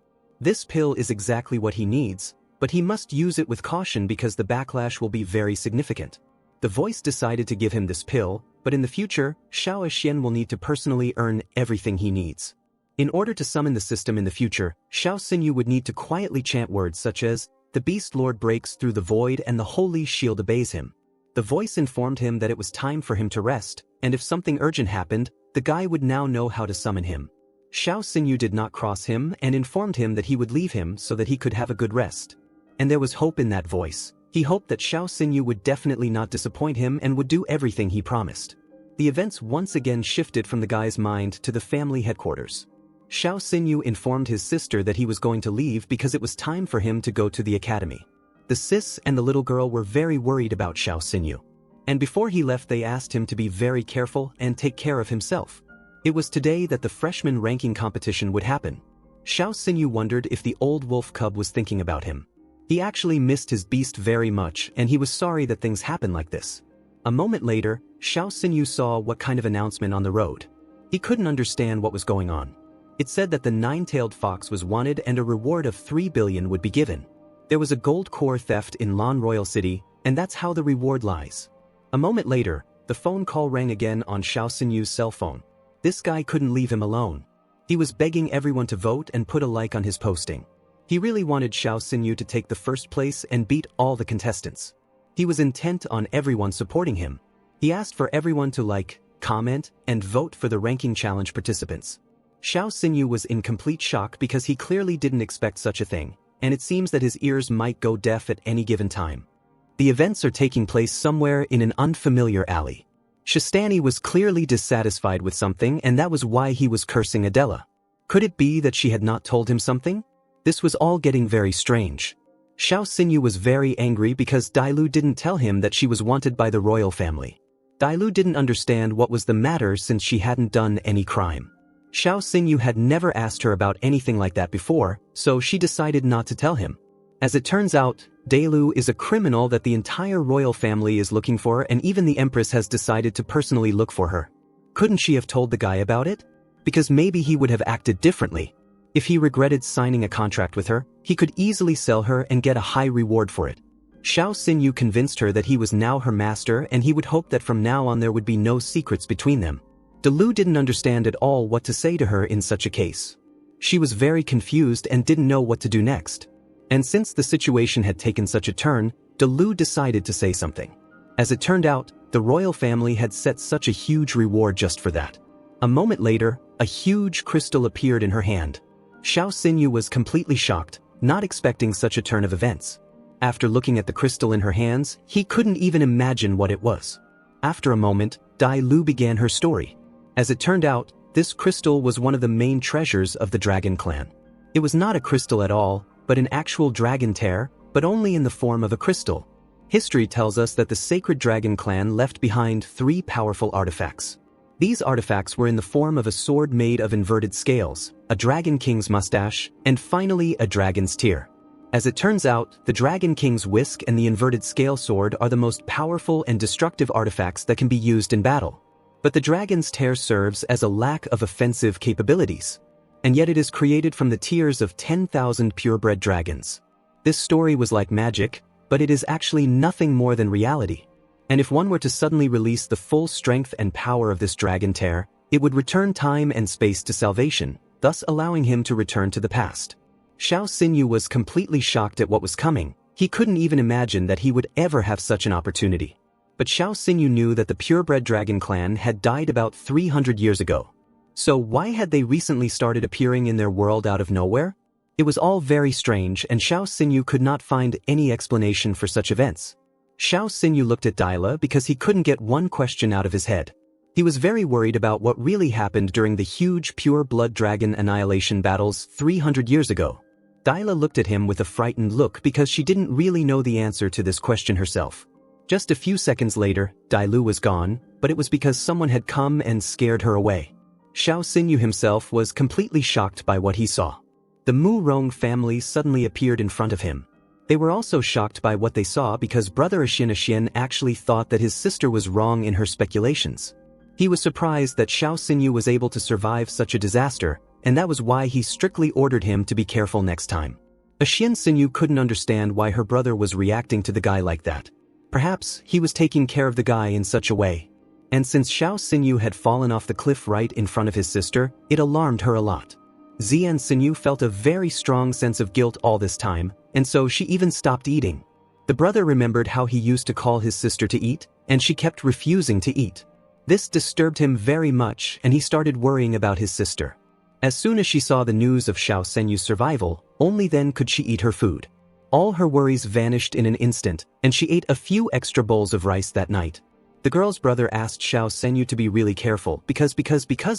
This pill is exactly what he needs, but he must use it with caution because the backlash will be very significant. The voice decided to give him this pill, but in the future, Xiao Xian will need to personally earn everything he needs. In order to summon the system in the future, Xiao Xinyu would need to quietly chant words such as, "The Beast Lord breaks through the void and the Holy Shield obeys him." The voice informed him that it was time for him to rest, and if something urgent happened, the guy would now know how to summon him. Xiao Xinyu did not cross him and informed him that he would leave him so that he could have a good rest. And there was hope in that voice. He hoped that Xiao Xinyu would definitely not disappoint him and would do everything he promised. The events once again shifted from the guy's mind to the family headquarters. Xiao Xinyu informed his sister that he was going to leave because it was time for him to go to the academy. The sis and the little girl were very worried about Xiao Xinyu. And before he left they asked him to be very careful and take care of himself. It was today that the freshman ranking competition would happen. Xiao Xinyu wondered if the old wolf cub was thinking about him. He actually missed his beast very much and he was sorry that things happened like this. A moment later, Xiao Xinyu saw what kind of announcement on the road. He couldn't understand what was going on. It said that the 9-tailed fox was wanted and a reward of 3 billion would be given. There was a gold core theft in Lan Royal City, and that's how the reward lies. A moment later, the phone call rang again on Xiao Xinyu's cell phone. This guy couldn't leave him alone. He was begging everyone to vote and put a like on his posting. He really wanted Xiao Xinyu to take the first place and beat all the contestants. He was intent on everyone supporting him. He asked for everyone to like, comment, and vote for the ranking challenge participants. Xiao Xinyu was in complete shock because he clearly didn't expect such a thing, and it seems that his ears might go deaf at any given time. The events are taking place somewhere in an unfamiliar alley. Shastani was clearly dissatisfied with something and that was why he was cursing Adela. Could it be that she had not told him something? This was all getting very strange. Xiao Xinyu was very angry because Dailu didn't tell him that she was wanted by the royal family. Dailu didn't understand what was the matter since she hadn't done any crime. Xiao Xinyu had never asked her about anything like that before, so she decided not to tell him. As it turns out, Dailu is a criminal that the entire royal family is looking for and even the empress has decided to personally look for her. Couldn't she have told the guy about it? Because maybe he would have acted differently. If he regretted signing a contract with her, he could easily sell her and get a high reward for it. Xiao Xinyu convinced her that he was now her master and he would hope that from now on there would be no secrets between them. Lu didn't understand at all what to say to her in such a case. She was very confused and didn't know what to do next. And since the situation had taken such a turn, Lu decided to say something. As it turned out, the royal family had set such a huge reward just for that. A moment later, a huge crystal appeared in her hand. Xiao Xinyu was completely shocked, not expecting such a turn of events. After looking at the crystal in her hands, he couldn't even imagine what it was. After a moment, Lu began her story. As it turned out, this crystal was one of the main treasures of the dragon clan. It was not a crystal at all, but an actual dragon tear, but only in the form of a crystal. History tells us that the sacred dragon clan left behind 3 powerful artifacts. These artifacts were in the form of a sword made of inverted scales, a dragon king's mustache, and finally a dragon's tear. As it turns out, the Dragon King's whisk and the inverted scale sword are the most powerful and destructive artifacts that can be used in battle. But the dragon's tear serves as a lack of offensive capabilities. And yet it is created from the tears of 10,000 purebred dragons. This story was like magic, but it is actually nothing more than reality. And if one were to suddenly release the full strength and power of this dragon tear, it would return time and space to salvation, thus allowing him to return to the past. Xiao Xinyu was completely shocked at what was coming. He couldn't even imagine that he would ever have such an opportunity. But Xiao Xinyu knew that the purebred dragon clan had died about 300 years ago. So why had they recently started appearing in their world out of nowhere? It was all very strange and Xiao Xinyu could not find any explanation for such events. Xiao Xinyu looked at Dila because he couldn't get one question out of his head. He was very worried about what really happened during the huge pure blood dragon annihilation battles 300 years ago. Dila looked at him with a frightened look because she didn't really know the answer to this question herself. Just a few seconds later, Lu was gone, but it was because someone had come and scared her away. Xiao Xinyu himself was completely shocked by what he saw. The Mu Rong family suddenly appeared in front of him. They were also shocked by what they saw because brother Xian actually thought that his sister was wrong in her speculations. He was surprised that Xiao Xinyu was able to survive such a disaster, and that was why he strictly ordered him to be careful next time. Xian Xinyu couldn't understand why her brother was reacting to the guy like that. Perhaps he was taking care of the guy in such a way. And since Xiao Xinyu had fallen off the cliff right in front of his sister, it alarmed her a lot. Xian Xinyu felt a very strong sense of guilt all this time, and so she even stopped eating. The brother remembered how he used to call his sister to eat, and she kept refusing to eat. This disturbed him very much and he started worrying about his sister. As soon as she saw the news of Xiao Xenyu's survival, only then could she eat her food. All her worries vanished in an instant, and she ate a few extra bowls of rice that night. The girl's brother asked Xiao Xenyu to be really careful because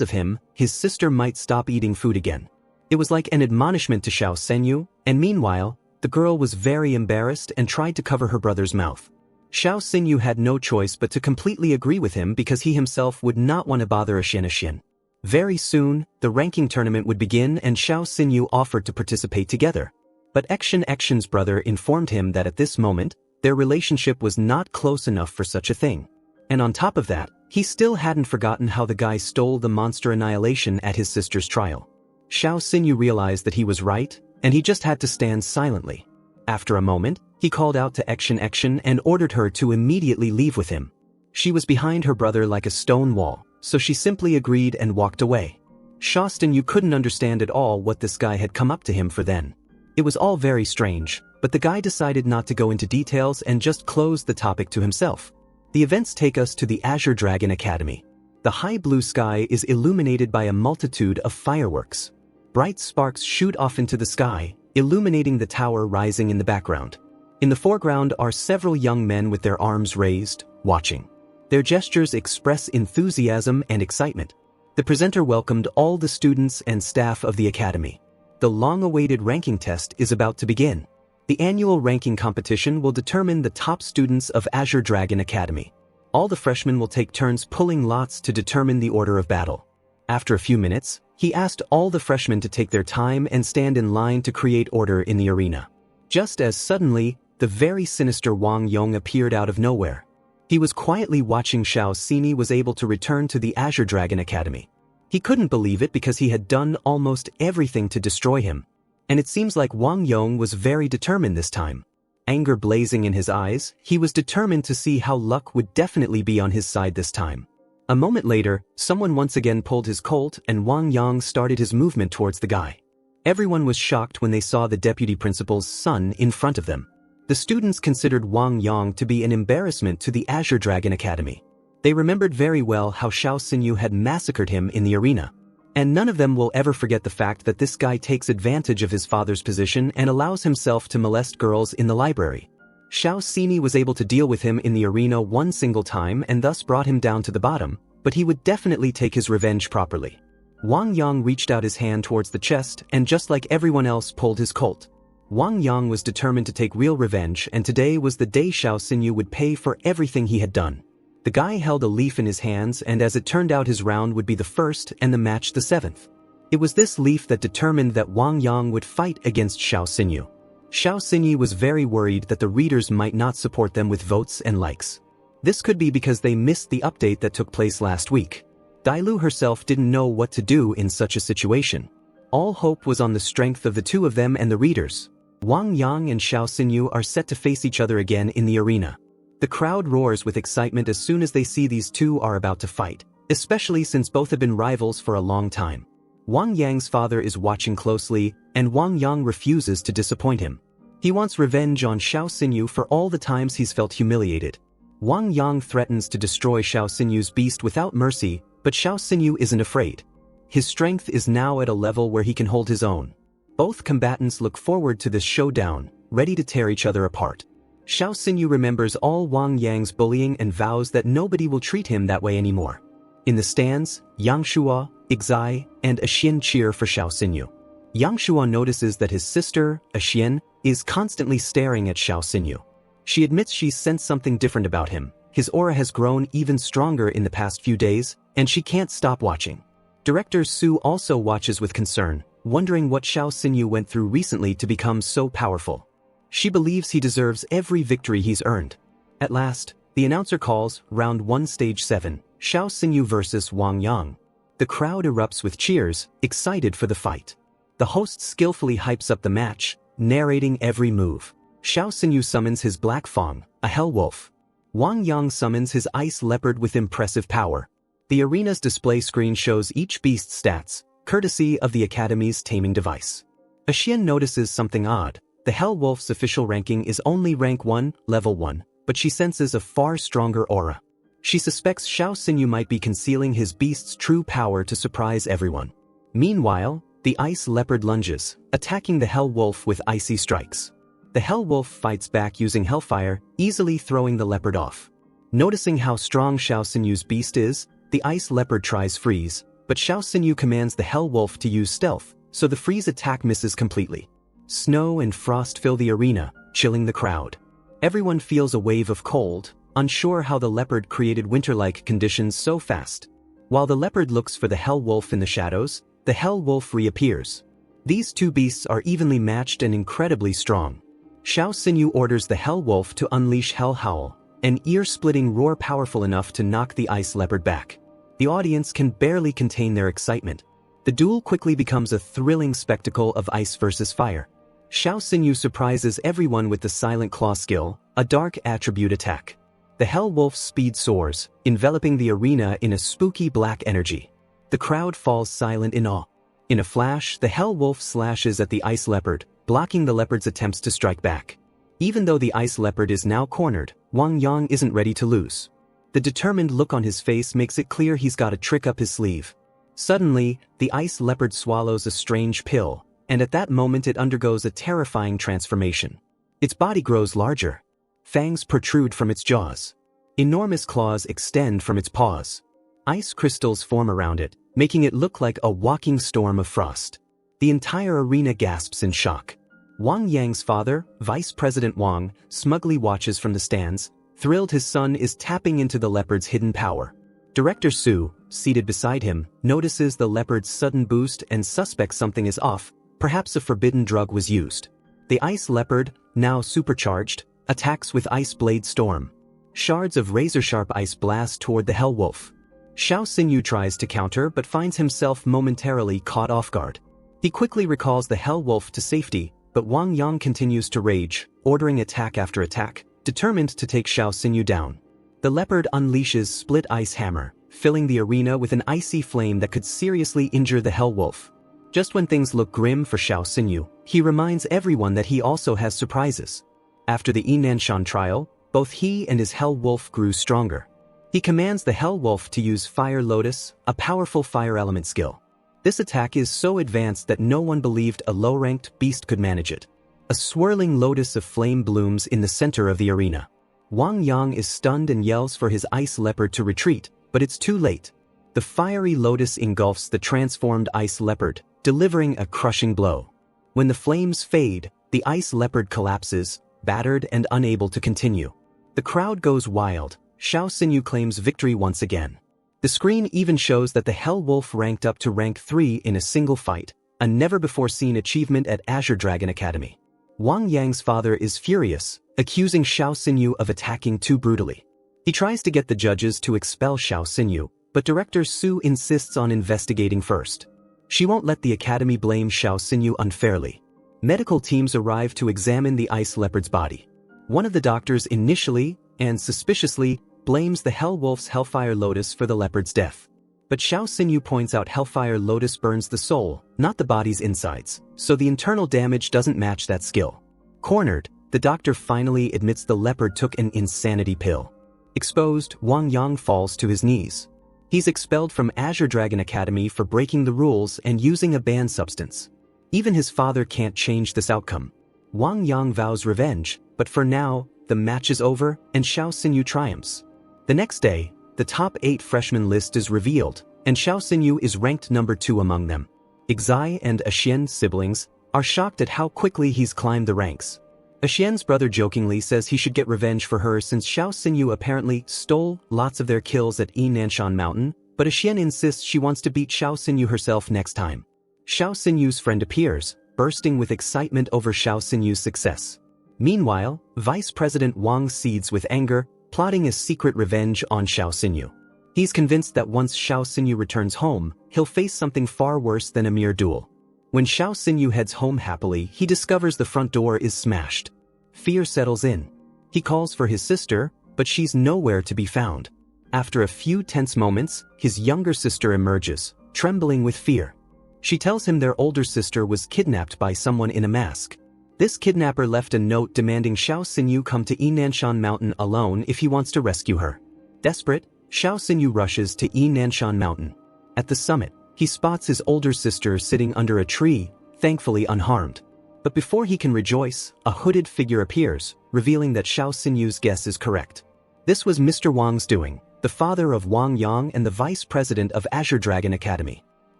of him, his sister might stop eating food again. It was like an admonishment to Xiao Xenyu, and meanwhile, the girl was very embarrassed and tried to cover her brother's mouth. Xiao Xenyu had no choice but to completely agree with him because he himself would not want to bother Xian. Very soon, the ranking tournament would begin and Xiao Xinyu offered to participate together. But Xion's brother informed him that at this moment, their relationship was not close enough for such a thing. And on top of that, he still hadn't forgotten how the guy stole the monster annihilation at his sister's trial. Xiao Xinyu realized that he was right, and he just had to stand silently. After a moment, he called out to Xion and ordered her to immediately leave with him. She was behind her brother like a stone wall, so she simply agreed and walked away. Xiao couldn't understand at all what this guy had come up to him for then. It was all very strange, but the guy decided not to go into details and just closed the topic to himself. The events take us to the Azure Dragon Academy. The high blue sky is illuminated by a multitude of fireworks. Bright sparks shoot off into the sky, illuminating the tower rising in the background. In the foreground are several young men with their arms raised, watching. Their gestures express enthusiasm and excitement. The presenter welcomed all the students and staff of the academy. The long-awaited ranking test is about to begin. The annual ranking competition will determine the top students of Azure Dragon Academy. All the freshmen will take turns pulling lots to determine the order of battle. After a few minutes, he asked all the freshmen to take their time and stand in line to create order in the arena. Just as suddenly, the very sinister Wang Yong appeared out of nowhere. He was quietly watching Xiao Xini was able to return to the Azure Dragon Academy. He couldn't believe it because he had done almost everything to destroy him. And it seems like Wang Yong was very determined this time. Anger blazing in his eyes, he was determined to see how luck would definitely be on his side this time. A moment later, someone once again pulled his Colt and Wang Yang started his movement towards the guy. Everyone was shocked when they saw the deputy principal's son in front of them. The students considered Wang Yang to be an embarrassment to the Azure Dragon Academy. They remembered very well how Xiao Xinyu had massacred him in the arena. And none of them will ever forget the fact that this guy takes advantage of his father's position and allows himself to molest girls in the library. Xiao Xini was able to deal with him in the arena one single time and thus brought him down to the bottom, but he would definitely take his revenge properly. Wang Yang reached out his hand towards the chest and just like everyone else pulled his Colt. Wang Yang was determined to take real revenge, and today was the day Xiao Xinyu would pay for everything he had done. The guy held a leaf in his hands, and as it turned out his round would be the first and the match the 7th. It was this leaf that determined that Wang Yang would fight against Xiao Xinyu. Xiao Xinyu was very worried that the readers might not support them with votes and likes. This could be because they missed the update that took place last week. Dailu herself didn't know what to do in such a situation. All hope was on the strength of the two of them and the readers. Wang Yang and Xiao Xinyu are set to face each other again in the arena. The crowd roars with excitement as soon as they see these two are about to fight, especially since both have been rivals for a long time. Wang Yang's father is watching closely, and Wang Yang refuses to disappoint him. He wants revenge on Xiao Xinyu for all the times he's felt humiliated. Wang Yang threatens to destroy Xiao Xinyu's beast without mercy, but Xiao Xinyu isn't afraid. His strength is now at a level where he can hold his own. Both combatants look forward to this showdown, ready to tear each other apart. Xiao Xinyu remembers all Wang Yang's bullying and vows that nobody will treat him that way anymore. In the stands, Yang Shuo, Ixai, and Axian cheer for Xiao Xinyu. Yang Shuo notices that his sister, Axian, is constantly staring at Xiao Xinyu. She admits she's sensed something different about him. His aura has grown even stronger in the past few days, and she can't stop watching. Director Su also watches with concern, wondering what Xiao Xinyu went through recently to become so powerful. She believes he deserves every victory he's earned. At last, the announcer calls Round 1 Stage 7, Xiao Xinyu vs. Wang Yang. The crowd erupts with cheers, excited for the fight. The host skillfully hypes up the match, narrating every move. Xiao Xinyu summons his Black Fang, a Hell Wolf. Wang Yang summons his Ice Leopard with impressive power. The arena's display screen shows each beast's stats, courtesy of the Academy's taming device. Axian notices something odd. The Hell Wolf's official ranking is only rank 1, level 1, but she senses a far stronger aura. She suspects Xiao Xinyu might be concealing his beast's true power to surprise everyone. Meanwhile, the Ice Leopard lunges, attacking the Hell Wolf with icy strikes. The Hell Wolf fights back using Hellfire, easily throwing the leopard off. Noticing how strong Xiao Xinyu's beast is, the Ice Leopard tries freeze, but Xiao Xinyu commands the Hell Wolf to use stealth, so the freeze attack misses completely. Snow and frost fill the arena, chilling the crowd. Everyone feels a wave of cold, unsure how the leopard created winter-like conditions so fast. While the leopard looks for the Hell Wolf in the shadows, the Hell Wolf reappears. These two beasts are evenly matched and incredibly strong. Xiao Xinyu orders the Hell Wolf to unleash Hell Howl, an ear-splitting roar powerful enough to knock the Ice Leopard back. The audience can barely contain their excitement. The duel quickly becomes a thrilling spectacle of ice versus fire. Xiao Xinyu surprises everyone with the Silent Claw skill, a dark attribute attack. The Hell Wolf's speed soars, enveloping the arena in a spooky black energy. The crowd falls silent in awe. In a flash, the Hell Wolf slashes at the Ice Leopard, blocking the leopard's attempts to strike back. Even though the Ice Leopard is now cornered, Wang Yang isn't ready to lose. The determined look on his face makes it clear he's got a trick up his sleeve. Suddenly, the Ice Leopard swallows a strange pill, and at that moment it undergoes a terrifying transformation. Its body grows larger. Fangs protrude from its jaws. Enormous claws extend from its paws. Ice crystals form around it, making it look like a walking storm of frost. The entire arena gasps in shock. Wang Yang's father, Vice President Wang, smugly watches from the stands, thrilled his son is tapping into the leopard's hidden power. Director Su, seated beside him, notices the leopard's sudden boost and suspects something is off. Perhaps a forbidden drug was used. The Ice Leopard, now supercharged, attacks with Ice Blade Storm. Shards of razor-sharp ice blast toward the Hell Wolf. Xiao Xinyu tries to counter but finds himself momentarily caught off guard. He quickly recalls the Hell Wolf to safety, But Wang Yang continues to rage, ordering attack after attack, determined to take Xiao Xinyu down. The leopard unleashes Split Ice Hammer, filling the arena with an icy flame that could seriously injure the Hell Wolf. Just when things look grim for Xiao Xinyu, he reminds everyone that he also has surprises. After the Yinanshan trial, both he and his Hell Wolf grew stronger. He commands the Hell Wolf to use Fire Lotus, a powerful fire element skill. This attack is so advanced that no one believed a low-ranked beast could manage it. A swirling lotus of flame blooms in the center of the arena. Wang Yang is stunned and yells for his ice leopard to retreat, but it's too late. The fiery lotus engulfs the transformed ice leopard, delivering a crushing blow. When the flames fade, the ice leopard collapses, battered and unable to continue. The crowd goes wild. Xiao Xinyu claims victory once again. The screen even shows that the Hell Wolf ranked up to rank 3 in a single fight, a never-before-seen achievement at Azure Dragon Academy. Wang Yang's father is furious, accusing Xiao Xinyu of attacking too brutally. He tries to get the judges to expel Xiao Xinyu, but director Su insists on investigating first. She won't let the academy blame Xiao Xinyu unfairly. Medical teams arrive to examine the ice leopard's body. One of the doctors initially, and suspiciously, blames the Hell Wolf's Hellfire Lotus for the leopard's death. But Xiao Xinyu points out Hellfire Lotus burns the soul, not the body's insides, so the internal damage doesn't match that skill. Cornered, the doctor finally admits the leopard took an insanity pill. Exposed, Wang Yang falls to his knees. He's expelled from Azure Dragon Academy for breaking the rules and using a banned substance. Even his father can't change this outcome. Wang Yang vows revenge, but for now, the match is over and Xiao Xinyu triumphs. The next day, the top 8 freshman list is revealed, and Xiao Xinyu is ranked number 2 among them. Ixai and Axian's siblings are shocked at how quickly he's climbed the ranks. Axian's brother jokingly says he should get revenge for her since Xiao Xinyu apparently stole lots of their kills at Yinanshan Mountain, but Axian insists she wants to beat Xiao Xinyu herself next time. Xiao Xinyu's friend appears, bursting with excitement over Xiao Xinyu's success. Meanwhile, Vice President Wang seethes with anger, plotting a secret revenge on Xiao Xinyu. He's convinced that once Xiao Xinyu returns home, he'll face something far worse than a mere duel. When Xiao Xinyu heads home happily, he discovers the front door is smashed. Fear settles in. He calls for his sister, but she's nowhere to be found. After a few tense moments, his younger sister emerges, trembling with fear. She tells him their older sister was kidnapped by someone in a mask. This kidnapper left a note demanding Xiao Xinyu come to Yinanshan Mountain alone if he wants to rescue her. Desperate, Xiao Xinyu rushes to Yinanshan Mountain. At the summit, he spots his older sister sitting under a tree, thankfully unharmed. But before he can rejoice, a hooded figure appears, revealing that Xiao Xinyu's guess is correct. This was Mr. Wang's doing, the father of Wang Yang and the vice president of Azure Dragon Academy.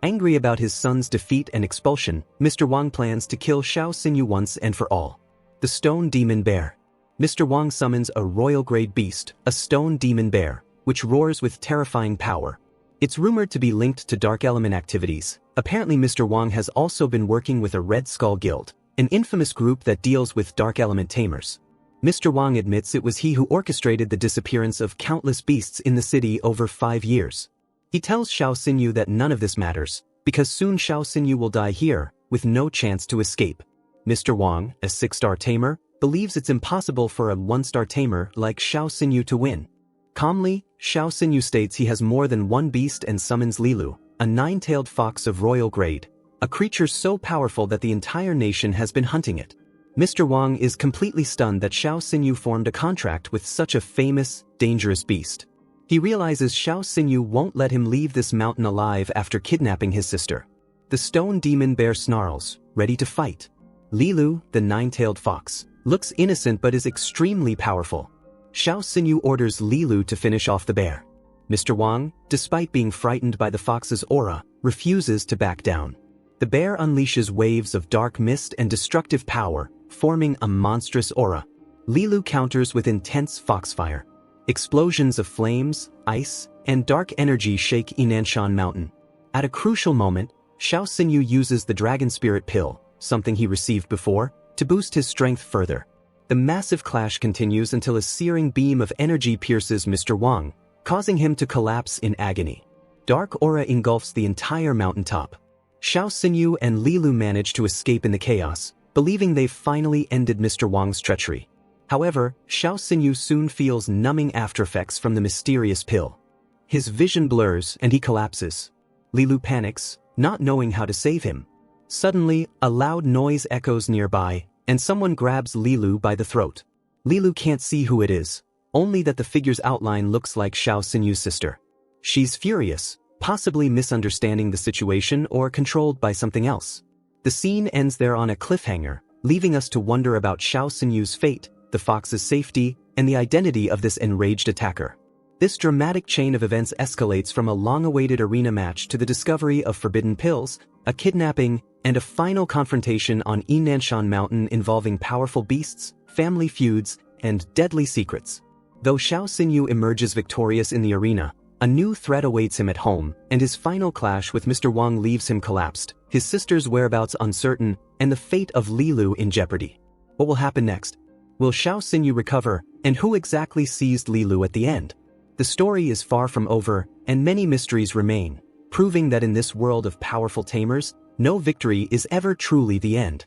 Angry about his son's defeat and expulsion, Mr. Wang plans to kill Xiao Xinyu once and for all. The Stone Demon Bear. Mr. Wang summons a royal-grade beast, a stone demon bear, which roars with terrifying power. It's rumored to be linked to dark element activities. Apparently Mr. Wang has also been working with a Red Skull Guild, an infamous group that deals with dark element tamers. Mr. Wang admits it was he who orchestrated the disappearance of countless beasts in the city over 5 years. He tells Xiao Xinyu that none of this matters, because soon Xiao Xinyu will die here, with no chance to escape. Mr. Wang, a 6-star tamer, believes it's impossible for a 1-star tamer like Xiao Xinyu to win. Calmly, Xiao Xinyu states he has more than one beast and summons Lilu, a 9-tailed fox of royal grade, a creature so powerful that the entire nation has been hunting it. Mr. Wang is completely stunned that Xiao Xinyu formed a contract with such a famous, dangerous beast. He realizes Xiao Xinyu won't let him leave this mountain alive after kidnapping his sister. The stone demon bear snarls, ready to fight. Lilu, the 9-tailed fox, looks innocent but is extremely powerful. Xiao Xinyu orders Lilu to finish off the bear. Mr. Wang, despite being frightened by the fox's aura, refuses to back down. The bear unleashes waves of dark mist and destructive power, forming a monstrous aura. Lilu counters with intense foxfire. Explosions of flames, ice, and dark energy shake Yinanshan Mountain. At a crucial moment, Xiao Xinyu uses the Dragon Spirit Pill, something he received before, to boost his strength further. The massive clash continues until a searing beam of energy pierces Mr. Wang, causing him to collapse in agony. Dark aura engulfs the entire mountaintop. Xiao Xinyu and Lilu manage to escape in the chaos, believing they've finally ended Mr. Wang's treachery. However, Xiao Xinyu soon feels numbing aftereffects from the mysterious pill. His vision blurs and he collapses. Li Lu panics, not knowing how to save him. Suddenly, a loud noise echoes nearby, and someone grabs Li Lu by the throat. Li Lu can't see who it is, only that the figure's outline looks like Xiao Xinyu's sister. She's furious, possibly misunderstanding the situation or controlled by something else. The scene ends there on a cliffhanger, leaving us to wonder about Xiao Xinyu's fate, the fox's safety, and the identity of this enraged attacker. This dramatic chain of events escalates from a long-awaited arena match to the discovery of forbidden pills, a kidnapping, and a final confrontation on Yinanshan Mountain involving powerful beasts, family feuds, and deadly secrets. Though Xiao Xinyu emerges victorious in the arena, a new threat awaits him at home, and his final clash with Mr. Wang leaves him collapsed, his sister's whereabouts uncertain, and the fate of Li Lu in jeopardy. What will happen next? Will Xiao Xinyu recover, and who exactly seized Li Lu at the end? The story is far from over, and many mysteries remain, proving that in this world of powerful tamers, no victory is ever truly the end.